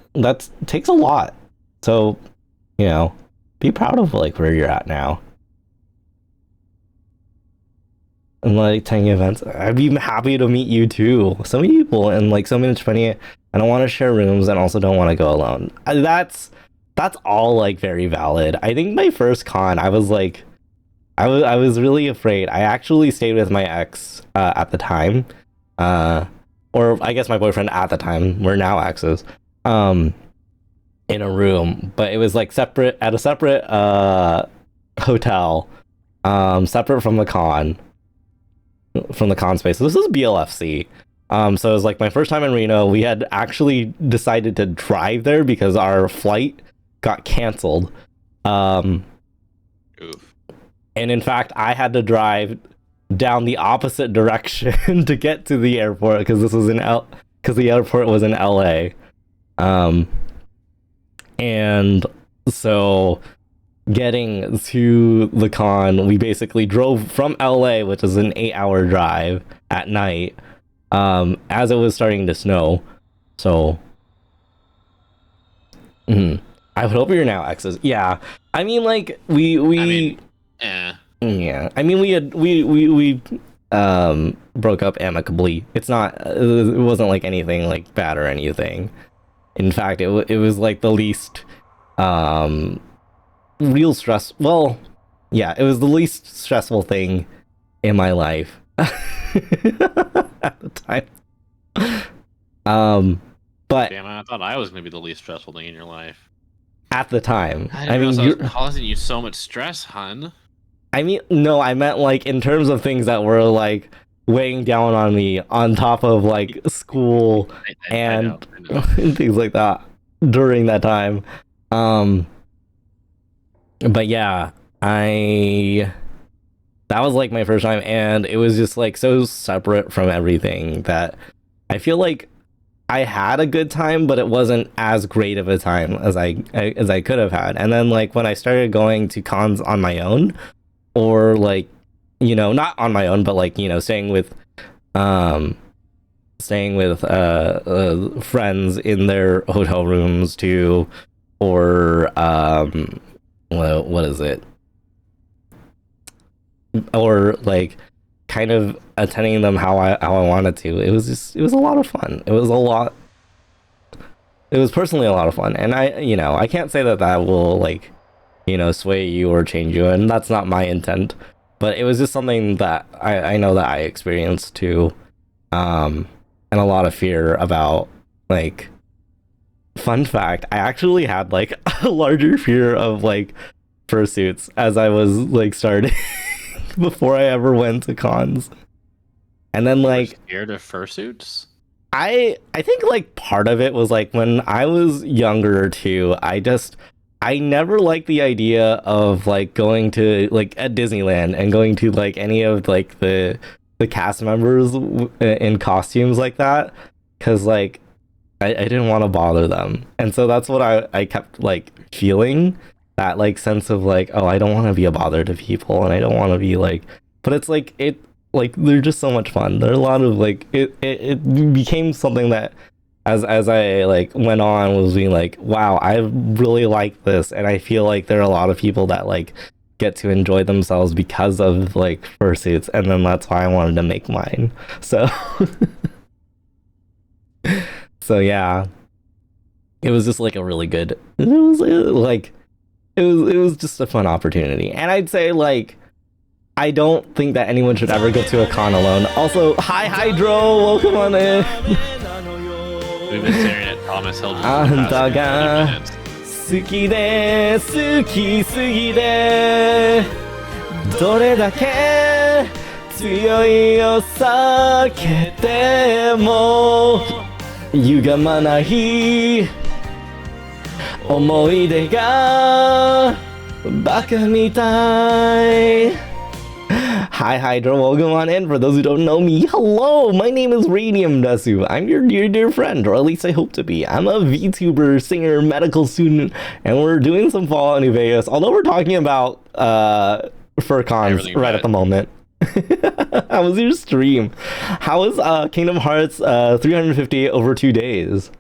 takes a lot. So be proud of like where you're at now. And like 10 events, I'd be happy to meet you too. So many people and like so much funny. I don't want to share rooms and also don't want to go alone. That's all like very valid. I think my first con, I was like, I was really afraid. I actually stayed with my ex at the time, or I guess my boyfriend at the time. We're now exes. In a room, but it was like separate at a separate hotel, separate from the con space. So this is BLFC. So it was like my first time in Reno. We had actually decided to drive there because our flight got canceled. Oof. And in fact, I had to drive down the opposite direction to get to the airport because because the airport was in LA. And so getting to the con, we basically drove from LA, which is an 8-hour drive at night, as it was starting to snow. So I would hope you're now exes. Yeah. I mean, like we yeah. I mean, we broke up amicably. It wasn't like anything like bad or anything. In fact, it was like the least real stress. Well, yeah, it was the least stressful thing in my life at the time. But damn, I thought I was gonna be the least stressful thing in your life. At the time, I mean, you're causing you so much stress, hun. I mean, no, I meant like in terms of things that were like weighing down on me on top of like school and things like that during that time. But yeah, that was like my first time, and it was just like so separate from everything that I feel like I had a good time, but it wasn't as great of a time as I could have had. And then like when I started going to cons on my own, or like, you know, not on my own, but like, you know, staying with friends in their hotel rooms too, or what is it? Or like kind of attending them how I wanted to. It was a lot of fun. It was personally a lot of fun, and I can't say that will like, you know, sway you or change you, and that's not my intent. But it was just something that I know that I experienced too, and a lot of fear about. Like, fun fact, I actually had like a larger fear of like fursuits as I was like starting before I ever went to cons. And then like scared of fursuits? I think like part of it was like when I was younger too, I never liked the idea of like going to like at Disneyland and going to like any of like the cast members in costumes like that, because like I didn't want to bother them. And so that's what I kept like feeling, that like sense of like, oh, I don't want to be a bother to people, and I don't want to be like, but it's like they're just so much fun. There are a lot of like it became something that as I like went on was being like, wow, I really like this, and I feel like there are a lot of people that like get to enjoy themselves because of like fursuits, and then that's why I wanted to make mine. So so yeah, it was just like a really good. It was just a fun opportunity, and I'd say like I don't think that anyone should ever go to a con alone. Also, hi Hydro, welcome on in. We've been staring at Thomas Hilton for the あんた past が 20 minutes. 好きで好きすぎてどれだけ強いを避けても歪まない思い出がバカみたい Hi Hydra, welcome on in. For those who don't know me, hello, my name is Radium Dasu. I'm your dear friend, or at least I hope to be. I'm a VTuber, singer, medical student, and we're doing some Fallout New Vegas, although we're talking about FurCons right at the moment. How was your stream? How was Kingdom Hearts 358 over 2 days?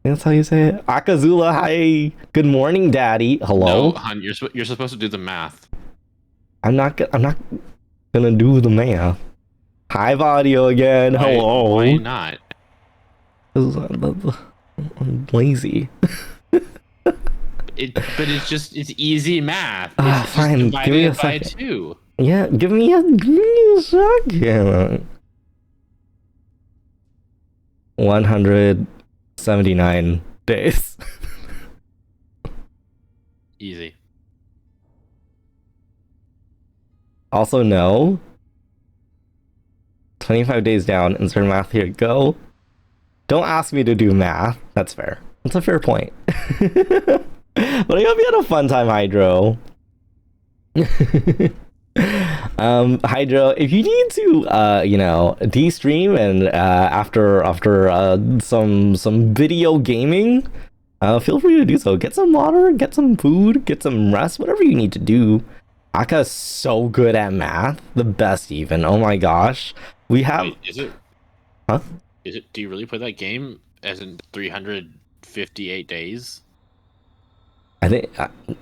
That's how you say it. Akazula, hi. Good morning, Daddy. Hello. No, hun, you're supposed to do the math. I'm not gonna do the math. Hive audio again. Hello. Why not? I'm lazy. But it's easy math. It's Fine. Give me a by second. 2. Yeah, give me a second. 179 days. Easy. Also, no. 25 days down, insert math here. Go. Don't ask me to do math. That's fair. That's a fair point. But I hope you had a fun time, Hydro. Hydro, if you need to, de-stream and after some video gaming, feel free to do so. Get some water, get some food, get some rest, whatever you need to do. Aka's so good at math, the best even. Oh my gosh, we have. Wait, is it? Huh? Is it? Do you really play that game as in 358 days? I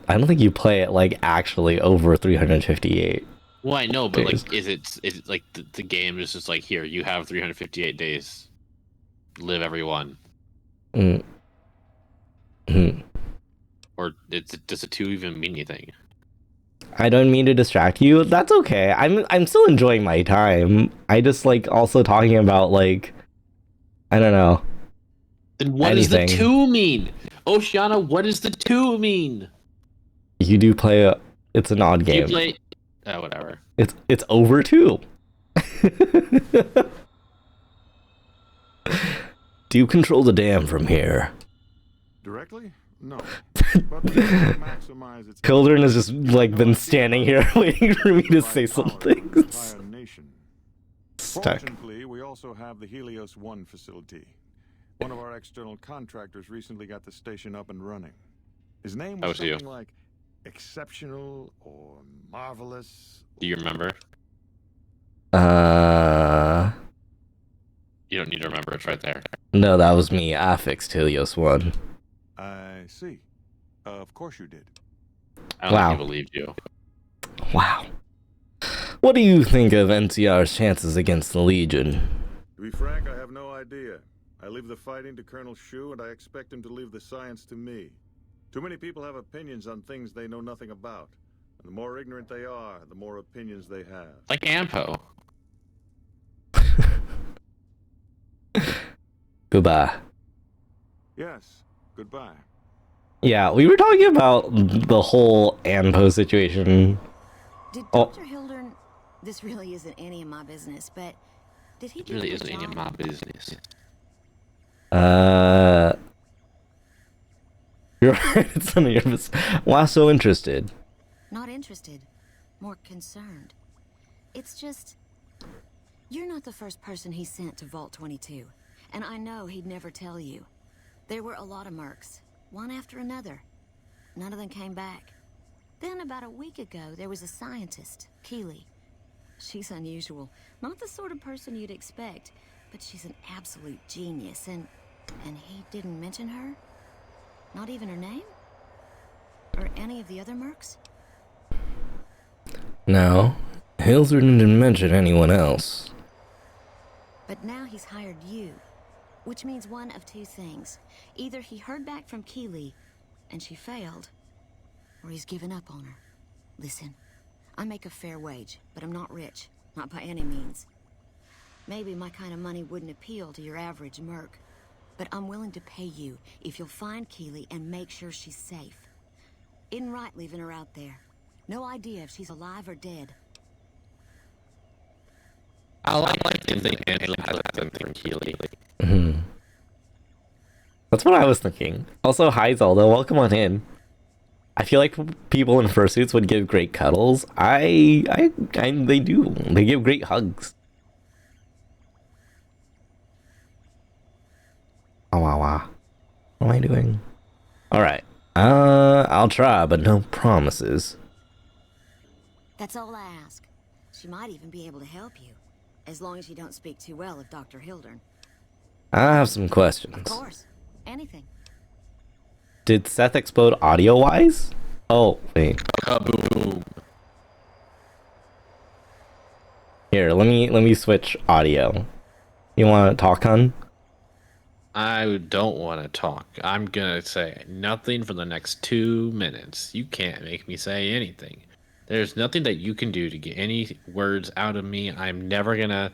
don't think you play it like actually over 358. Well, I know, but days. like, is it like the game is just like, here, you have 358 days, live every one, or does a 2 even mean anything? I don't mean to distract you. That's okay. I'm still enjoying my time. I just like also talking about like, I don't know. Then what anything. does the 2 mean? Oceana, what does the 2 mean? You do play it's an odd Do game. you play? Whatever. It's over too. Do you control the dam from here? Directly? No. But we can maximize its Hildern has just like been standing here waiting for me to say something. entire nation. Stuck. Fortunately, we also have the Helios 1 facility. One of our external contractors recently got the station up and running. His name was you. something like exceptional or marvelous. Do you remember? You don't need to remember. It's right there. No, that was me. I fixed Helios 1. I see. Of course you did. I don't think he believed you. Wow. What do you think of NCR's chances against the Legion? To be frank, I have no idea. I leave the fighting to Colonel Shu, and I expect him to leave the science to me. Too many people have opinions on things they know nothing about. And the more ignorant they are, the more opinions they have. Like Ampo. Goodbye. Yes, goodbye. Yeah, we were talking about the whole Ampo situation. Did Dr. Hildern... This really isn't any of my business, but... Did he It really isn't any of my business. You're right, it's none of your business. Why so interested? Not interested. More concerned. It's just... You're not the first person he sent to Vault 22. And I know he'd never tell you. There were a lot of mercs. One after another. None of them came back. Then about a week ago, there was a scientist, Keeley. She's unusual. Not the sort of person you'd expect, but she's an absolute genius, and he didn't mention her? Not even her name? Or any of the other mercs? No, Hildern didn't mention anyone else. But now he's hired you, which means one of two things. Either he heard back from Keeley, and she failed, or he's given up on her. Listen, I make a fair wage, but I'm not rich, not by any means. Maybe my kind of money wouldn't appeal to your average merc, but I'm willing to pay you if you'll find Keeley and make sure she's safe. Isn't right leaving her out there. No idea if she's alive or dead. I like to think Angela has something from Keeley. Mm-hmm. That's what I was thinking. Also, hi Zelda, welcome on in. I feel like people in fursuits would give great cuddles. They do. They give great hugs. Oh, wow. What am I doing? Alright. I'll try, but no promises. That's all I ask. She might even be able to help you. As long as you don't speak too well of Dr. Hildern. I have some questions. Of course. Anything. Did Seth explode audio-wise? Oh, wait. Kaboom. Here, let me switch audio. You want to talk, hun? I don't want to talk. I'm gonna say nothing for the next 2 minutes. You can't make me say anything. There's nothing that you can do to get any words out of me. I'm never gonna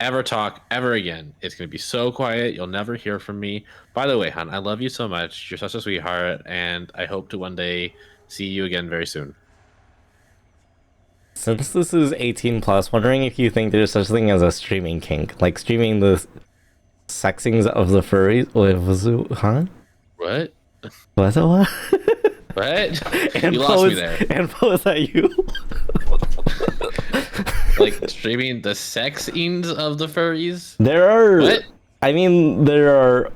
ever talk ever again. It's gonna be so quiet. You'll never hear from me. By the way, hon, I love you so much. You're such a sweetheart, and I hope to one day see you again very soon. Since this is 18 plus, wondering if you think there's such thing as a streaming kink, like streaming the sexings of the furries. Wait, was it, huh? What? What? What? What? And You lost me there. And is that you? Like streaming the sexings of the furries? There are. What? I mean, there are.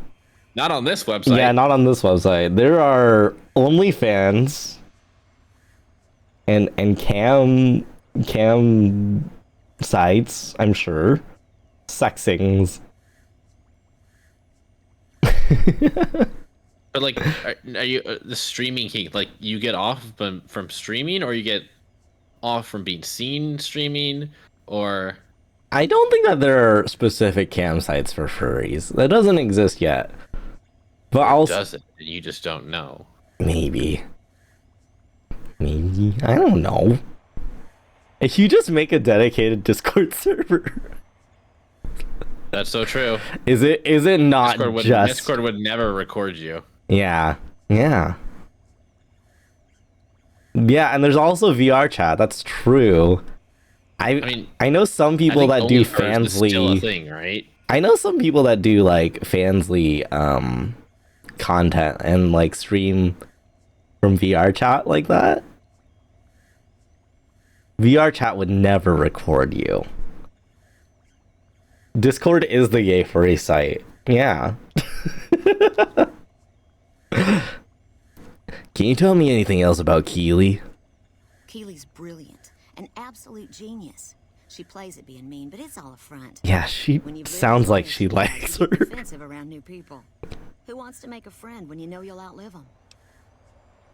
Not on this website. Yeah, not on this website. There are OnlyFans and cam sites, I'm sure. Sexings. But like, are you the streaming kink? Like, you get off from streaming, or you get off from being seen streaming, or? I don't think that there are specific cam sites for furries. That doesn't exist yet. But also, Doesn't, and you just don't know. Maybe. I don't know. If you just make a dedicated Discord server. That's so true. Is it not Discord would never record you. Yeah. Yeah, and there's also VR chat. That's true. I know some people think that do OnlyFans is still a Fansly. thing, right? I know some people that do like Fansly content and like stream from VR chat like that. VR chat would never record you. Discord is the gay furry site. Yeah. Can you tell me anything else about Keely? Keely's brilliant, an absolute genius. She plays at being mean, but it's all a front. Yeah, she sounds like she likes her. Defensive around new people. Who wants to make a friend when you know you'll outlive them?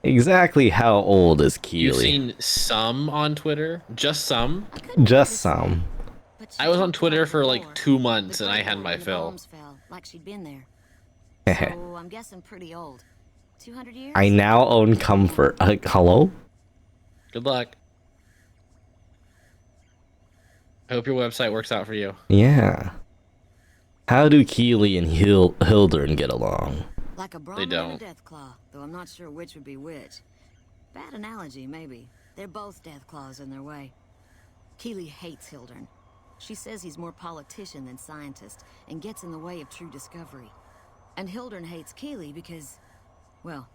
Exactly how old is You've Keely? seen some on Twitter? Just some? Just some. I was on Twitter for like 2 months and I had my fill. Bombs fell, like she'd been there. So I'm guessing pretty old. 200 years? I now own comfort. Hello? Good luck. I hope your website works out for you. Yeah. How do Keely and Hildern get along? Like a Brahmin and a Deathclaw, though I'm not sure which would be which. Bad analogy, maybe. They're both Deathclaws in their way. Keely hates Hildern. She says he's more politician than scientist, and gets in the way of true discovery. And Hildern hates Keely because, well,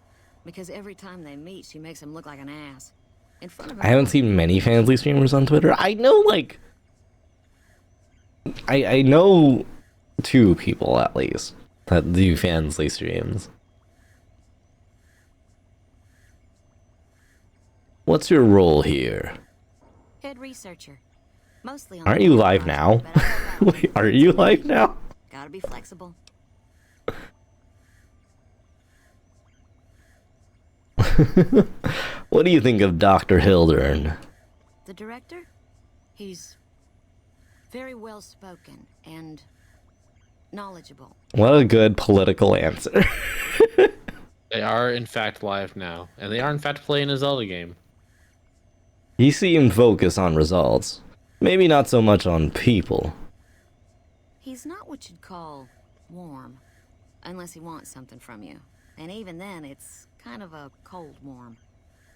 because every time they meet, she makes him look like an ass. In front of I haven't seen many Fansly streamers on Twitter. I know, like... I know 2 people, at least, that do Fansly streams. What's your role here? Head researcher. Mostly on Aren't you live now? Wait, are you live now? Gotta be flexible. What do you think of Dr. Hildern? The director? He's very well spoken and knowledgeable. What a good political answer. They are in fact live now, and they are in fact playing a Zelda game. He seemed focused on results. Maybe not so much on people. He's not what you'd call warm, unless he wants something from you. And even then, it's kind of a cold warm.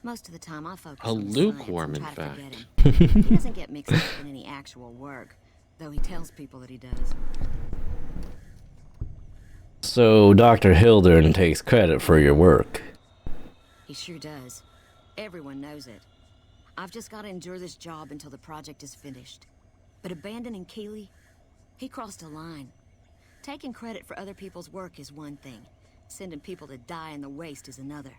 Most of the time, I focus on the lukewarm, science and try in to forget fact. him. He doesn't get mixed up in any actual work, though he tells people that he does. So Dr. Hildern takes credit for your work. He sure does. Everyone knows it. I've just got to endure this job until the project is finished. But abandoning Keely, he crossed a line. Taking credit for other people's work is one thing. Sending people to die in the waste is another.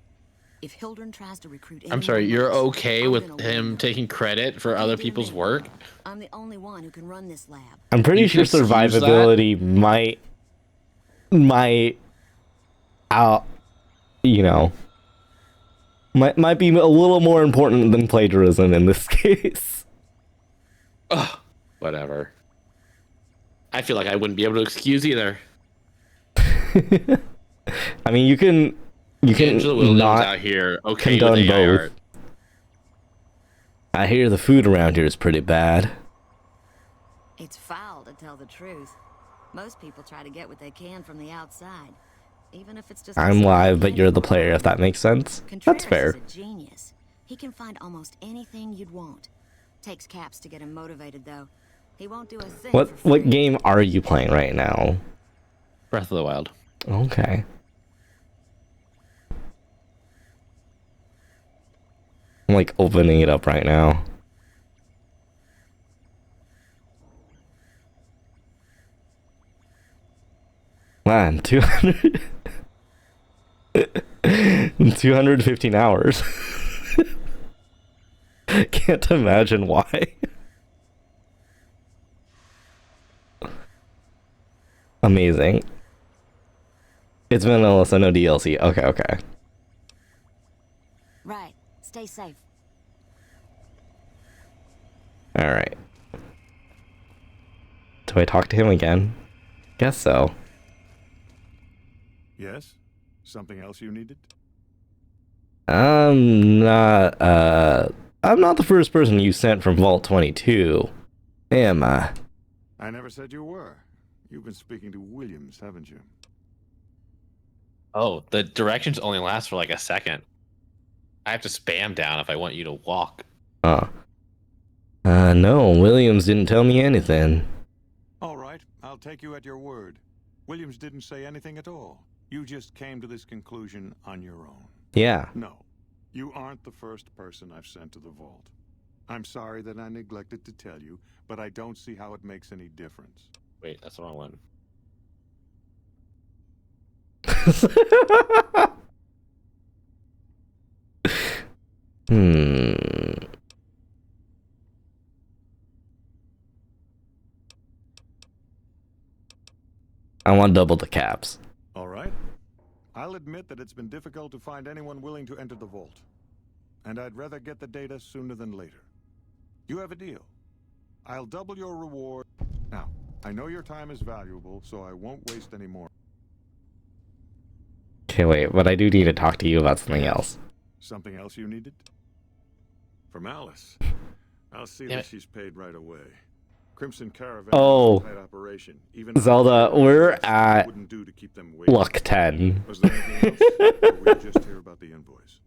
If Hildern tries to recruit I'm sorry, you're okay with him taking credit for other people's work? I'm the only one who can run this lab. I'm pretty sure survivability might you know, might be a little more important than plagiarism in this case. Ugh, whatever. I feel like I wouldn't be able to excuse either. I mean, you can Angela Williams not out here okay condone with AI both. art. I hear the food around here is pretty bad. It's foul, to tell the truth. Most people try to get what they can from the outside, even if it's just. I'm live, but you're the player, if that makes sense. That's fair. Is a genius. He can find almost anything you'd want. Takes caps to get him motivated, though. He won't do a thing. What game are you playing right now? Breath of the Wild. Okay. I'm like opening it up right now. Man, 200 215 hours. Can't imagine why. Amazing. It's vanilla, so no DLC. Okay. Right. Stay safe. Alright. Do I talk to him again? Guess so. Yes? Something else you needed? I'm not the first person you sent from Vault 22, am I? I never said you were. You've been speaking to Williams, haven't you? Oh, the directions only last for like a second. I have to spam down if I want you to walk. Oh. No, Williams didn't tell me anything. All right, I'll take you at your word. Williams didn't say anything at all. You just came to this conclusion on your own. Yeah. No, you aren't the first person I've sent to the vault. I'm sorry that I neglected to tell you, but I don't see how it makes any difference. Wait, that's the wrong one. I want double the caps. All right. I'll admit that it's been difficult to find anyone willing to enter the vault. And I'd rather get the data sooner than later. You have a deal. I'll double your reward. Now, I know your time is valuable, so I won't waste any more. Okay, wait, but I do need to talk to you about something else. Something else you needed? From Alice. I'll see Damn that it. she's paid right away. Crimson Caravan Oh. is a tight operation. Even Zelda, we're at wouldn't do to keep them waiting. Luck 10. Was there anything else? Or were you just here about the invoice?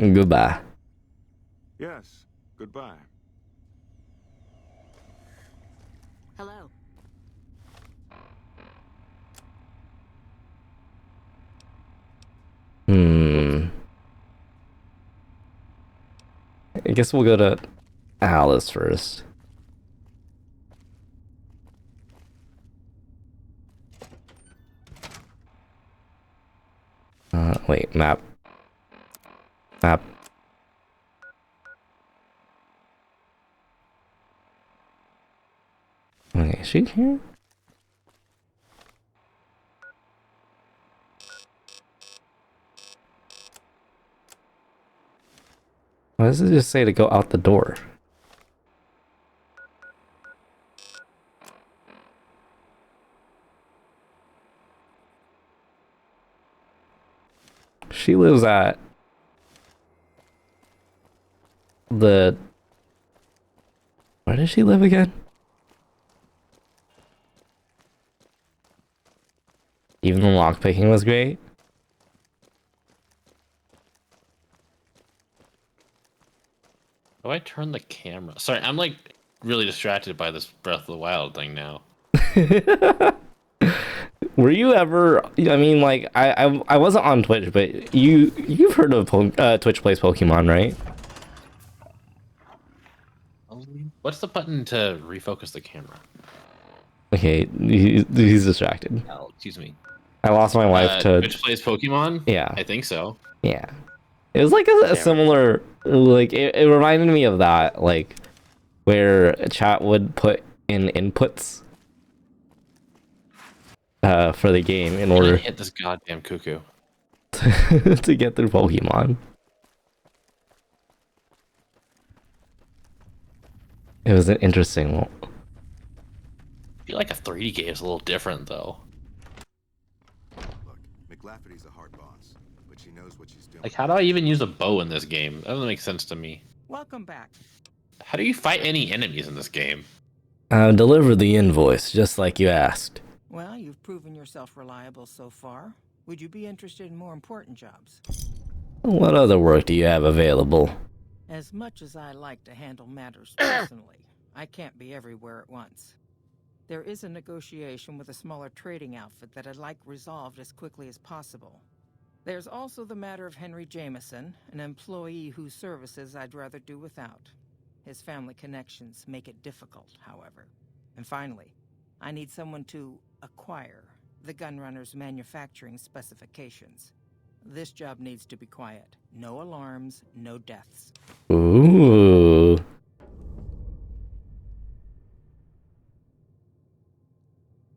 Goodbye. Yes. Goodbye. Hello. I guess we'll go to Alice first. Wait, map. Map. Okay, is she here? Why does it just say to go out the door? She lives at the... Where does she live again? Even the lockpicking was great. Do I turn the camera? Sorry, I'm like really distracted by this Breath of the Wild thing now. Were you ever? I mean, like I wasn't on Twitch, but you've heard of Twitch Plays Pokemon, right? What's the button to refocus the camera? Okay, he's distracted. Oh, excuse me. I lost my wife to Twitch Plays Pokemon? Yeah. I think so. Yeah. It was like a similar, like it reminded me of that, like where chat would put in inputs for the game in order hit this goddamn cuckoo to get through Pokemon. It was an interesting one. I feel like a 3D game is a little different though. Look, McLafferty's a hard boss, but she knows what she's doing. Like, how do I even use a bow in this game? That doesn't make sense to me. Welcome back. How do you fight any enemies in this game? Deliver the invoice, just like you asked. Well, you've proven yourself reliable so far. Would you be interested in more important jobs? What other work do you have available? As much as I like to handle matters personally, I can't be everywhere at once. There is a negotiation with a smaller trading outfit that I'd like resolved as quickly as possible. There's also the matter of Henry Jameson, an employee whose services I'd rather do without. His family connections make it difficult, however. And finally, I need someone to acquire the Gunrunner's manufacturing specifications. This job needs to be quiet. No alarms, no deaths. Ooh.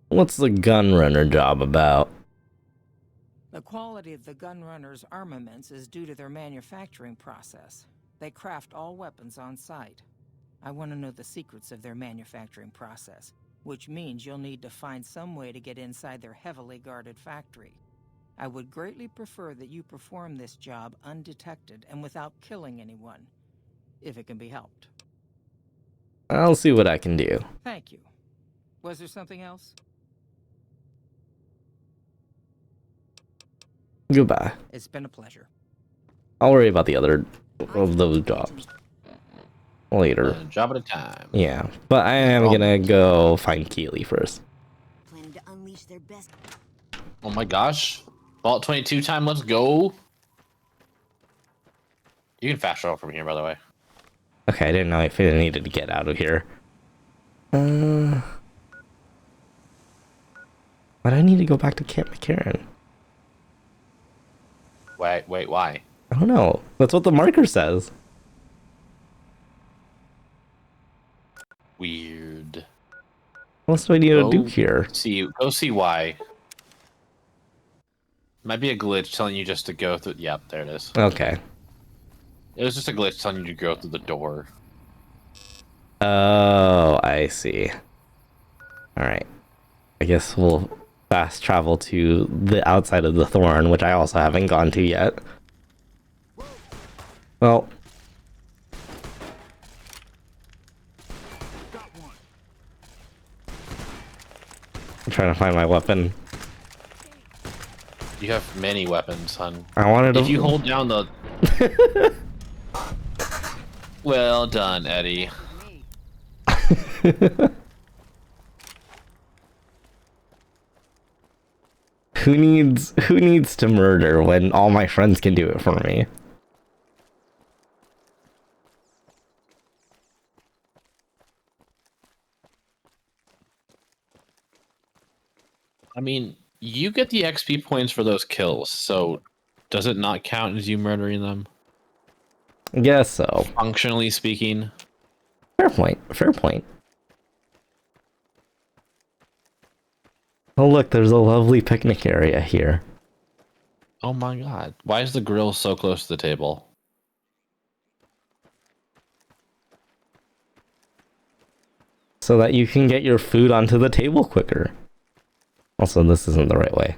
What's the Gunrunner job about? The quality of the Gunrunner's armaments is due to their manufacturing process. They craft all weapons on site. I want to know the secrets of their manufacturing process, which means you'll need to find some way to get inside their heavily guarded factory. I would greatly prefer that you perform this job undetected and without killing anyone, if it can be helped. I'll see what I can do. Thank you. Was there something else? Goodbye. It's been a pleasure. I'll worry about the other of those jobs later. Job at a time. Yeah, but I am gonna go find Keely first. Planning to unleash their best. Oh my gosh. Vault 22 time, let's go. You can fast travel from here, by the way. Okay, I didn't know if I needed to get out of here. Why do I need to go back to Camp McCarran? Wait, why? I don't know. That's what the marker says. Weird. What else do I need to do here? Go see why. Might be a glitch telling you just to go through. Yep, there it is. Okay. It was just a glitch telling you to go through the door. Oh, I see. Alright. I guess we'll fast travel to the outside of the Thorn, which I also haven't gone to yet. Well. I'm trying to find my weapon. You have many weapons, son. I wanted to... If you hold down the... Well done, Eddie. Who needs to murder when all my friends can do it for me? I mean, you get the XP points for those kills, so does it not count as you murdering them? I guess so. Functionally speaking. Fair point. Fair point. Oh look, there's a lovely picnic area here. Oh my god. Why is the grill so close to the table? So that you can get your food onto the table quicker. Also, this isn't the right way.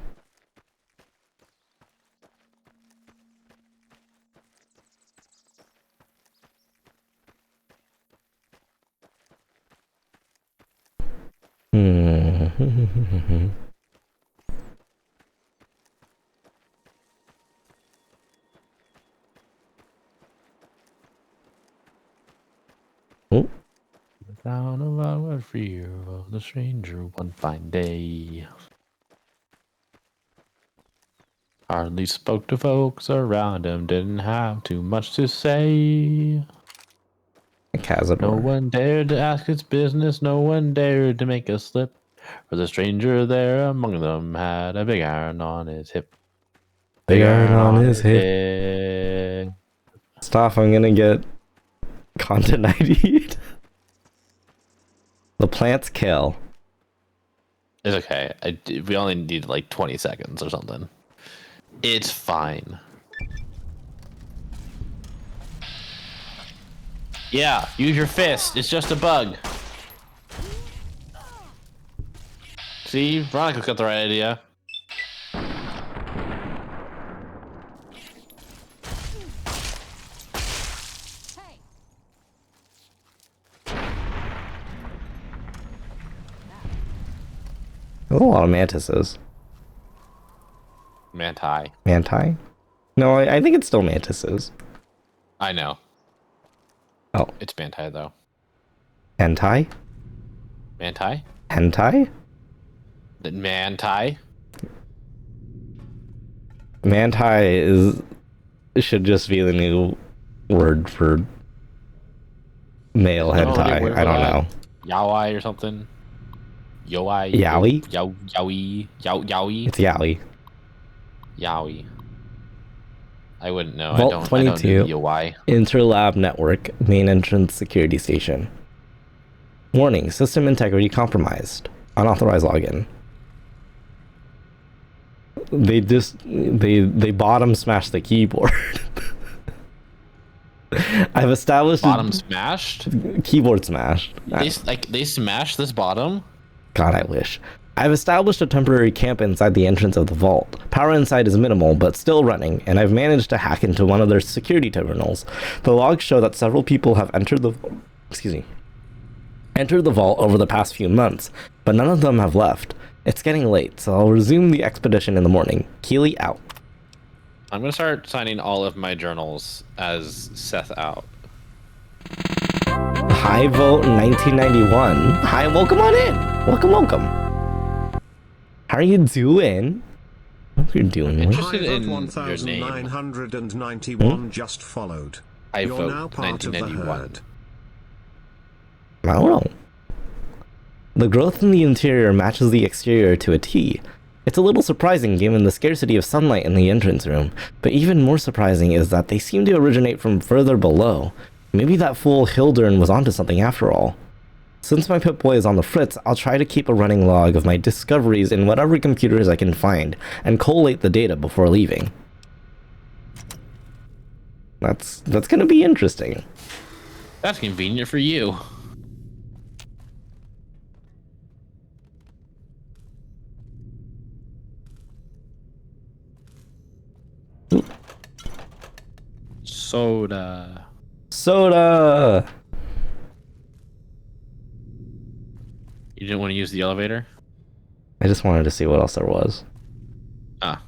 Oh. Down along a fear of the stranger one fine day. Hardly spoke to folks around him, didn't have too much to say. No one dared to ask his business, no one dared to make a slip. For the stranger there among them had a big iron on his hip. Big iron on his hip. Stop, I'm gonna get content ID'd. The plants kill. It's okay. We only need like 20 seconds or something. It's fine. Yeah, use your fist. It's just a bug. See, Veronica's got the right idea. There's a lot of mantises. Manti. Manti? No, I think it's still mantises. I know. Oh. It's Manti, though. Hentai? Manti? Hentai? Manti? Manti should just be the new word for male hentai. I don't know. Yaoi or something? Yoai? Yaoi? Yaoi? Yaoi? It's yaoi. Yaoi. I wouldn't know. Vault 22, I don't know Yaoi. Interlab Network, main entrance security station. Warning, system integrity compromised. Unauthorized login. They bottom smashed the keyboard. I've established bottom smashed? Keyboard smashed. They smashed this bottom? God, I wish. I've established a temporary camp inside the entrance of the vault. Power inside is minimal, but still running, and I've managed to hack into one of their security terminals. The logs show that several people have entered the vault over the past few months, but none of them have left. It's getting late, so I'll resume the expedition in the morning. Keely out. I'm gonna start signing all of my journals as Seth out. High Vote 1991. Hi, welcome on in. Welcome. How are you doing? Hope you're doing well. Interested in your name. 1991 just followed. High You're Vote now part of the 1991. herd. I don't know. The growth in the interior matches the exterior to a T. It's a little surprising given the scarcity of sunlight in the entrance room, but even more surprising is that they seem to originate from further below. Maybe that fool Hildern was onto something after all. Since my Pip-Boy is on the fritz, I'll try to keep a running log of my discoveries in whatever computers I can find, and collate the data before leaving. That's gonna be interesting. That's convenient for you. Soda. You didn't want to use the elevator? I just wanted to see what else there was. Ah,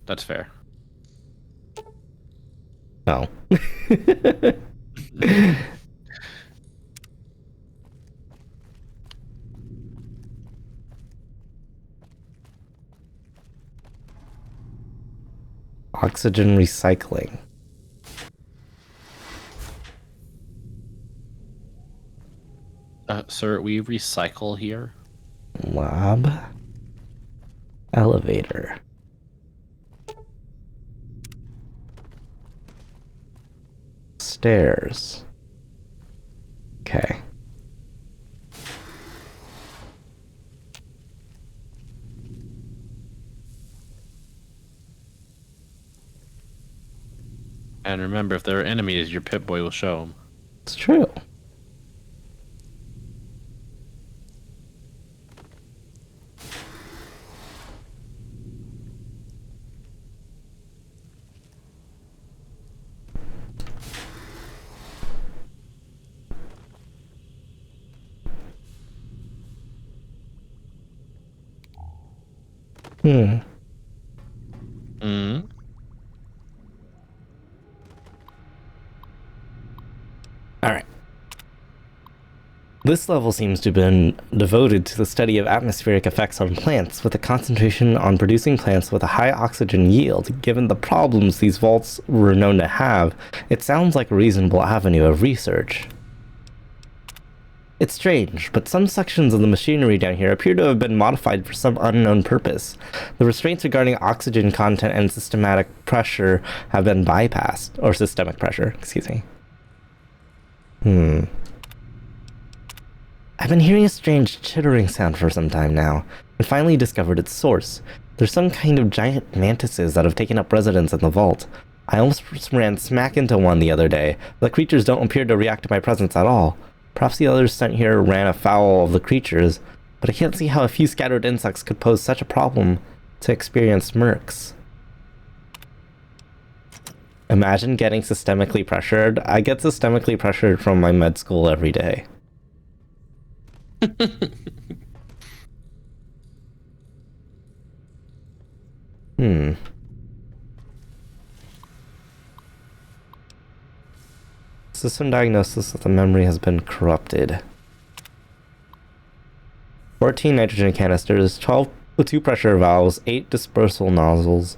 that's fair. No. Oxygen recycling. Sir, we recycle here? Lab. Elevator. Stairs. Okay. And remember, if there are enemies, your Pip-Boy will show them. It's true. Alright. This level seems to have been devoted to the study of atmospheric effects on plants, with a concentration on producing plants with a high oxygen yield. Given the problems these vaults were known to have, it sounds like a reasonable avenue of research. It's strange, but some sections of the machinery down here appear to have been modified for some unknown purpose. The restraints regarding oxygen content and systematic pressure have been bypassed, or systemic pressure, excuse me. I've been hearing a strange chittering sound for some time now, and finally discovered its source. There's some kind of giant mantises that have taken up residence in the vault. I almost ran smack into one the other day. The creatures don't appear to react to my presence at all. Perhaps the others sent here ran afoul of the creatures, but I can't see how a few scattered insects could pose such a problem to experienced mercs. Imagine getting systemically pressured. I get systemically pressured from my med school every day. System diagnosis that the memory has been corrupted. 14 nitrogen canisters, 2 pressure valves, 8 dispersal nozzles,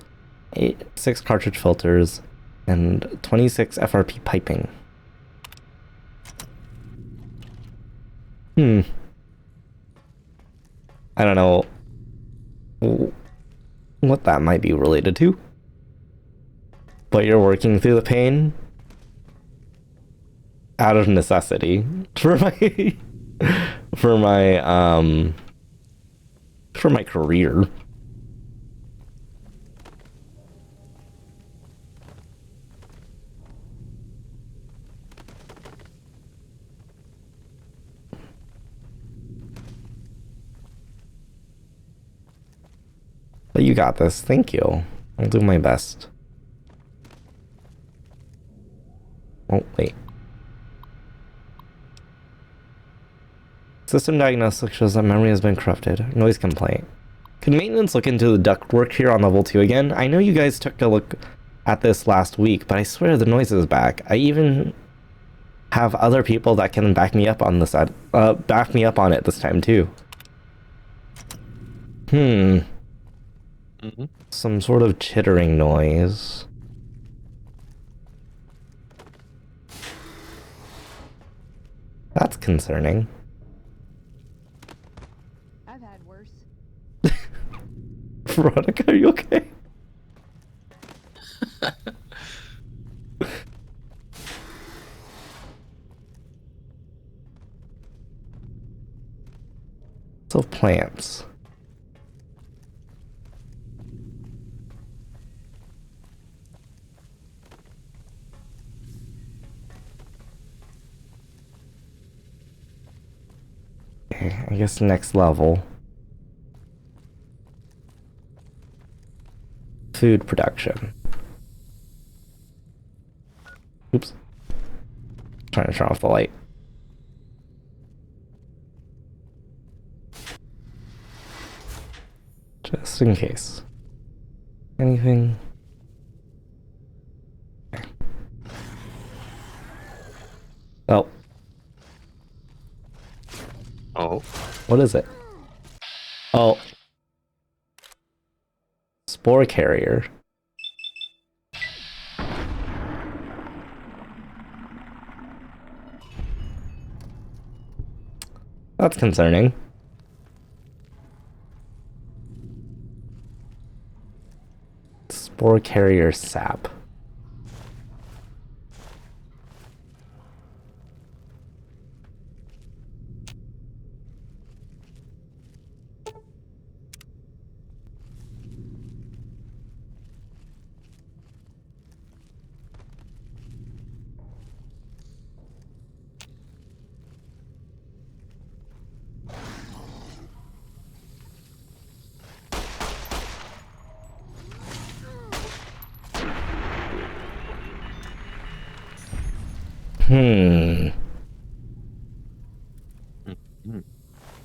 6 cartridge filters, and 26 FRP piping. I don't know what that might be related to. But you're working through the pain out of necessity for my career. But you got this. Thank you. I'll do my best. Oh, wait. System diagnostics shows that memory has been corrupted. Noise complaint. Could maintenance look into the ductwork here on level 2 again? I know you guys took a look at this last week, but I swear the noise is back. I even have other people that can back me up on this back me up on it this time too. Some sort of chittering noise. That's concerning. I've had worse. Veronica, are you okay? So plants. Okay, I guess next level. Food production. Oops. Trying to turn off the light. Just in case. Anything? Okay. Oh. Oh. What is it? Oh. Spore carrier. That's concerning. Spore carrier sap.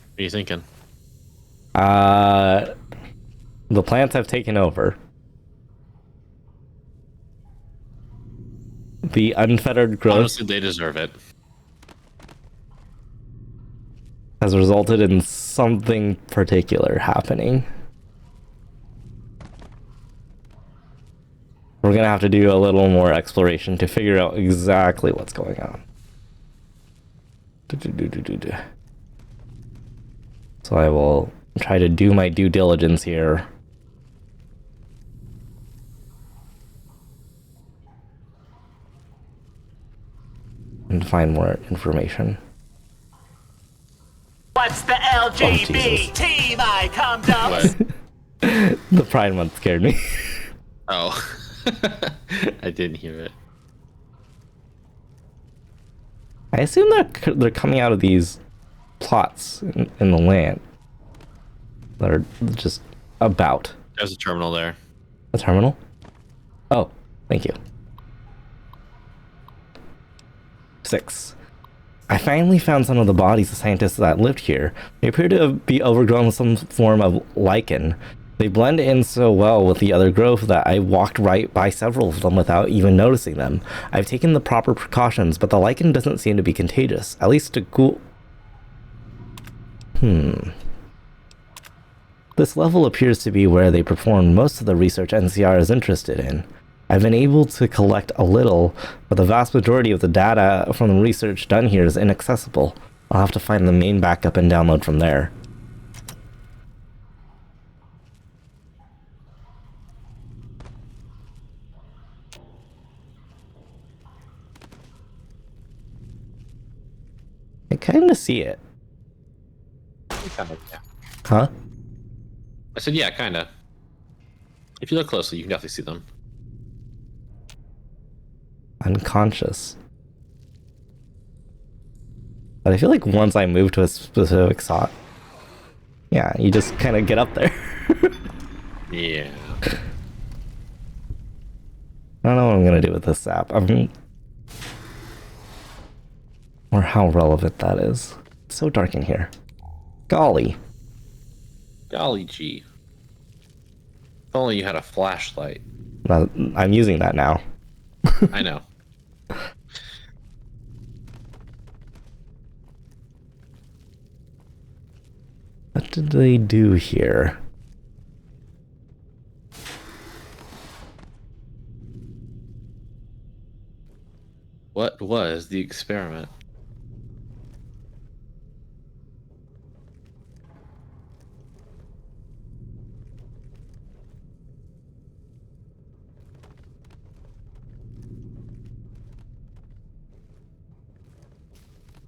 What are you thinking? The plants have taken over. The unfettered growth Honestly, they deserve it. has resulted in something particular happening. We're gonna have to do a little more exploration to figure out exactly what's going on. So I will try to do my due diligence here. And find more information. What's the LGBT my cum dumps? The Pride Month scared me. Oh. I didn't hear it. I assume they're coming out of these plots in the land that are just about. There's a terminal there. A terminal? Oh, thank you. 6. I finally found some of the bodies of scientists that lived here. They appear to be overgrown with some form of lichen. They blend in so well with the other growth that I walked right by several of them without even noticing them. I've taken the proper precautions, but the lichen doesn't seem to be contagious. At least to cool... This level appears to be where they perform most of the research NCR is interested in. I've been able to collect a little, but the vast majority of the data from the research done here is inaccessible. I'll have to find the main backup and download from there. I kind of see it. Kind of, yeah. Huh? I said, yeah, kind of. If you look closely, you can definitely see them. Unconscious. But I feel like once I move to a specific spot, yeah, you just kind of get up there. Yeah. I don't know what I'm gonna do with this sap. Or how relevant that is. It's so dark in here. Golly. Golly gee. If only you had a flashlight. I'm using that now. I know. What did they do here? What was the experiment?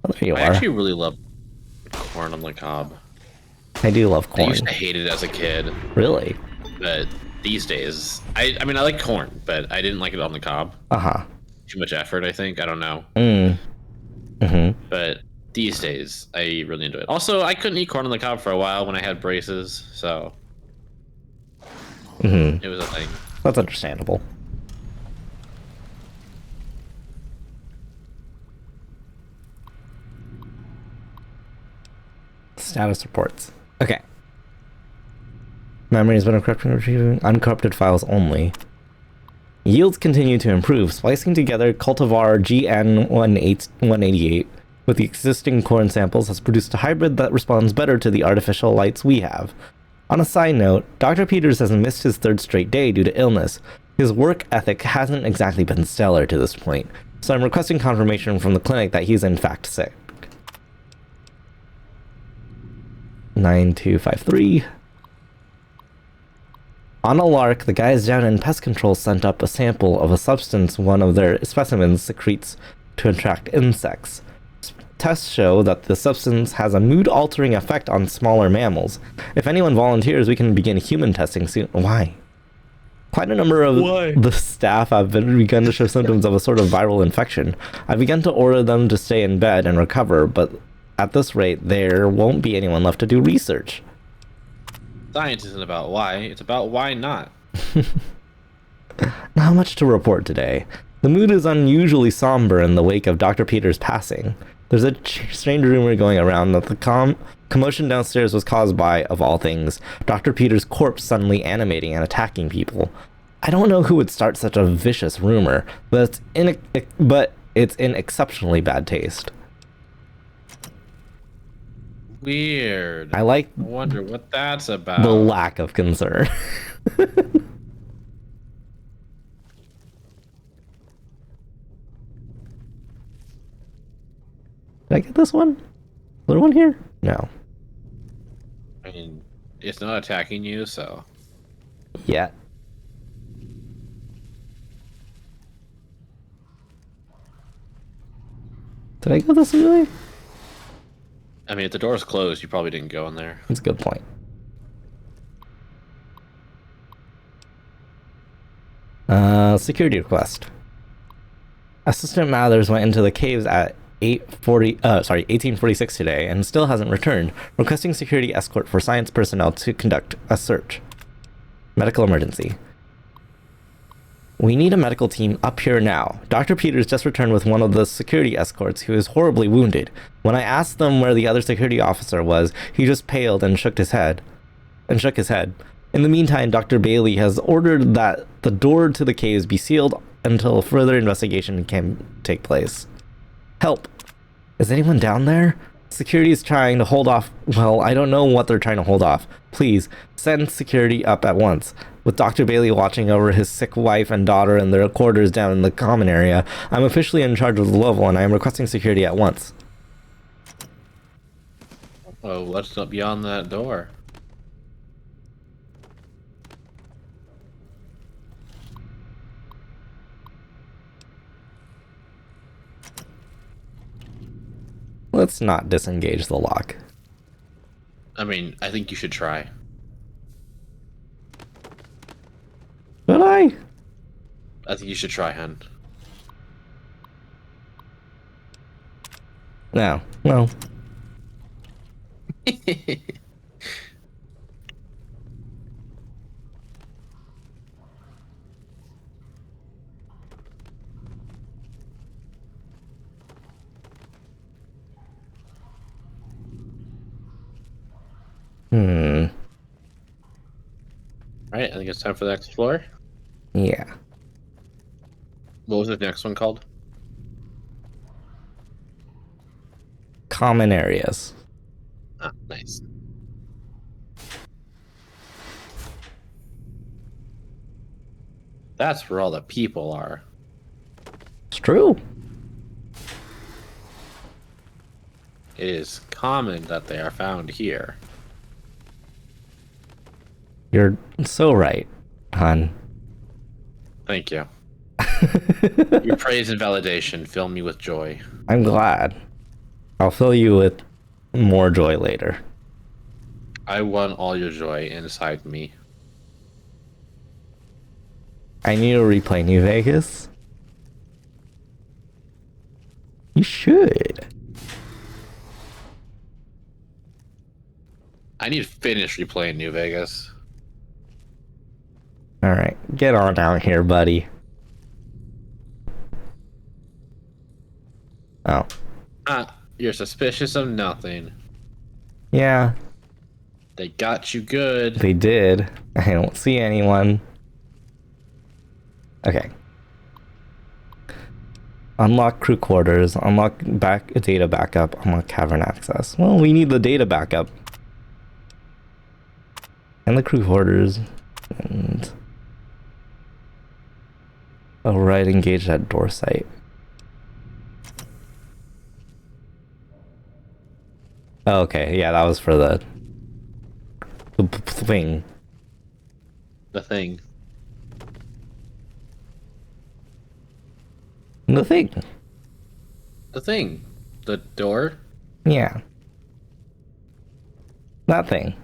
Oh, there you I are. actually really love corn on the cob. I do love I corn. used to hate it as a kid. Really? But these days, I mean, I like corn, but I didn't like it on the cob. Uh-huh. Too much effort, I think. I don't know. But these days, I really enjoy it. Also, I couldn't eat corn on the cob for a while when I had braces, so it was a thing. That's understandable. Status reports. Okay. Memory has been encrypted, retrieving uncorrupted files only. Yields continue to improve. Splicing together cultivar GN188 with the existing corn samples has produced a hybrid that responds better to the artificial lights we have. On a side note, Dr. Peters has missed his third straight day due to illness. His work ethic hasn't exactly been stellar to this point, so I'm requesting confirmation from the clinic that he's in fact sick. 9253. On a lark, the guys down in pest control sent up a sample of a substance one of their specimens secretes to attract insects. Tests show that the substance has a mood-altering effect on smaller mammals. If anyone volunteers, we can begin human testing soon. Why? Quite a number of the staff have begun to show symptoms of a sort of viral infection. I've begun to order them to stay in bed and recover, but at this rate, there won't be anyone left to do research. Science isn't about why, it's about why not. Not much to report today. The mood is unusually somber in the wake of Dr. Peters' passing. There's a strange rumor going around that the commotion downstairs was caused by, of all things, Dr. Peters' corpse suddenly animating and attacking people. I don't know who would start such a vicious rumor, but it's in exceptionally bad taste. Weird. I like I wonder what that's about. the lack of concern. Did I get this one? Is there one here? No. I mean, it's not attacking you, so. Yeah. Did I go this way? I mean, if the door's closed, you probably didn't go in there. That's a good point. Security request. Assistant Mathers went into the caves at 1846 today and still hasn't returned, requesting security escort for science personnel to conduct a search. Medical emergency. We need a medical team up here now. Dr. Peters just returned with one of the security escorts who is horribly wounded. When I asked them where the other security officer was, he just paled and shook his head. In the meantime, Dr. Bailey has ordered that the door to the caves be sealed until further investigation can take place. Help! Is anyone down there? Security is trying to hold off. Well, I don't know what they're trying to hold off. Please, send security up at once. With Dr. Bailey watching over his sick wife and daughter in their quarters down in the common area, I'm officially in charge of the level and I am requesting security at once. Oh, what's up beyond that door? Let's not disengage the lock. I mean, I think you should try. Should I? I think you should try, hun. No. Well. Alright, I think it's time for the explore. Yeah. What was the next one called? Common areas. Ah, nice. That's where all the people are. It's true. It is common that they are found here. You're so right, hon. Thank you. Your praise and validation fill me with joy. I'm glad. I'll fill you with more joy later. I want all your joy inside me. I need to replay New Vegas. You should. I need to finish replaying New Vegas. Alright, get on out here, buddy. Oh. You're suspicious of nothing. Yeah. They got you good. They did. I don't see anyone. Okay. Unlock crew quarters, unlock data backup, unlock cavern access. Well, we need the data backup. And the crew quarters. And... oh, right, engage at door site. Okay, yeah, that was for the thing. The thing. The thing. The thing. The door? Yeah. That thing.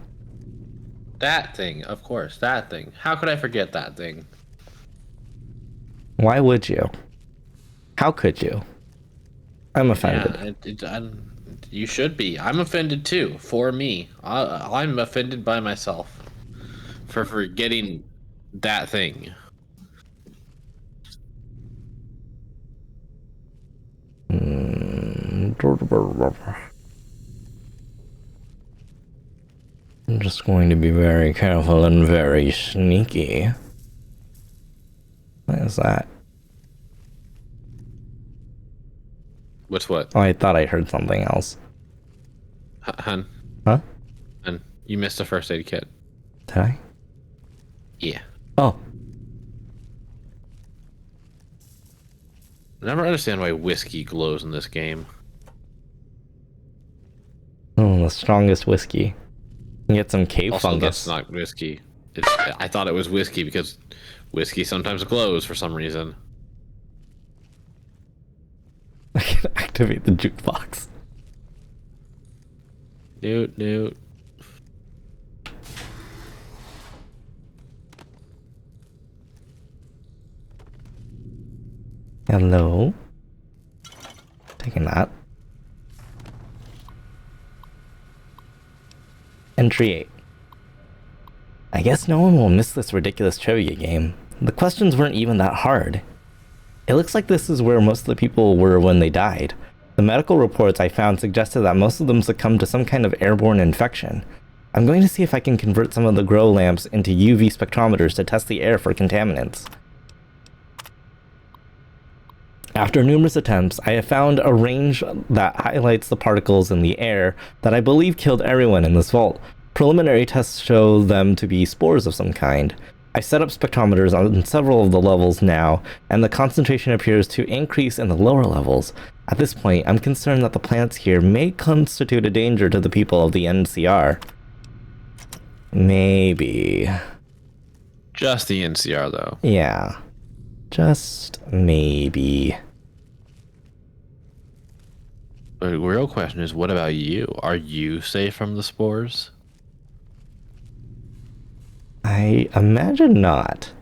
That thing, of course. That thing. How could I forget that thing? Why would you? How could you? I'm offended. Yeah, you should be. I'm offended too. For me. I'm offended by myself. For forgetting that thing. I'm just going to be very careful and very sneaky. What is that? What's what? Oh, I thought I heard something else. Hun. Huh? Hun, you missed a first aid kit. Did I? Yeah. Oh. I never understand why whiskey glows in this game. Oh, the strongest whiskey. You can get some cave Also, fungus. that's not whiskey. I thought it was whiskey because whiskey sometimes glows for some reason. I can activate the jukebox. Newt. Hello. Taking that. Entry 8. I guess no one will miss this ridiculous trivia game. The questions weren't even that hard. It looks like this is where most of the people were when they died. The medical reports I found suggested that most of them succumbed to some kind of airborne infection. I'm going to see if I can convert some of the grow lamps into UV spectrometers to test the air for contaminants. After numerous attempts, I have found a range that highlights the particles in the air that I believe killed everyone in this vault. Preliminary tests show them to be spores of some kind. I set up spectrometers on several of the levels now, and the concentration appears to increase in the lower levels. At this point, I'm concerned that the plants here may constitute a danger to the people of the NCR. Maybe. Just the NCR, though. Yeah. Just maybe. But the real question is, what about you? Are you safe from the spores? I imagine not.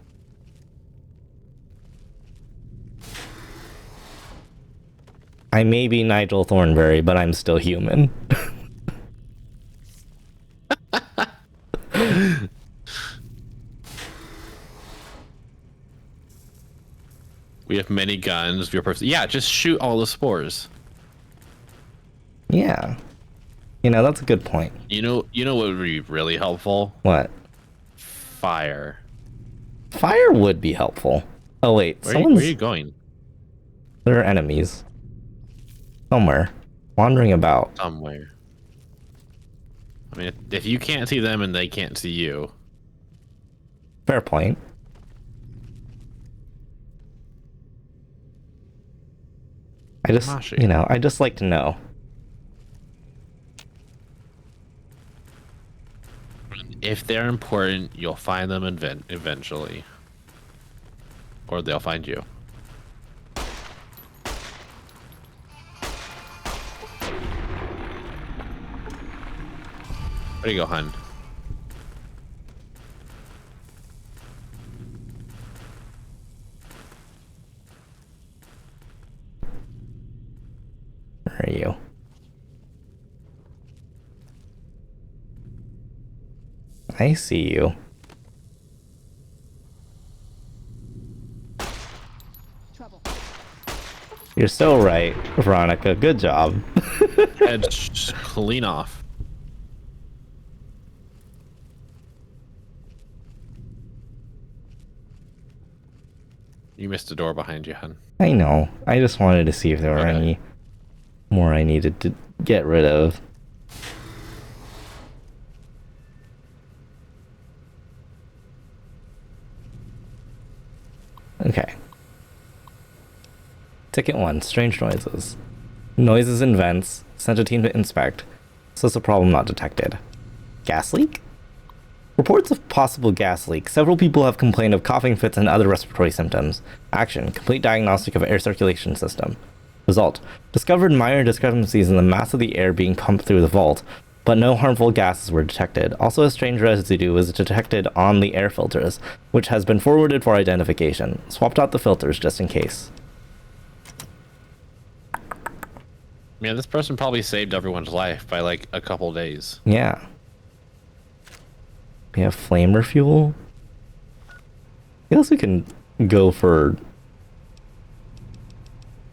I may be Nigel Thornberry, but I'm still human. We have many guns. You're perfect. Yeah, just shoot all the spores. Yeah. You know, that's a good point. You know what would be really helpful? What? Fire. Fire would be helpful. Oh wait, Where are you going? There are enemies. Somewhere. Wandering about. Somewhere. I mean, if you can't see them and they can't see you. Fair point. I just, you know, I just like to know. If they're important, you'll find them eventually. Or they'll find you. Where do you go, hun? Where are you? I see you. You're so right, Veronica. Good job. Head clean off. You missed a door behind you, hun. I know. I just wanted to see if there were any more I needed to get rid of. Okay. Ticket 1. Strange noises. Noises in vents. Sent a team to inspect. Says a problem not detected. Gas leak? Reports of possible gas leak. Several people have complained of coughing fits and other respiratory symptoms. Action. Complete diagnostic of air circulation system. Result. Discovered minor discrepancies in the mass of the air being pumped through the vault, but no harmful gases were detected. Also, a strange residue was detected on the air filters, which has been forwarded for identification. Swapped out the filters just in case. Yeah, this person probably saved everyone's life by like a couple days. Yeah. We have flamer fuel. I guess we can go for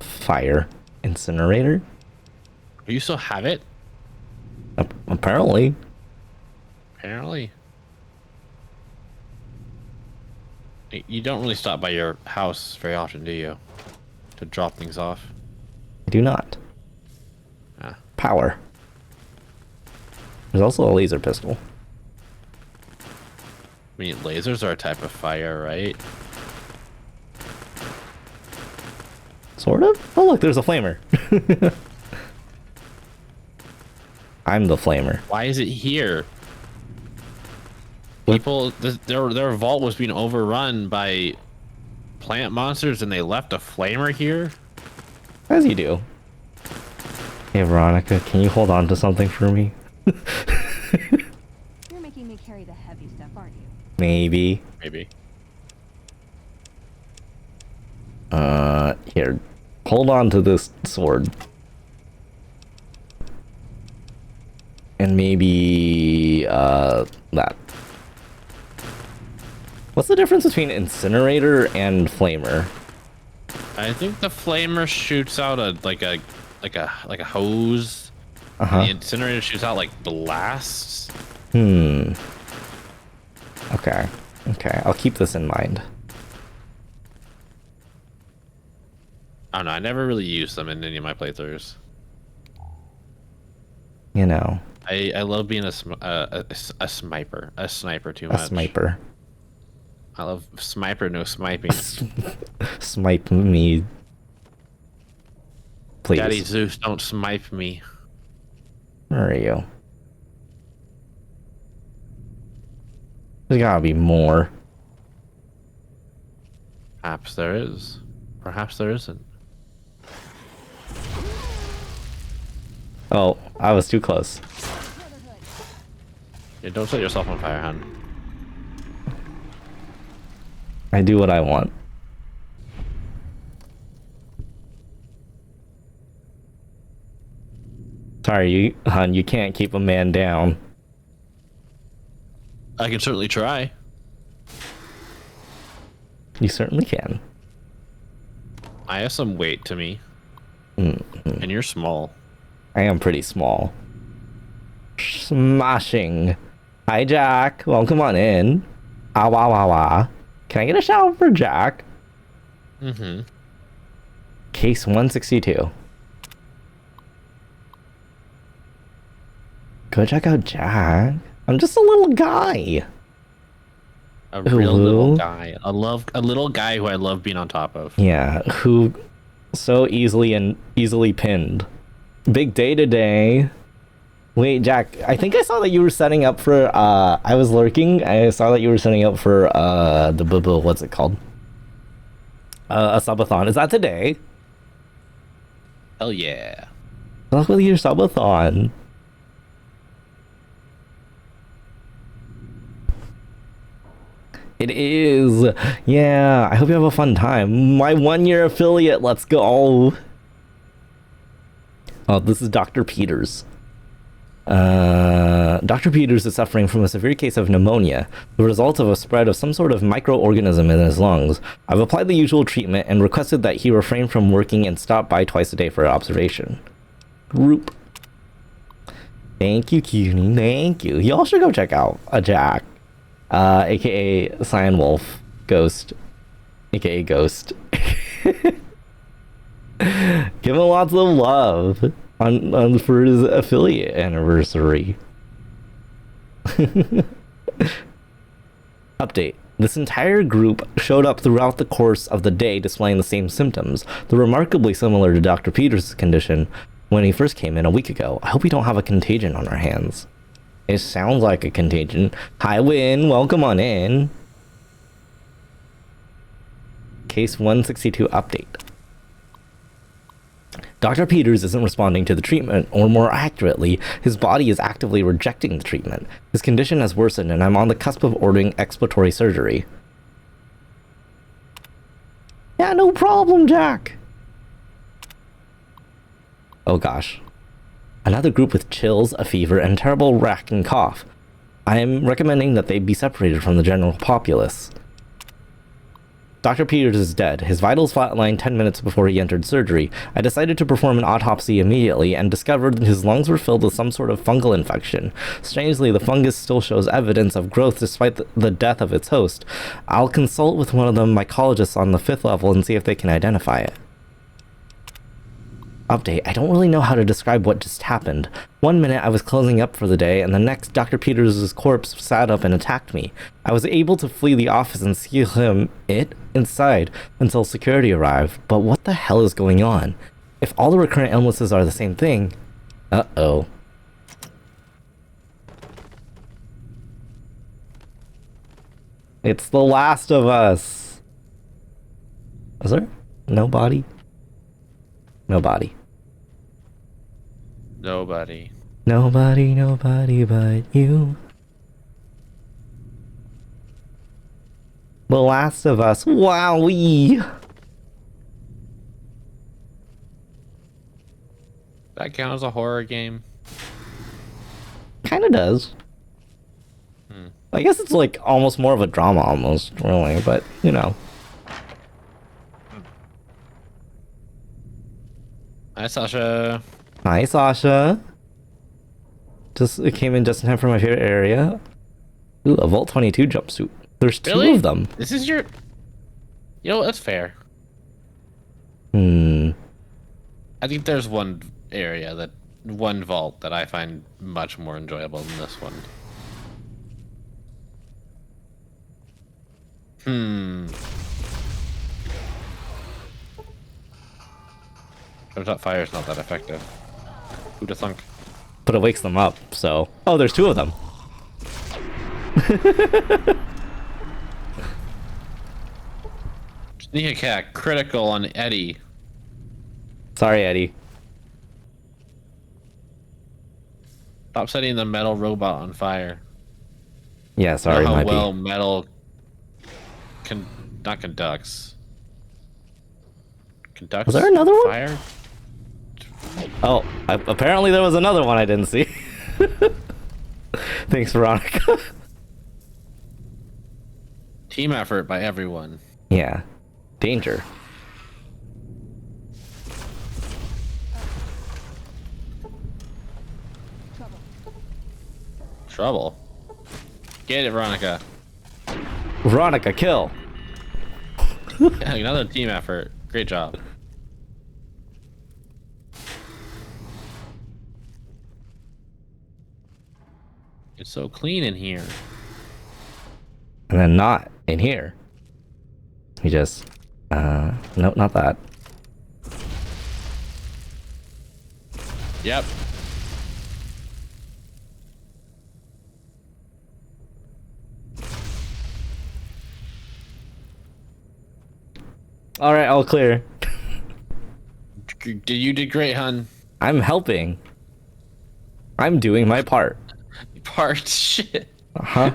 fire incinerator. You still have it? Apparently. Apparently. You don't really stop by your house very often, do you? To drop things off? I do not. Ah. Power. There's also a laser pistol. I mean, lasers are a type of fire, right? Sort of? Oh look, there's a flamer. I'm the flamer. Why is it here? People, their vault was being overrun by plant monsters and they left a flamer here? As you do. Hey Veronica, can you hold on to something for me? You're making me carry the heavy stuff, aren't you? Maybe. Maybe. Here. Hold on to this sword. And maybe, that. What's the difference between incinerator and flamer? I think the flamer shoots out like a hose. Uh-huh. And the incinerator shoots out like blasts. Okay. Okay, I'll keep this in mind. I don't know. I never really used them in any of my playthroughs. You know. I love being a sniper too much. A sniper. I love sniper, no sniping. Snipe me. Please. Daddy Zeus, don't snipe me. Where are you? There's gotta be more. Perhaps there is. Perhaps there isn't. Oh, I was too close. Yeah, don't set yourself on fire, hon. I do what I want. Sorry, hon, you can't keep a man down. I can certainly try. You certainly can. I have some weight to me. Mm-hmm. And you're small. I am pretty small. Smashing. Hi, Jack. Welcome on in. Ah, wah, wah, wah. Can I get a shout out for Jack? Mm-hmm. Case 162. Go check out Jack. I'm just a little guy. A real little guy. A little guy who I love being on top of. Yeah, who so easily pinned. Big day today. Wait, Jack, I think I saw that you were setting up for I was lurking. I saw that you were setting up for what's it called? A subathon. Is that today? Hell yeah. Good luck with your subathon. It is. Yeah, I hope you have a fun time. My 1-year affiliate, let's go. Oh, this is Dr. Peters. Dr. Peters is suffering from a severe case of pneumonia, the result of a spread of some sort of microorganism in his lungs. I've applied the usual treatment and requested that he refrain from working and stop by twice a day for observation. Group. Thank you, cutie. Thank you. Y'all should go check out Jack. AKA Cyan Wolf. Ghost. AKA Ghost. Give him lots of love on for his affiliate anniversary. Update. This entire group showed up throughout the course of the day displaying the same symptoms. They're remarkably similar to Dr. Peters' condition when he first came in a week ago. I hope we don't have a contagion on our hands. It sounds like a contagion. Hi, Win. Welcome on in. Case 162 update. Dr. Peters isn't responding to the treatment, or more accurately, his body is actively rejecting the treatment. His condition has worsened, and I'm on the cusp of ordering expiratory surgery. Yeah, no problem, Jack. Oh gosh. Another group with chills, a fever, and terrible racking cough. I am recommending that they be separated from the general populace. Dr. Peters is dead. His vitals flatlined 10 minutes before he entered surgery. I decided to perform an autopsy immediately and discovered that his lungs were filled with some sort of fungal infection. Strangely, the fungus still shows evidence of growth despite the death of its host. I'll consult with one of the mycologists on the 5th level and see if they can identify it. Update. I don't really know how to describe what just happened. 1 minute I was closing up for the day, and the next Dr. Peters' corpse sat up and attacked me. I was able to flee the office and seal it inside until security arrived. But what the hell is going on? If all the recurrent illnesses are the same thing... Uh-oh. It's The Last of Us. Is there? Nobody? Nobody. Nobody. Nobody but you. The Last of Us. Wowee! That count as a horror game? Kinda does. I guess it's like almost more of a drama almost, really, but you know. Hi, Sasha. Hi, Sasha. It came in just in time for my favorite area. Ooh, a Vault 22 jumpsuit. There's two Really? of them. This is your... You know, that's fair. Hmm. I think there's one vault that I find much more enjoyable than this one. Turns fire is not that effective. Who'da thunk? But it wakes them up, so... Oh, there's two of them. Sneak attack critical on Eddie. Sorry, Eddie. Stop setting the metal robot on fire. Yeah, sorry, how might well be. metal not conducts. Conducts. Was there another one? Fire. Oh, apparently there was another one I didn't see. Thanks, Veronica. Team effort by everyone. Yeah. Danger. Trouble. Get it, Veronica. Veronica, kill. Yeah, another team effort. Great job. It's so clean in here. And then not in here. We just, nope, not that. Yep. All right, all clear. You did great, hun. I'm helping. I'm doing my part. Part shit. Uh-huh.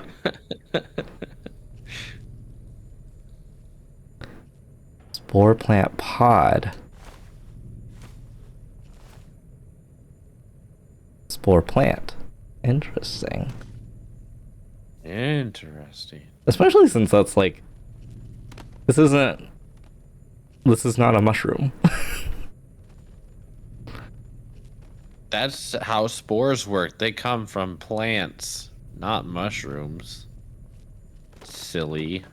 Spore plant pod. Spore plant. Interesting. Interesting. Especially since that's like, this is not a mushroom. That's how spores work. They come from plants, not mushrooms. Silly.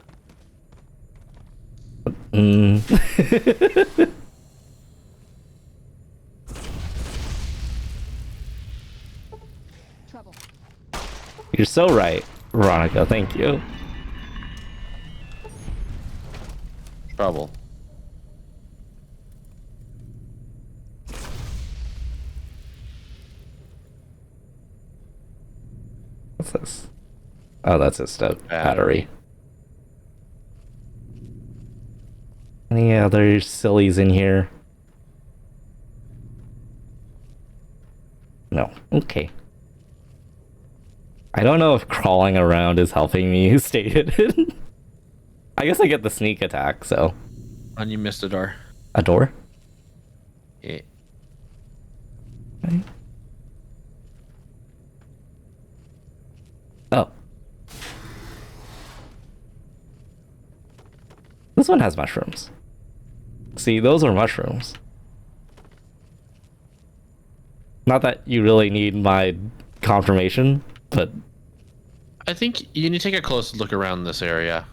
Trouble. You're so right, Veronica. Thank you. Trouble. What's this? Oh, that's a stove battery. Any other sillies in here? No. Okay. I don't know if crawling around is helping me stay hidden. I guess I get the sneak attack, so. And you missed a door. A door? Yeah. Okay. Oh. This one has mushrooms. See, those are mushrooms. Not that you really need my confirmation, but... I think you need to take a close look around this area.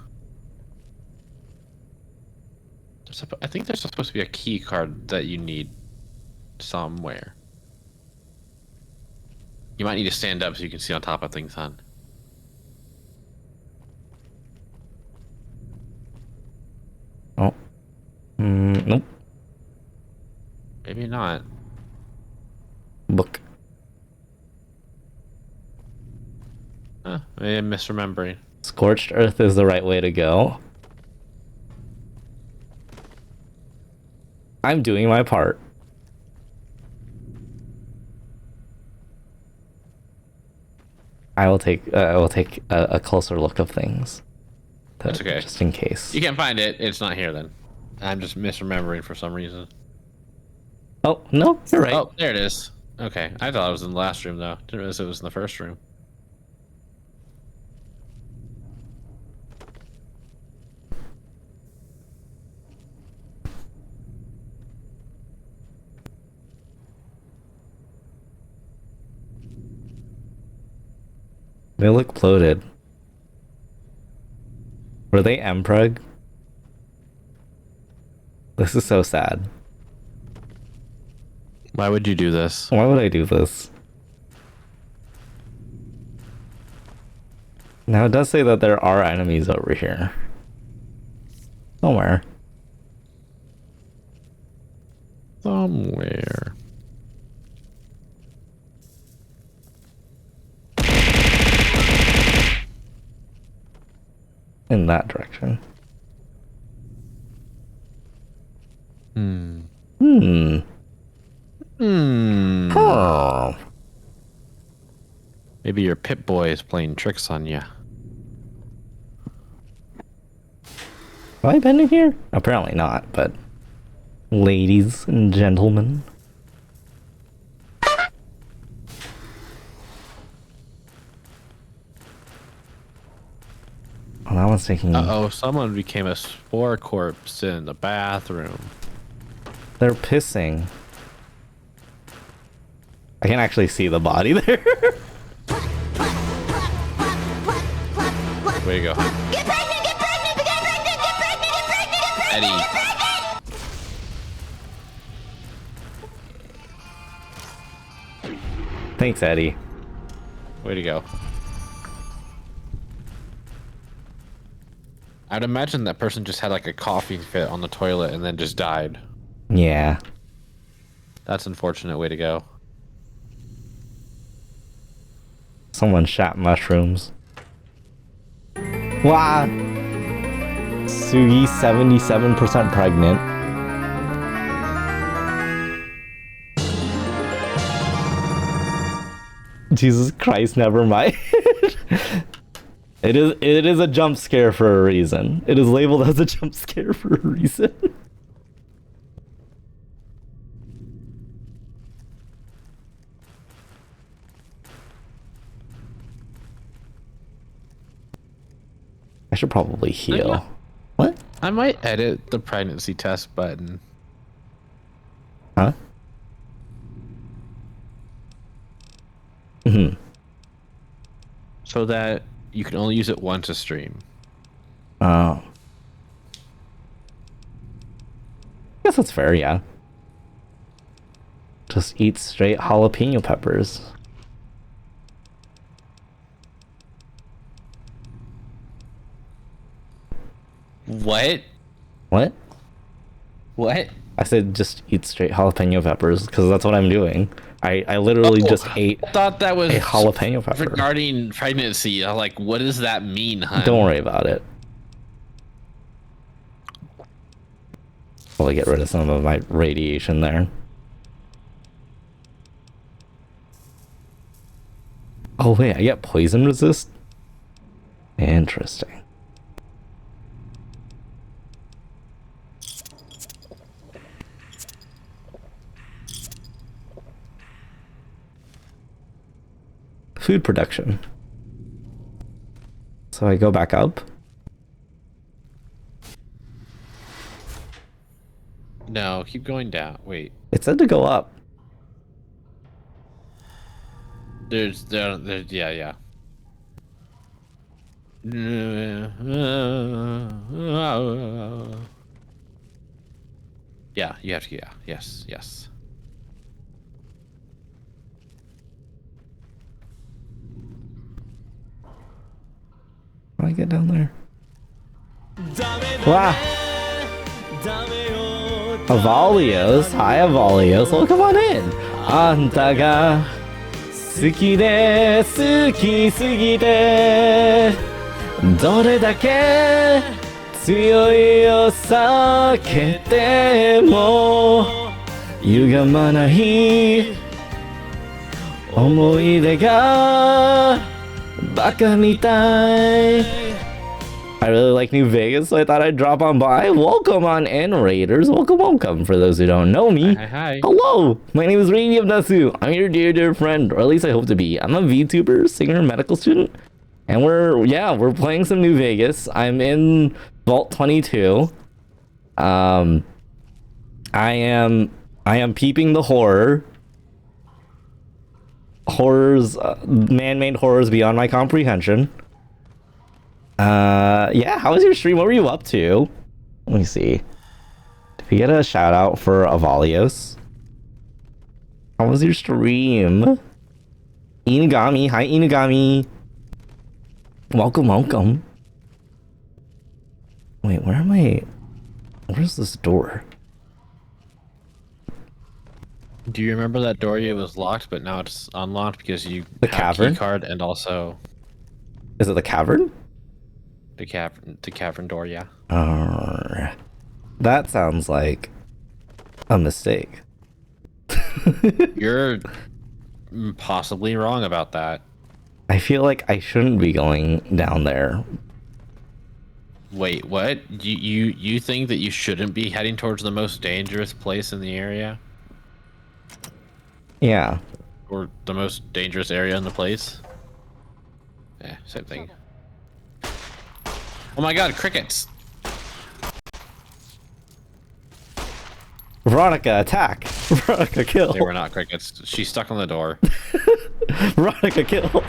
I think there's supposed to be a key card that you need somewhere. You might need to stand up so you can see on top of things, hon. Oh. Nope. Maybe not. Book. Maybe I'm misremembering. Scorched earth is the right way to go. I'm doing my part. I will take a closer look of things. That's okay. Just in case. You can't find it. It's not here then. I'm just misremembering for some reason. Oh, no, you're right. Oh, there it is. Okay. I thought it was in the last room though. Didn't realize it was in the first room. They look bloated. Were they Mpreg? This is so sad. Why would you do this? Why would I do this? Now it does say that there are enemies over here. Somewhere. Somewhere. In that direction. Hmm. Oh. Maybe your Pip Boy is playing tricks on you. Have I been in here? Apparently not, but... Ladies and gentlemen. Oh, that one's taking... Uh-oh, someone became a spore corpse in the bathroom. They're pissing. I can actually see the body there. Way to go. Get pregnant, get pregnant, get pregnant, get pregnant, get pregnant, get Eddie. Thanks, Eddie. Way to go. I'd imagine that person just had like a coughing fit on the toilet and then just died. Yeah. That's an unfortunate way to go. Someone shot mushrooms. Wow. Sugi 77% pregnant. Jesus Christ, never mind. It is a jump scare for a reason. It is labeled as a jump scare for a reason. I should probably heal. What? I might edit the pregnancy test button. Huh? Mm-hmm. So that you can only use it once a stream. Oh. I guess that's fair, yeah. Just eat straight jalapeno peppers. What? What? What? I said just eat straight jalapeno peppers because that's what I'm doing. I literally just ate I thought that was a jalapeno pepper. regarding pregnancy. I'm like, what does that mean, hun? Don't worry about it. Probably get rid of some of my radiation there. Oh wait, I get poison resist? Interesting. Food production. So I go back up. No, keep going down. Wait. It said to go up. There's yeah. Yeah, you have to, yeah. Yes. How do I get down there? Wow. Avalios. Hi, Avalios. Well, come on in. Anta ga suki de suki sugite dore dake tsuyoi o sakete mo yugamanai omoide ga baka mitai. I really like New Vegas, so I thought I'd drop on by. Welcome on in, Raiders. Welcome. For those who don't know me, hi. Hello, my name is Radium Nasu. I'm your dear friend, or at least I hope to be. I'm a VTuber, singer, medical student, and we're playing some New Vegas. I'm in Vault 22. I am peeping the horrors, man-made horrors beyond my comprehension. Yeah, how was your stream? What were you up to? Let me see. Did we get a shout out for Avalios? How was your stream? Inugami, hi Inugami. Welcome. Wait, where am I? Where's this door? Do you remember that door? It was locked, but now it's unlocked because you The have cavern? a key card and also Is it the cavern? the cavern door. Yeah. That sounds like a mistake. You're possibly wrong about that. I feel like I shouldn't be going down there. Wait, what? You think that you shouldn't be heading towards the most dangerous place in the area? Yeah. Or the most dangerous area in the place? Yeah, same thing. Oh my god, crickets! Veronica, attack! Veronica, kill! They were not crickets. She's stuck on the door. Veronica, kill!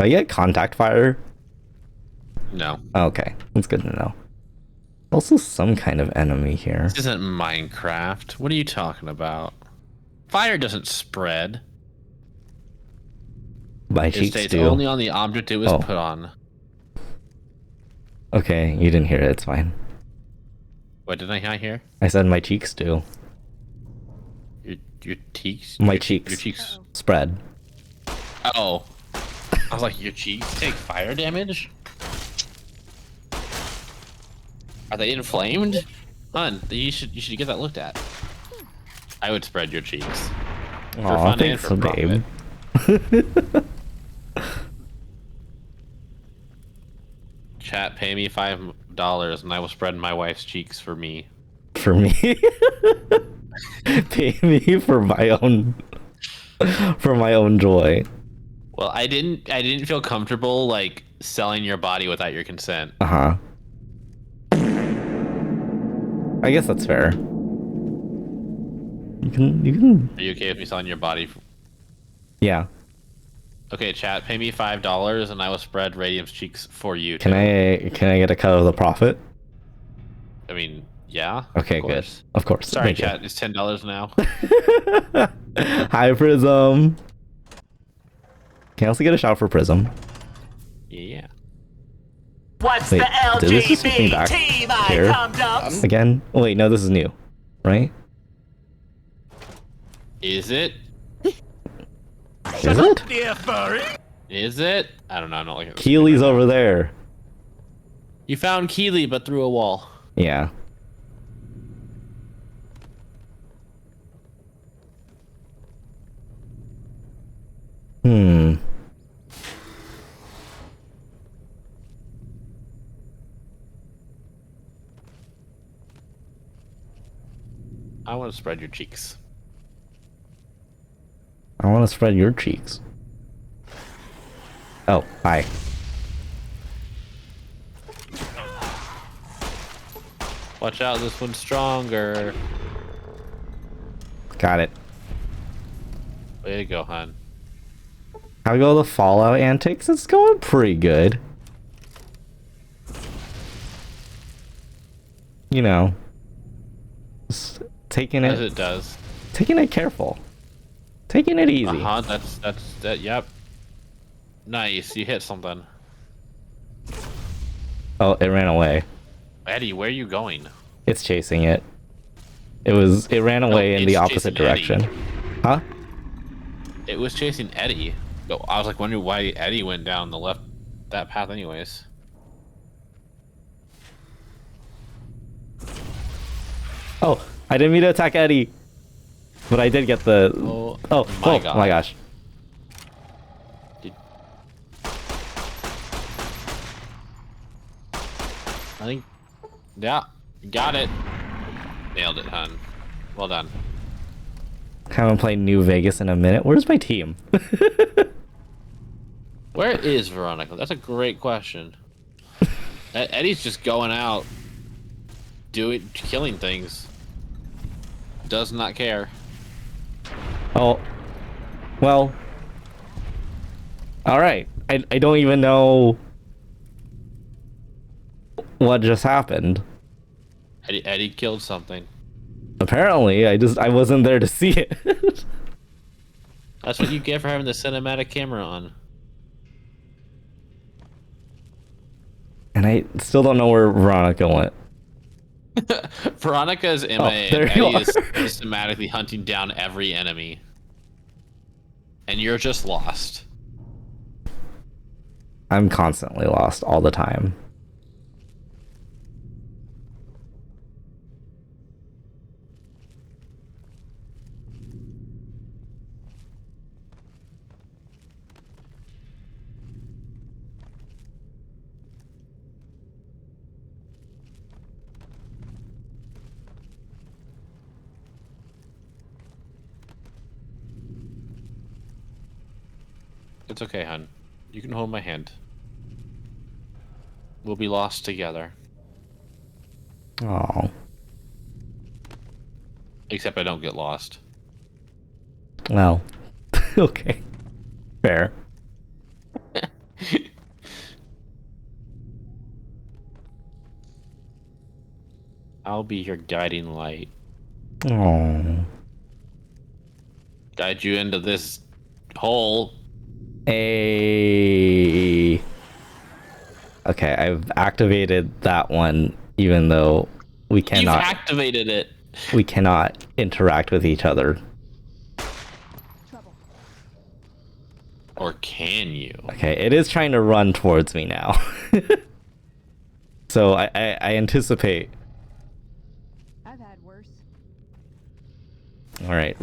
I get contact fire? No. Okay, that's good to know. Also some kind of enemy here. This isn't Minecraft. What are you talking about? Fire doesn't spread. My It cheeks stays do. only on the object it was put on. Okay, you didn't hear it, it's fine. What did I hear? I said my cheeks do. Your cheeks? My Your cheeks cheeks spread. Oh. I was like, your cheeks take fire damage? Are they inflamed? Hun, you should get that looked at. I would spread your cheeks. For Aw, fun and thanks, for profit. babe. Chat, pay me $5 and I will spread my wife's cheeks for me. For me? Pay me for my own joy. Well, I didn't feel comfortable like selling your body without your consent. Uh-huh. I guess that's fair. You can Are you okay with me selling your body? Yeah. Okay, chat, pay me $5 and I will spread Radium's cheeks for you. Can I get a cut of the profit? I mean, yeah. Okay, good. Of course. Sorry, Thank you. chat. It's $10 now. Hi, Prism. Can I also get a shout for Prism? Yeah. What's Wait, the did this just kick me back LGBT, my here? cum-dubs? Again? Oh, wait, no, this is new, right? Is it? Is it? Dear furry. Is it? I don't know. I don't like it. Keely's over there. You found Keely, but through a wall. Yeah. Hmm. I want to spread your cheeks. I want to spread your cheeks. Oh, hi. Watch out, this one's stronger. Got it. Way to go, hon. How go the Fallout antics? It's going pretty good. You know, just taking it. As it does. Taking it careful. Taking it easy. That. Yep. Nice. You hit something. Oh, it ran away. Eddie, where are you going? It's chasing it. It ran away in the opposite direction. Eddie. Huh? It was chasing Eddie. But I was like wondering why Eddie went down that path anyways. Oh, I didn't mean to attack Eddie. But I did get the... Oh my gosh. I think... Yeah. Got it. Nailed it, hun. Well done. Haven't played New Vegas in a minute. Where's my team? Where is Veronica? That's a great question. Eddie's just going out, killing things. Does not care. Oh. Well. Alright. I don't even know what just happened. Eddie killed something. Apparently, I wasn't there to see it. That's what you get for having the cinematic camera on. And I still don't know where Veronica went. Veronica's MIA. There Eddie you is systematically hunting down every enemy. And you're just lost. I'm constantly lost all the time. It's okay, hun. You can hold my hand. We'll be lost together. Oh. Except I don't get lost. Well. Okay. Fair. I'll be your guiding light. Oh. Guide you into this hole. Okay, I've activated that one, even though we cannot. You've activated it. We cannot interact with each other. Or can you? Okay, it is trying to run towards me now. So I anticipate. I've had worse. Alright.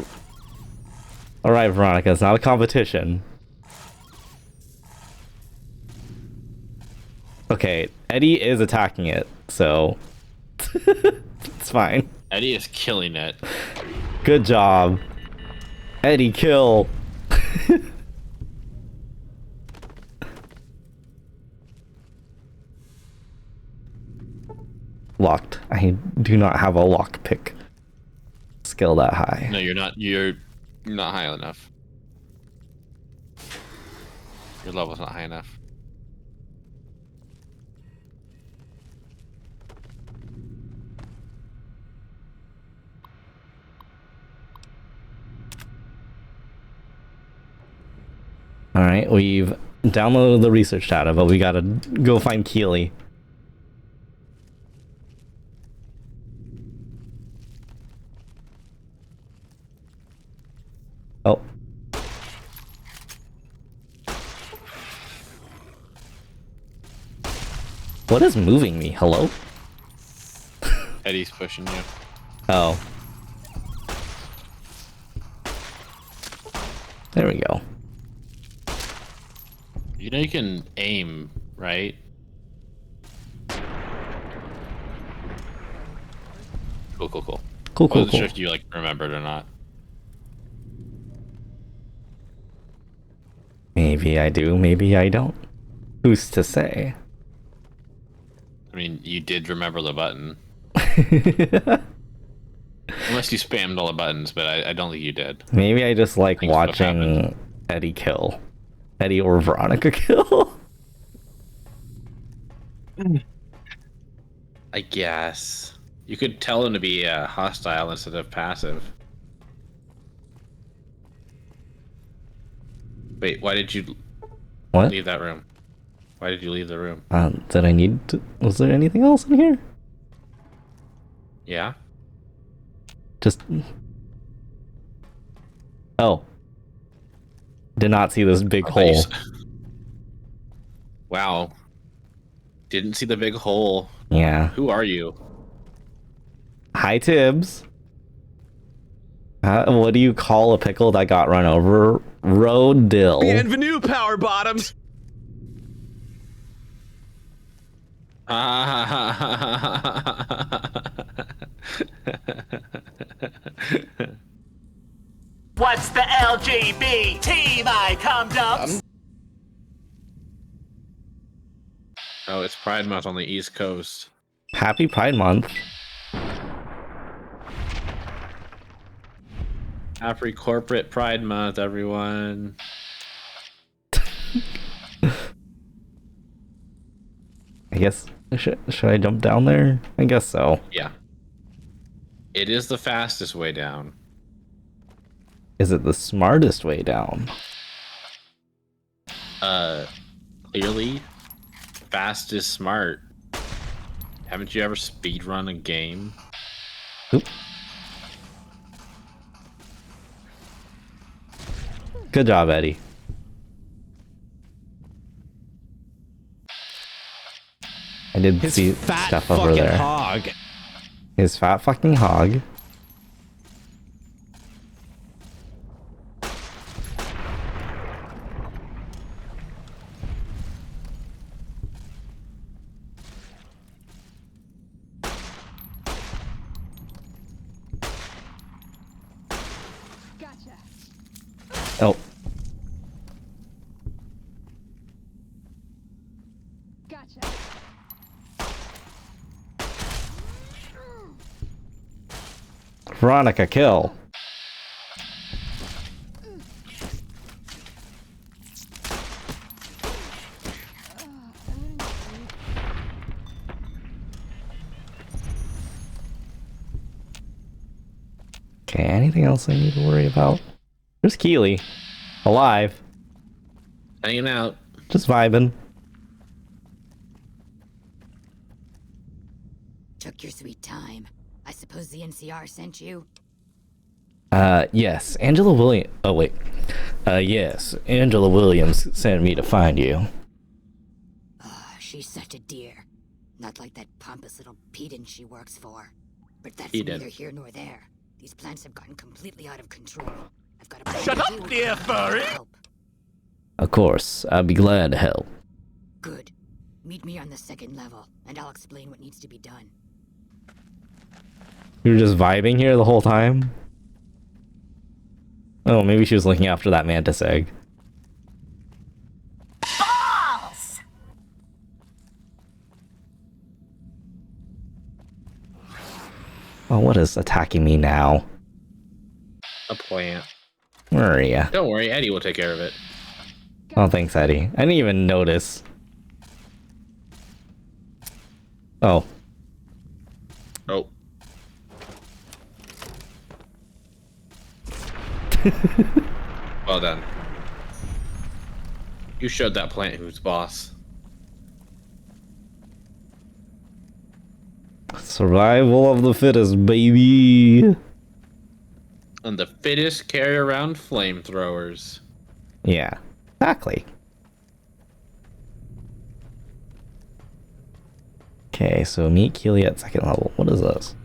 Alright, Veronica, it's not a competition. Okay, Eddie is attacking it, so it's fine. Eddie is killing it. Good job. Eddie, kill. Locked. I do not have a lockpick skill that high. No, you're not. You're not high enough. Your level's not high enough. Alright, we've downloaded the research data, but we gotta go find Keely. Oh. What is moving me? Hello? Eddie's pushing you. Oh. There we go. You know you can aim, right? Cool. Cool. I wasn't sure if you like remembered or not. Maybe I do, maybe I don't. Who's to say? I mean, you did remember the button. Unless you spammed all the buttons, but I don't think you did. Maybe I just like watching Eddie kill. Eddie or Veronica kill. I guess. You could tell him to be hostile instead of passive. Wait, why did you leave that room? Why did you leave the room? Did I need to... Was there anything else in here? Yeah? Just... Oh. Did not see this big hole. Wow. Didn't see the big hole. Yeah. Who are you? Hi, Tibbs. What do you call a pickle that got run over? Road dill. Bienvenue, power bottoms. What's the LGBT, my cum dumps? Oh, it's Pride Month on the East Coast. Happy Pride Month. Happy Corporate Pride Month, everyone. I guess, should I jump down there? I guess so. Yeah. It is the fastest way down. Is it the smartest way down? Clearly, fast is smart. Haven't you ever speedrun a game? Oop. Good job, Eddie. I did see stuff over there. Hog. His fat fucking hog. Oh. Gotcha. Veronica, kill. Okay, anything else I need to worry about? There's Keely. Alive. Hanging out. Just vibing. Took your sweet time. I suppose the NCR sent you? Yes. Angela Williams. Oh, wait. Yes. Angela Williams sent me to find you. She's such a dear. Not like that pompous little pedant she works for. But that's Pedant. neither here nor there. These plants have gotten completely out of control. I've got to Shut up, dear furry! Of course. I'd be glad to help. Good. Meet me on the second level, and I'll explain what needs to be done. You were just vibing here the whole time? Oh, maybe she was looking after that mantis egg. Balls! Oh, what is attacking me now? A plant. Where are ya? Don't worry, Eddie will take care of it. Oh, thanks, Eddie. I didn't even notice. Oh. Oh. Well done. You showed that plant who's boss. Survival of the fittest, baby. And the fittest carry around flamethrowers. Yeah, exactly. Okay, so meet Keely at second level. What is this?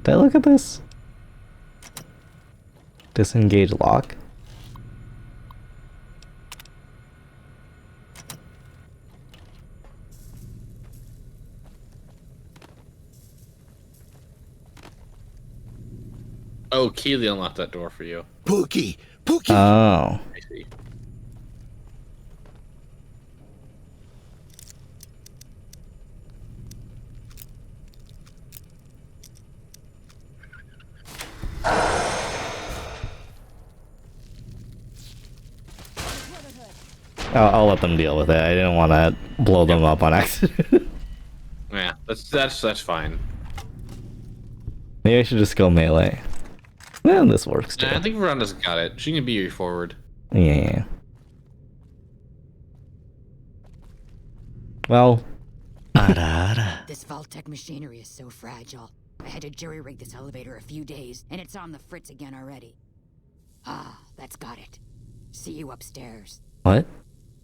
Did I look at this? Disengage lock. Oh, Keely unlocked that door for you. Pookie! Oh. I see. I'll let them deal with it. I didn't want to blow them up on accident. Yeah, that's fine. Maybe I should just go melee. Yeah, this works too. Nah, I think Veranda's got it. She can be your forward. Yeah. Well. This Vault-Tec machinery is so fragile. I had to jury-rig this elevator a few days, and it's on the fritz again already. Ah, that's got it. See you upstairs. What?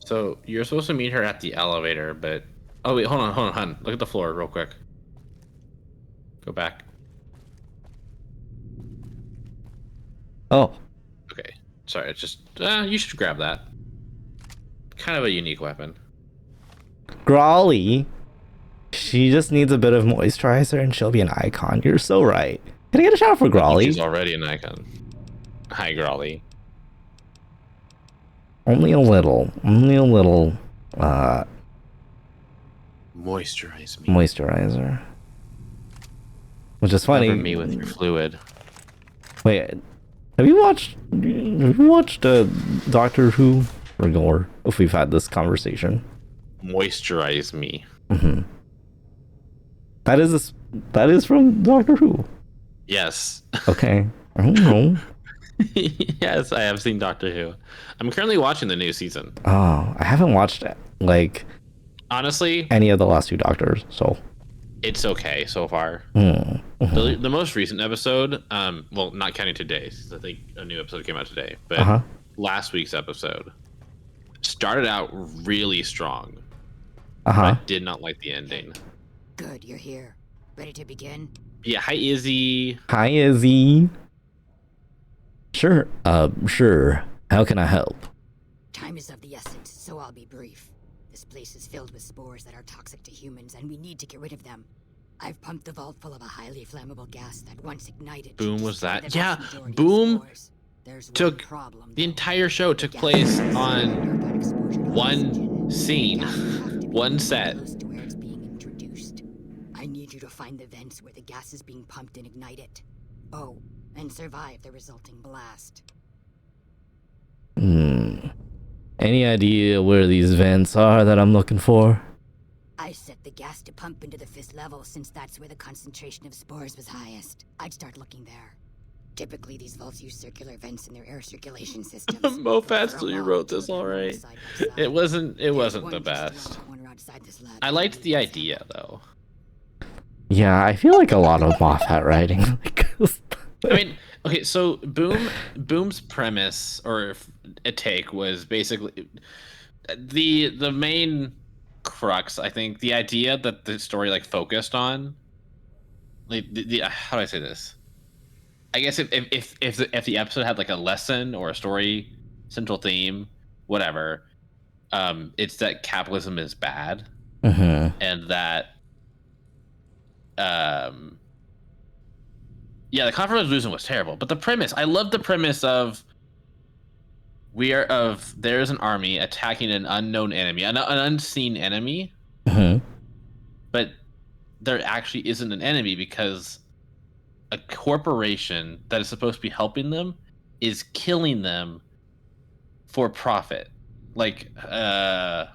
So you're supposed to meet her at the elevator, but oh wait, hold on. Look at the floor real quick. Go back. Oh. Okay. Sorry, it's just you should grab that. Kind of a unique weapon. Grawly. She just needs a bit of moisturizer and she'll be an icon. You're so right. Can I get a shout out for Grawly? She's already an icon. Hi, Grawly. Only a little. Only a little. Moisturize me. Moisturizer. Which is funny. Cover me with your fluid. Wait. Have you watched Doctor Who? Or if we've had this conversation. Moisturize me. Mm-hmm. That is from Doctor Who. Yes. Okay. I don't know. Yes, I have seen Doctor Who. I'm currently watching the new season. Oh, I haven't watched it, like honestly any of the last two Doctors, so it's okay so far. Mm-hmm. The most recent episode, well, not counting today's, I think a new episode came out today, but last week's episode started out really strong. I did not like the ending. Good, you're here. Ready to begin? Yeah, hi Izzy. Hi Izzy. Sure. Sure. How can I help? Time is of the essence, so I'll be brief. This place is filled with spores that are toxic to humans, and we need to get rid of them. I've pumped the vault full of a highly flammable gas that once ignited... Boom was that? Yeah, Boom took... The entire show took place on one scene. One set. I need you to find the vents where the gas is being pumped and ignite it. Oh, and survive the resulting blast. Any idea where these vents are that I'm looking for? I set the gas to pump into the 5th level since that's where the concentration of spores was highest. I'd start looking there. Typically, these vaults use circular vents in their air circulation systems. Mo Faster, you wrote this all right. It wasn't the best. I liked the idea though. Yeah, I feel like a lot of Moffat writing. I mean, okay, so Boom's premise or a take was basically the main crux. I think the idea that the story like focused on, like the how do I say this? I guess if the episode had like a lesson or a story central theme, whatever, it's that capitalism is bad, and that yeah, the Conference Resolution was terrible, but the premise, I love the premise of there's an army attacking an unknown enemy, an unseen enemy, but there actually isn't an enemy because a corporation that is supposed to be helping them is killing them for profit, like to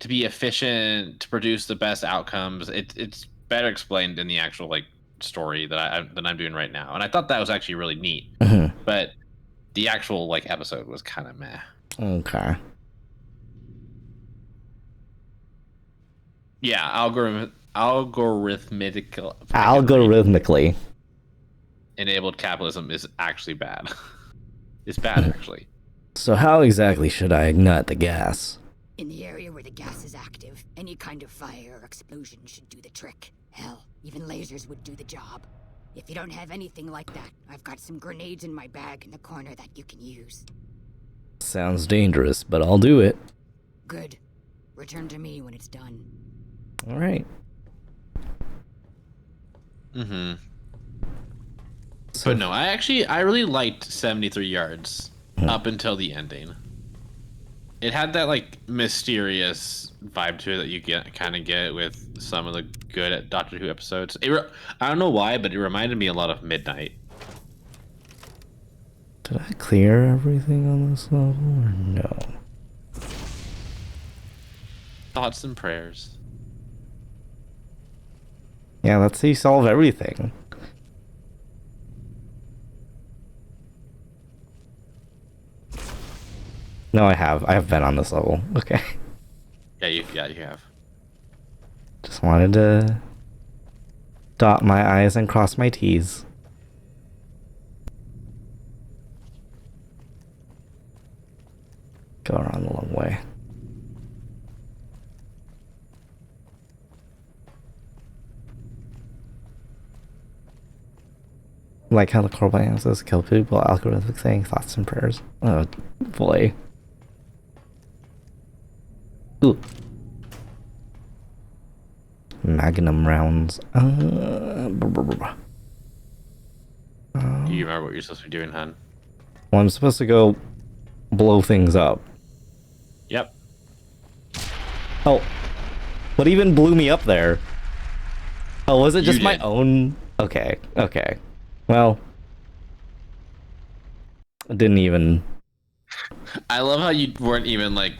be efficient, to produce the best outcomes. It's better explained in the actual like story that I'm doing right now, and I thought that was actually really neat. But the actual like episode was kind of meh. Okay. Yeah, Algorithmically enabled capitalism is actually bad. It's bad actually. So how exactly should I ignite the gas? In the area where the gas is active, any kind of fire or explosion should do the trick. Hell, even lasers would do the job. If you don't have anything like that, I've got some grenades in my bag in the corner that you can use. Sounds dangerous, but I'll do it. Good. Return to me when it's done. All right. But no, I really liked 73 Yards up until the ending. It had that like mysterious vibe to it that you kind of get with some of the good Doctor Who episodes. I don't know why, but it reminded me a lot of Midnight. Did I clear everything on this level or no? Thoughts and prayers. Yeah, let's see, solve everything. No, I have. I have been on this level. Okay. Yeah, you have. Just wanted to dot my I's and cross my T's. Go around the long way. Like how the core plan says kill people, algorithmic saying thoughts and prayers. Oh boy. Ooh. Magnum rounds. Do you remember what you're supposed to be doing, hon? Well, I'm supposed to go blow things up. Yep. Oh. What even blew me up there? Oh, was it just my own? Okay, okay. Well, I didn't even... I love how you weren't even, like,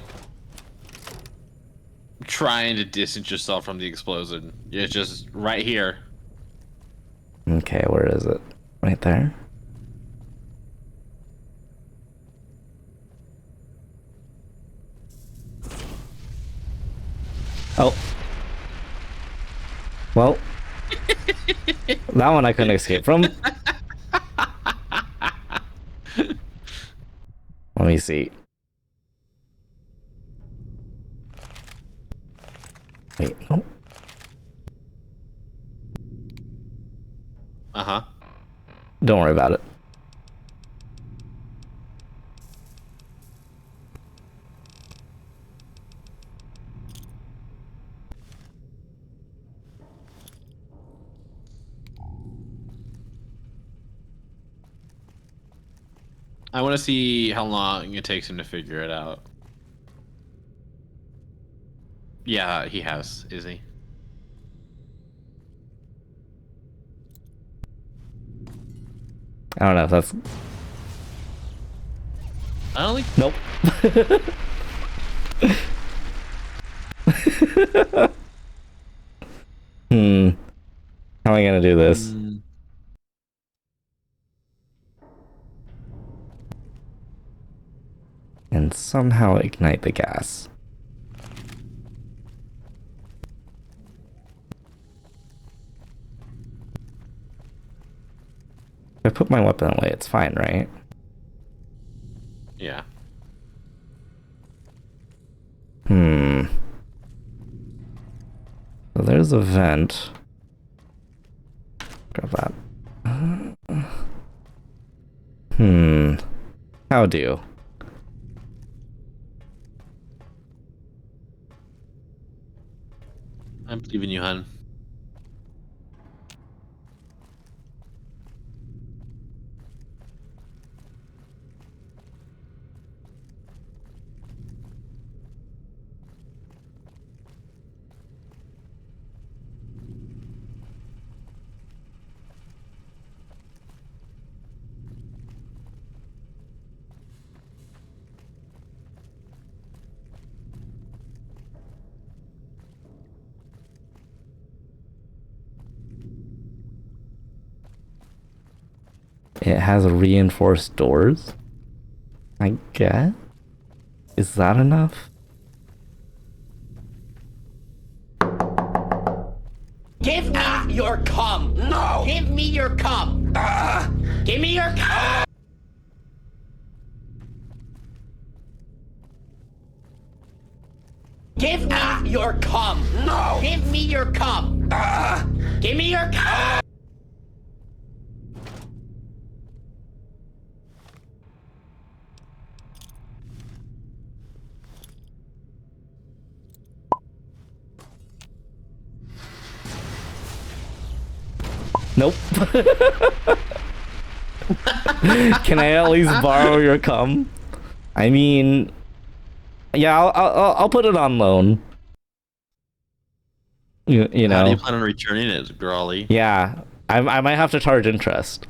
trying to distance yourself from the explosion. It's just right here. Okay, where is it? Right there? Oh. Well. That one I couldn't escape from. Let me see. Wait, no. Uh-huh. Don't worry about it. I want to see how long it takes him to figure it out. Yeah, he has, is he? I don't know if that's... I don't think... Nope. How am I gonna do this? and somehow ignite the gas. If I put my weapon away, it's fine, right? Yeah. So there's a vent. Grab that. How do? I believe in you, hun. It has reinforced doors? I guess? Is that enough? Give me your cum. No. Give me your cum. Give me your cum. Give me your cum. No. Give me your cum. Give me your cum. Nope. Can I at least borrow your cum? I mean, yeah, I'll put it on loan. You know. How do you plan on returning it, Grawly? Yeah, I might have to charge interest.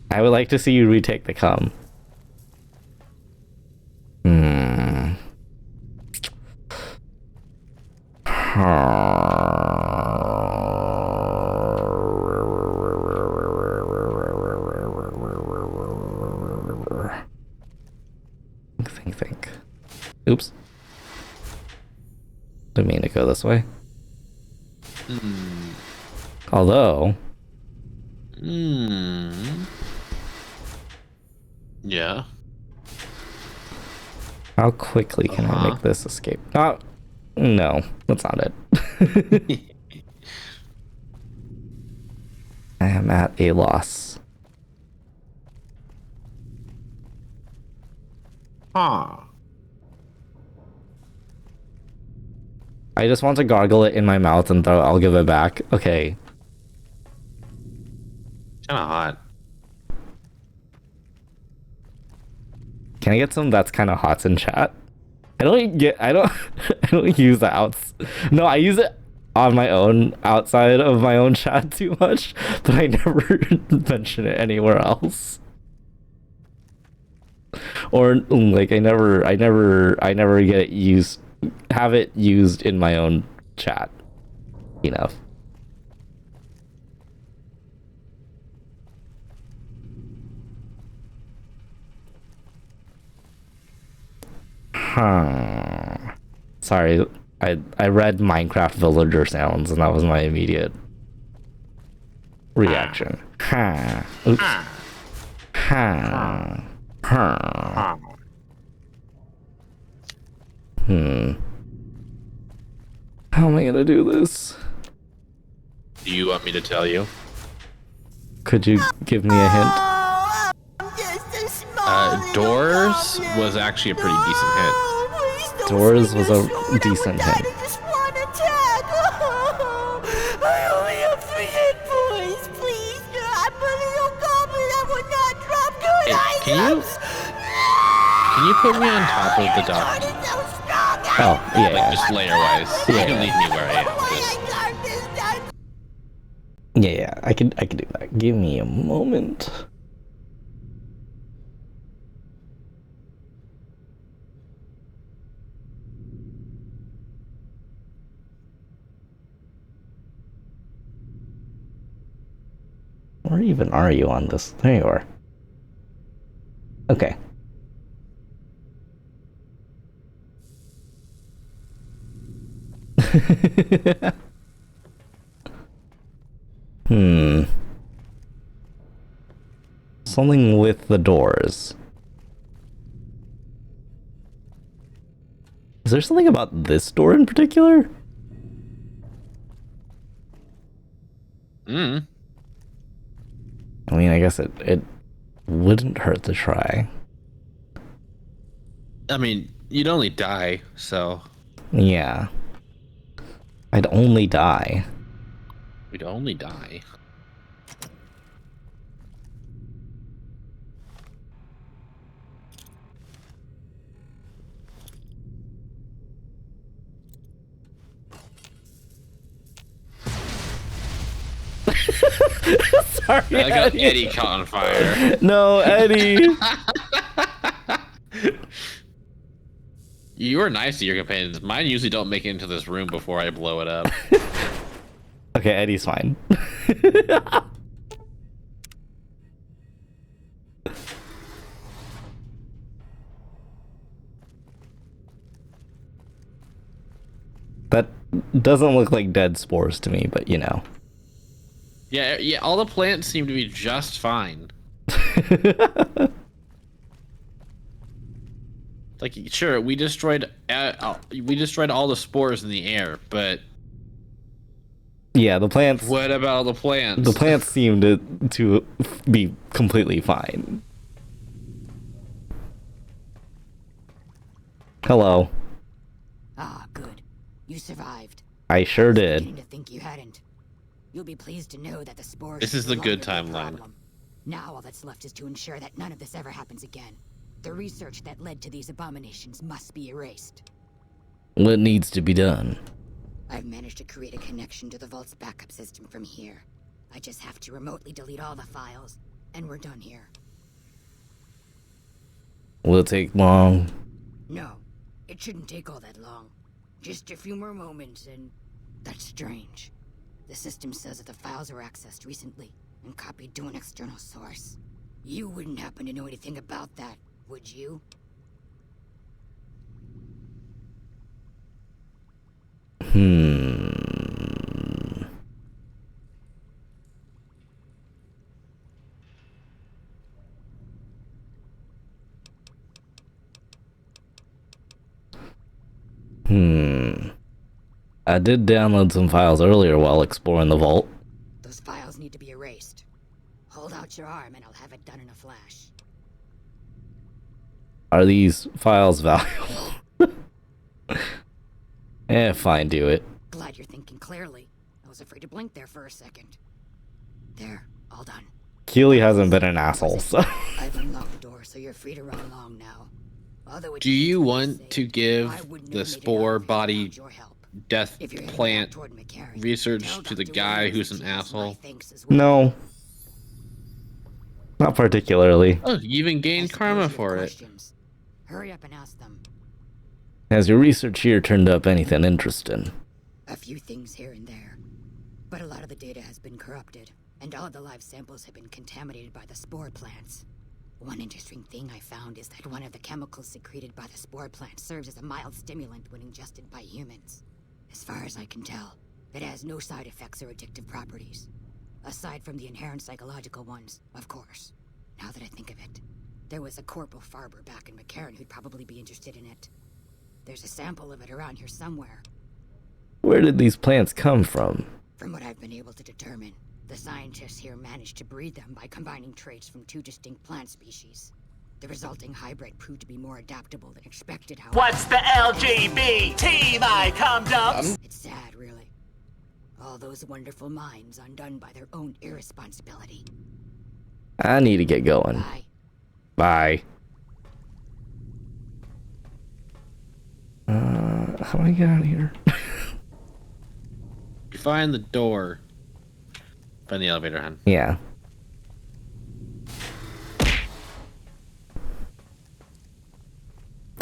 I would like to see you retake the cum. Think. Oops. Didn't mean to go this way. Although. Yeah. How quickly can I make this escape? No, that's not it. I am at a loss. I just want to gargle it in my mouth and I'll give it back. Okay. Kinda hot. Can I get some that's kind of hot in chat? I don't I don't use the outs. No, I use it on my own outside of my own chat too much, but I never mention it anywhere else. Or like I never get it used, have it used in my own chat enough. Sorry, I read Minecraft villager sounds and that was my immediate reaction. Oops. How am I gonna do this? Do you want me to tell you? Could you give me a hint? Doors was actually a pretty decent hit. Doors was a decent hit. I only have 3 hit points. Please, I'm a little goblin. I would not drop good items. Can you put me on top of the dock? Oh, yeah. Like just layer wise. Yeah. You can leave me where I am. Just... Yeah, I can do that. Give me a moment. Where even are you on this? There you are. Okay. Hmm. Something with the doors. Is there something about this door in particular? Hmm. I mean, I guess it wouldn't hurt to try. I mean, you'd only die, so. Yeah. I'd only die. We'd only die. Sorry, I got Eddie caught on fire. No, Eddie. You were nice to your companions. Mine usually don't make it into this room before I blow it up. Okay, Eddie's fine. That doesn't look like dead spores to me, but you know. Yeah, all the plants seem to be just fine. Like, sure, we destroyed all the spores in the air, but yeah, the plants. What about the plants? The plants seem to be completely fine. Hello. Ah, good. You survived. I sure did. Beginning to think you hadn't. You'll be pleased to know that the spores. This is the good timeline. Now all that's left is to ensure that none of this ever happens again. The research that led to these abominations must be erased. What needs to be done? I've managed to create a connection to the Vault's backup system from here. I just have to remotely delete all the files, and we're done here. Will it take long? No, it shouldn't take all that long. Just a few more moments, and that's strange. The system says that the files were accessed recently and copied to an external source. You wouldn't happen to know anything about that, would you? I did download some files earlier while exploring the vault. Those files need to be erased. Hold out your arm and I'll have it done in a flash. Are these files valuable? Fine, do it. Glad you're thinking clearly. I was afraid to blink there for a second. There, all done. Keely hasn't been an asshole, so. I've unlocked the door, so you're free to run along now. Do you want to give the spore body death plant research to the guy who's an asshole? No. Not particularly. Oh, you even gained karma for it. Hurry up and ask them. Has your research here turned up anything interesting? A few things here and there. But a lot of the data has been corrupted, and all of the live samples have been contaminated by the spore plants. One interesting thing I found is that one of the chemicals secreted by the spore plant serves as a mild stimulant when ingested by humans. As far as I can tell, it has no side effects or addictive properties. Aside from the inherent psychological ones, of course. Now that I think of it, there was a Corporal Farber back in McCarran who'd probably be interested in it. There's a sample of it around here somewhere. Where did these plants come from? From what I've been able to determine, the scientists here managed to breed them by combining traits from two distinct plant species. The resulting hybrid proved to be more adaptable than expected, however. What's the LGBT, my cum-dums? It's sad, really. All those wonderful minds undone by their own irresponsibility. I need to get going. Bye. How do I get out of here? You find the door. Find the elevator, hun. Yeah.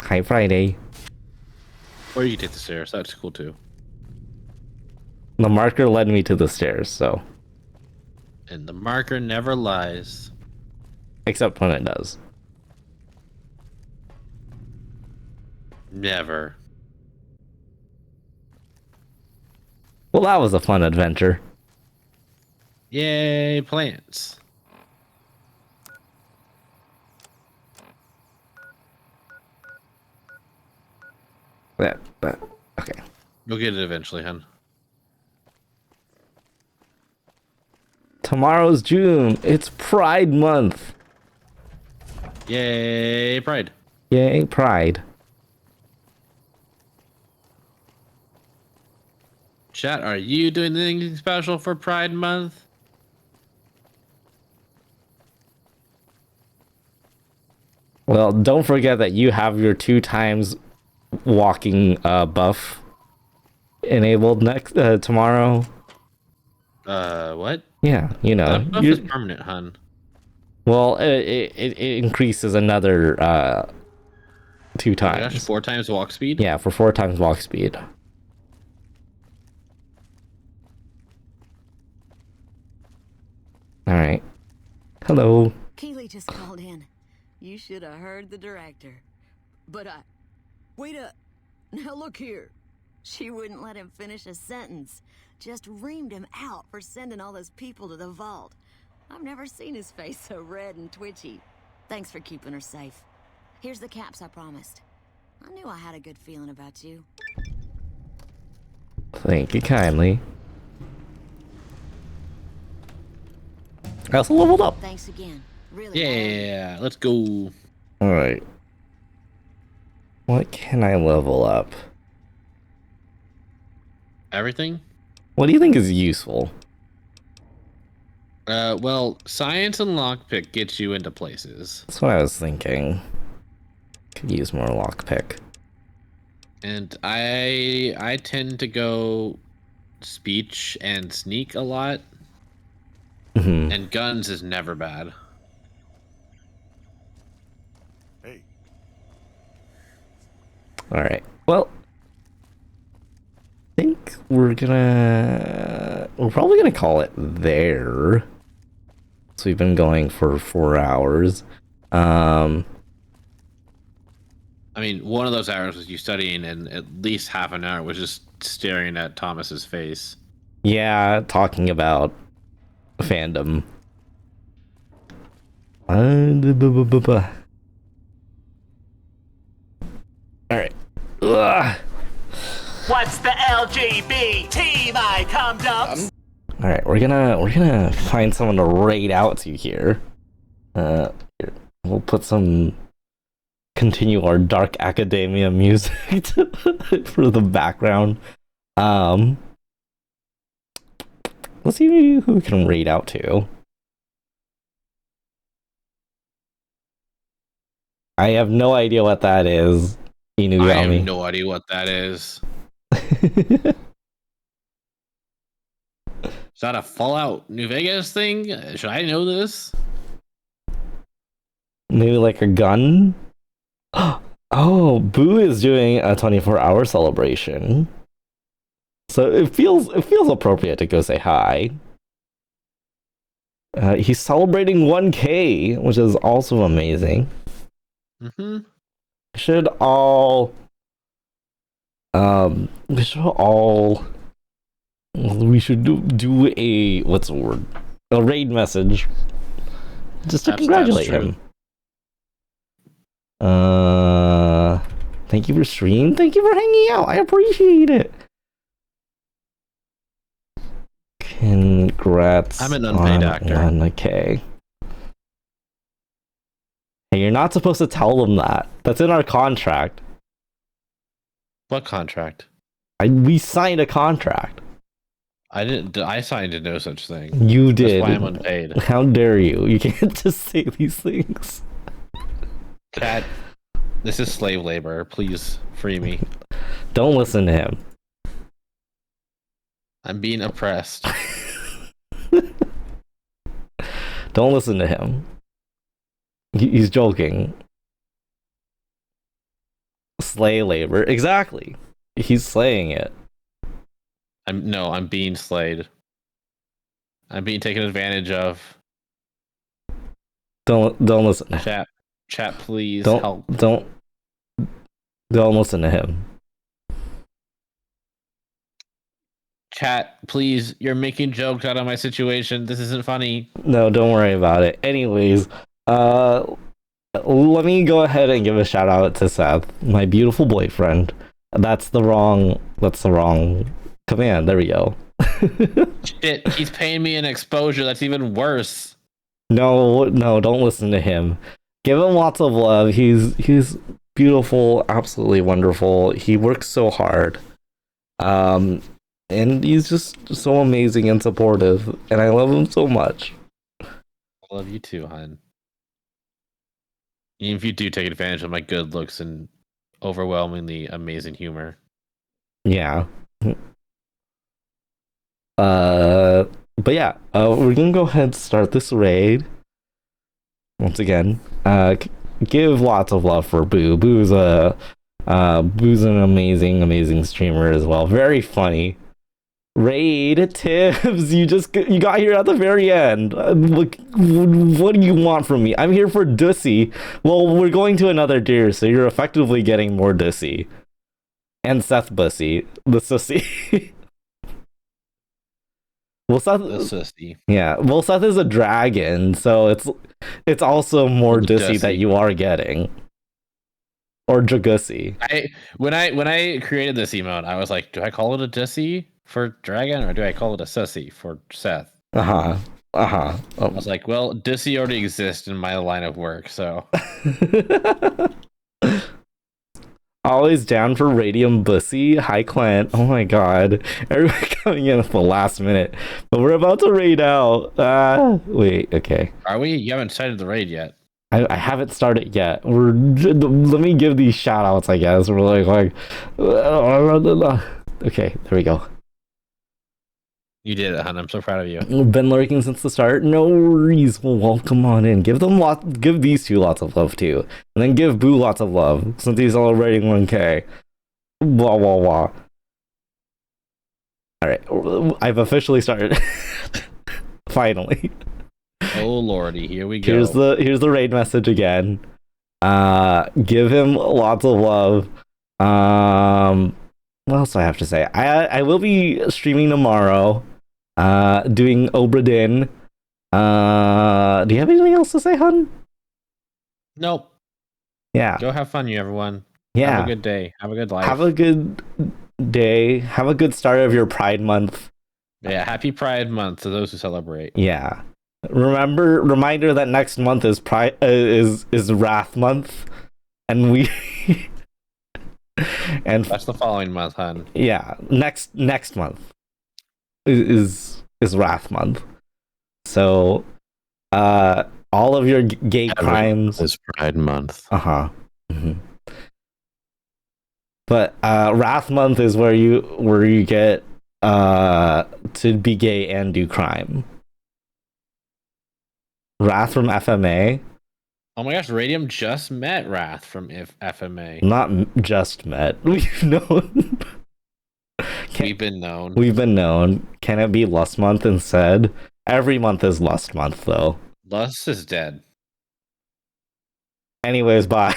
Hi, Friday. Or you can take the stairs. That's cool too. The marker led me to the stairs, so. And the marker never lies. Except when it does. Never. Well, that was a fun adventure. Yay, plants. Okay. You'll get it eventually, hun. Tomorrow's June. It's Pride Month. Yay, Pride. Yay, Pride. Chat, are you doing anything special for Pride Month? Well, don't forget that you have your 2 times walking buff enabled next tomorrow. What? Yeah, you know. That buff is permanent, hun. Well, it increases another 2 times. Oh, gosh, 4 times walk speed? Yeah, for 4 times walk speed. All right. Hello. Keeley just called in. You should have heard the director. But wait up. Now look here. She wouldn't let him finish a sentence. Just reamed him out for sending all those people to the vault. I've never seen his face so red and twitchy. Thanks for keeping her safe. Here's the caps I promised. I knew I had a good feeling about you. Thank you kindly. I also leveled up. Thanks again. Really. Yeah, let's go. All right. What can I level up? Everything? What do you think is useful? Well, science and lockpick gets you into places. That's what I was thinking. Could use more lockpick. And I tend to go speech and sneak a lot. Mm-hmm. And guns is never bad. Hey. All right. Well, I think we're probably gonna call it there. So we've been going for 4 hours. I mean, one of those hours was you studying, and at least half an hour was just staring at Thomas's face. Yeah, talking about fandom. Alright. What's the LGBT, my cum dumps? Alright, we're gonna find someone to raid out to here. Here, we'll put continue our dark academia music for the background. Let's see who we can raid out to. I have no idea what that is. Inugami. I have no idea what that is. Is that a Fallout New Vegas thing? Should I know this? Maybe like a gun? Oh, Boo is doing a 24-hour celebration. So it feels appropriate to go say hi. He's celebrating 1K, which is also amazing. Mm-hmm. We should all do a what's the word? A raid message. Just to congratulate him. Thank you for stream. Thank you for hanging out. I appreciate it. Congrats. I'm an unpaid actor. Okay. Hey, you're not supposed to tell them that. That's in our contract. What contract? We signed a contract. I didn't. I signed no such thing. You did. That's why I'm unpaid. How dare you? You can't just say these things. Cat, this is slave labor. Please free me. Don't listen to him. I'm being oppressed. Don't listen to him. He's joking. Slay labor. Exactly. He's slaying it. I'm being slayed. I'm being taken advantage of. Don't listen. Chat, please Don't help. don't listen to him. Chat, please. You're making jokes out of my situation. This isn't funny. No, don't worry about it. Anyways, let me go ahead and give a shout out to Seth, my beautiful boyfriend. That's the wrong command. There we go. Shit, he's paying me an exposure. That's even worse. No, don't listen to him. Give him lots of love. He's beautiful, absolutely wonderful. He works so hard. And he's just so amazing and supportive, and I love him so much. I love you too, hon. Even if you do take advantage of my good looks and overwhelmingly amazing humor. Yeah. But yeah, we're gonna go ahead and start this raid. Once again, give lots of love for Boo. Boo's an amazing streamer as well. Very funny. Raid Tibbs, you got here at the very end. Look, what do you want from me? I'm here for Dussy. Well, we're going to another deer, so you're effectively getting more Dussy. And Seth Bussy, the Sussy. Well, Seth, The Sussy. Yeah, well, Seth is a dragon, so it's also more Dussy that you are getting. Or Jagussy. When I created this emote, I was like, do I call it a Dussy for dragon, or do I call it a Sussy for Seth? I was like, well, Dussy already exists in my line of work, so. Always down for Radium Bussy. Hi, Clint. Oh my god. Everybody coming in at the last minute. But we're about to raid out. Wait, okay. Are we? You haven't started the raid yet. I haven't started yet. Let me give these shout outs, I guess. We're like okay, there we go. You did it, hon. I'm so proud of you. Been lurking since the start. No worries. Well, come on in. Give these two lots of love too, and then give Boo lots of love since he's already 1K. Blah blah blah. All right, I've officially started. Finally. Oh lordy, here we go. Here's the raid message again. Give him lots of love. What else do I have to say? I will be streaming tomorrow. Doing Obra Dinn. Do you have anything else to say, hun? Nope. Yeah. Go have fun, you everyone. Yeah. Have a good day. Have a good life. Have a good day. Have a good start of your Pride Month. Yeah, happy Pride Month to those who celebrate. Yeah. Reminder that next month is Pride is Wrath Month, and we and that's the following month, hon. Yeah, next month is Wrath Month. So, all of your gay crimes is Pride Month. Mm-hmm. But Wrath Month is where you get to be gay and do crime. Wrath from FMA. Oh my gosh, Radium just met Wrath from FMA. Not just met. We've known. We've been known. We've been known. Can it be Lust Month instead? Every month is Lust Month, though. Lust is dead. Anyways, bye.